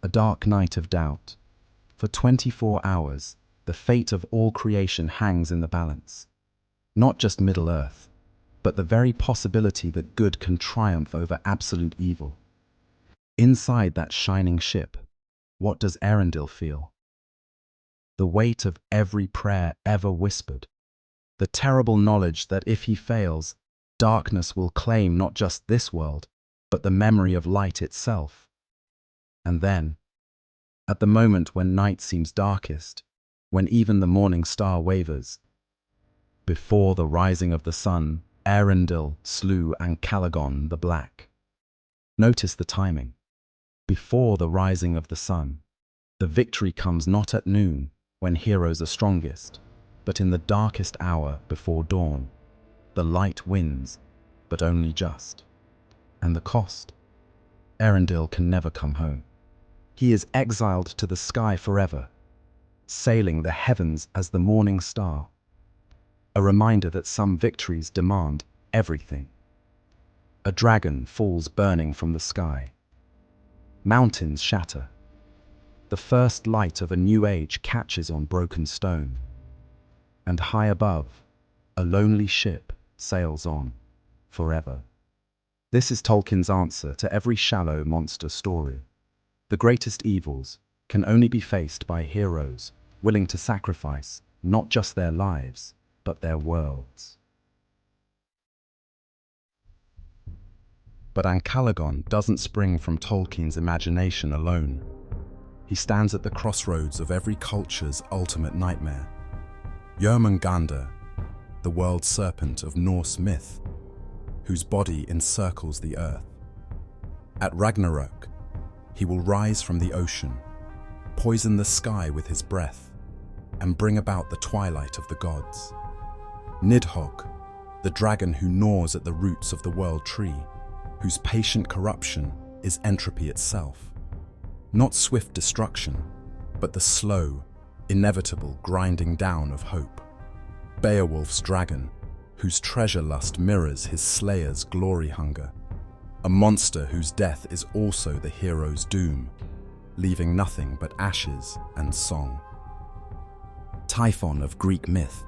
A dark night of doubt. For 24 hours, the fate of all creation hangs in the balance. Not just Middle-earth, but the very possibility that good can triumph over absolute evil. Inside that shining ship, what does Erendil feel? The weight of every prayer ever whispered. The terrible knowledge that if he fails, darkness will claim not just this world, but the memory of light itself. And then, at the moment when night seems darkest, when even the morning star wavers, before the rising of the sun, Erendil slew Ancalagon the Black. Notice the timing. Before the rising of the sun. The victory comes not at noon, when heroes are strongest, but in the darkest hour before dawn. The light wins, but only just. And the cost? Erendil can never come home. He is exiled to the sky forever, sailing the heavens as the morning star. A reminder that some victories demand everything. A dragon falls burning from the sky. Mountains shatter. The first light of a new age catches on broken stone. And high above, a lonely ship sails on, forever. This is Tolkien's answer to every shallow monster story. The greatest evils can only be faced by heroes willing to sacrifice not just their lives, but their worlds. But Ancalagon doesn't spring from Tolkien's imagination alone. He stands at the crossroads of every culture's ultimate nightmare. Jörmungandr, the world serpent of Norse myth, whose body encircles the earth. At Ragnarök, he will rise from the ocean, poison the sky with his breath, and bring about the twilight of the gods. Nidhogg, the dragon who gnaws at the roots of the world tree, whose patient corruption is entropy itself. Not swift destruction, but the slow, inevitable grinding down of hope. Beowulf's dragon, whose treasure lust mirrors his slayer's glory hunger. A monster whose death is also the hero's doom, leaving nothing but ashes and song. Typhon of Greek myth,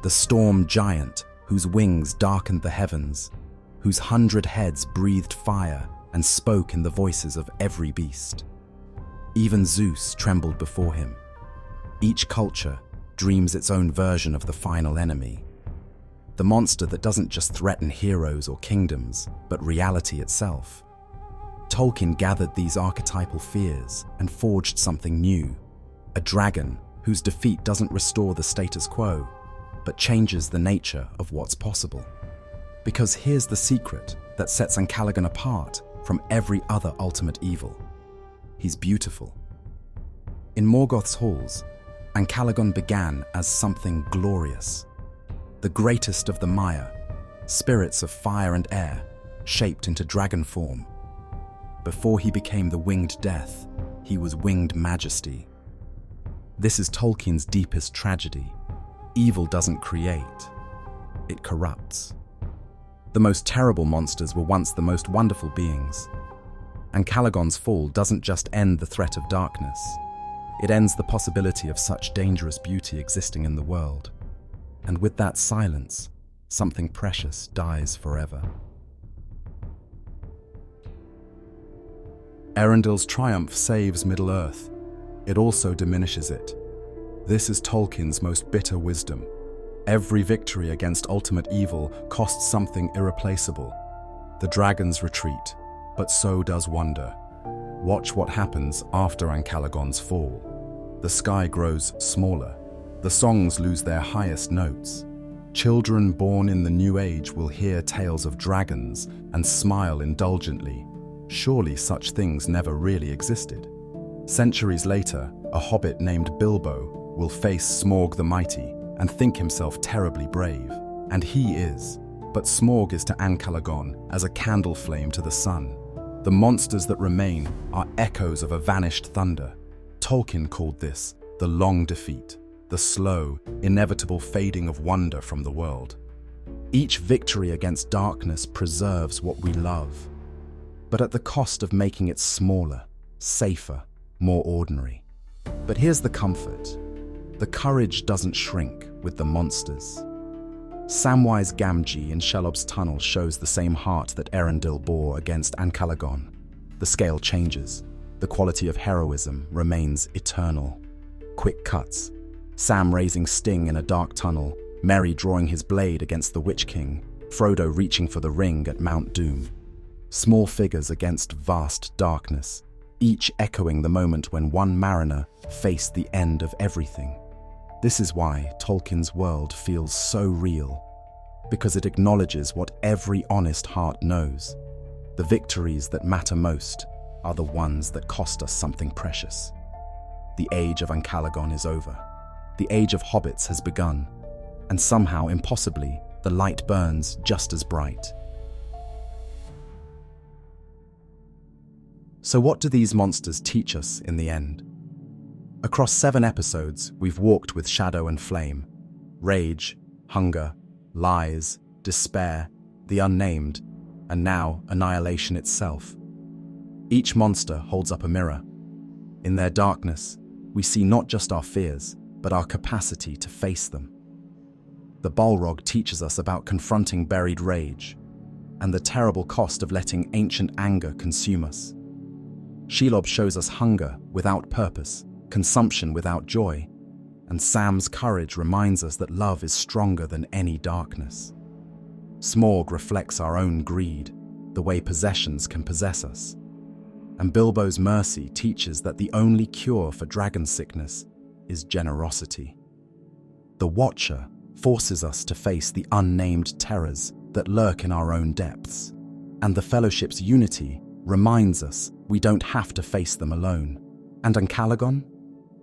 the storm giant whose wings darkened the heavens, whose 100 heads breathed fire and spoke in the voices of every beast. Even Zeus trembled before him. Each culture dreams its own version of the final enemy, the monster that doesn't just threaten heroes or kingdoms, but reality itself. Tolkien gathered these archetypal fears and forged something new, a dragon whose defeat doesn't restore the status quo, but changes the nature of what's possible. Because here's the secret that sets Ancalagon apart from every other ultimate evil. He's beautiful. In Morgoth's halls, Ancalagon began as something glorious. The greatest of the Maya, spirits of fire and air, shaped into dragon form. Before he became the winged death, he was winged majesty. This is Tolkien's deepest tragedy. Evil doesn't create, it corrupts. The most terrible monsters were once the most wonderful beings. Ancalagon's fall doesn't just end the threat of darkness, it ends the possibility of such dangerous beauty existing in the world. And with that silence, something precious dies forever. Erendil's triumph saves Middle-earth. It also diminishes it. This is Tolkien's most bitter wisdom. Every victory against ultimate evil costs something irreplaceable. The dragons retreat, but so does wonder. Watch what happens after Ancalagon's fall. The sky grows smaller. The songs lose their highest notes. Children born in the New Age will hear tales of dragons and smile indulgently. Surely such things never really existed. Centuries later, a hobbit named Bilbo will face SMAUG the Mighty and think himself terribly brave. And he is. But SMAUG is to Ancalagon as a candle flame to the sun. The monsters that remain are echoes of a vanished thunder. Tolkien called this the long defeat, the slow, inevitable fading of wonder from the world. Each victory against darkness preserves what we love, but at the cost of making it smaller, safer, more ordinary. But here's the comfort. The courage doesn't shrink with the monsters. Samwise Gamgee in Shelob's tunnel shows the same heart that Erendil bore against Ancalagon. The scale changes. The quality of heroism remains eternal. Quick cuts. Sam raising Sting in a dark tunnel, Merry drawing his blade against the Witch King, Frodo reaching for the ring at Mount Doom. Small figures against vast darkness, each echoing the moment when one mariner faced the end of everything. This is why Tolkien's world feels so real, because it acknowledges what every honest heart knows. The victories that matter most are the ones that cost us something precious. The age of Ancalagon is over. The age of hobbits has begun, and somehow, impossibly, the light burns just as bright. So what do these monsters teach us in the end? Across 7 episodes, we've walked with shadow and flame, rage, hunger, lies, despair, the unnamed, and now annihilation itself. Each monster holds up a mirror. In their darkness, we see not just our fears, but our capacity to face them. The Balrog teaches us about confronting buried rage, and the terrible cost of letting ancient anger consume us. Shelob shows us hunger without purpose, consumption without joy, and Sam's courage reminds us that love is stronger than any darkness. SMAUG reflects our own greed, the way possessions can possess us. And Bilbo's mercy teaches that the only cure for dragon sickness is generosity. The Watcher forces us to face the unnamed terrors that lurk in our own depths. And the Fellowship's unity reminds us we don't have to face them alone. And Uncalagon?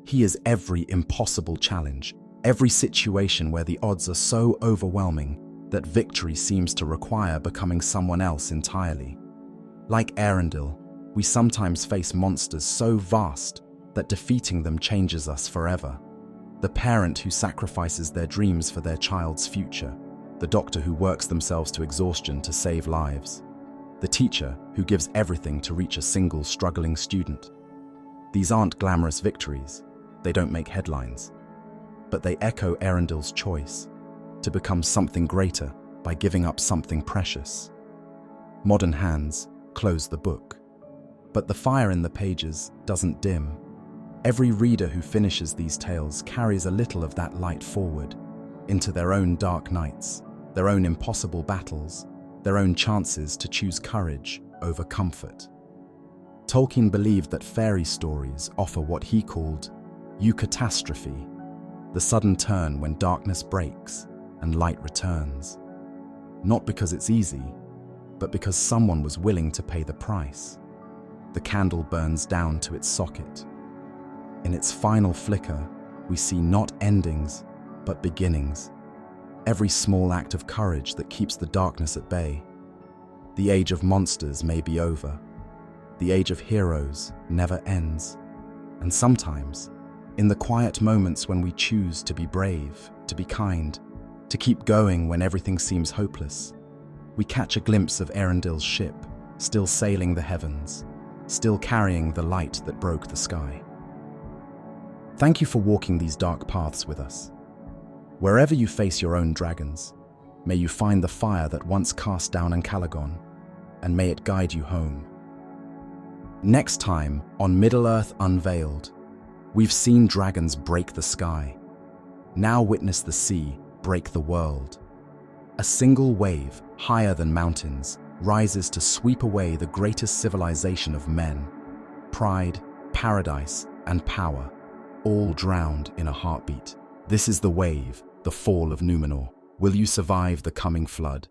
He is every impossible challenge, every situation where the odds are so overwhelming that victory seems to require becoming someone else entirely. Like Arundel, we sometimes face monsters so vast that defeating them changes us forever. The parent who sacrifices their dreams for their child's future, the doctor who works themselves to exhaustion to save lives, the teacher who gives everything to reach a single struggling student. These aren't glamorous victories, they don't make headlines, but they echo Arendel's choice to become something greater by giving up something precious. Modern hands close the book, but the fire in the pages doesn't dim. Every reader who finishes these tales carries a little of that light forward into their own dark nights, their own impossible battles, their own chances to choose courage over comfort. Tolkien believed that fairy stories offer what he called eucatastrophe, the sudden turn when darkness breaks and light returns. Not because it's easy, but because someone was willing to pay the price. The candle burns down to its socket. In its final flicker, we see not endings, but beginnings. Every small act of courage that keeps the darkness at bay. The age of monsters may be over. The age of heroes never ends. And sometimes, in the quiet moments when we choose to be brave, to be kind, to keep going when everything seems hopeless, we catch a glimpse of Arendel's ship, still sailing the heavens, still carrying the light that broke the sky. Thank you for walking these dark paths with us. Wherever you face your own dragons, may you find the fire that once cast down Uncalagon, and may it guide you home. Next time on Middle-earth Unveiled, we've seen dragons break the sky. Now witness the sea break the world. A single wave, higher than mountains, rises to sweep away the greatest civilization of men. Pride, paradise, and power, all drowned in a heartbeat. This is the wave, the fall of Numenor. Will you survive the coming flood?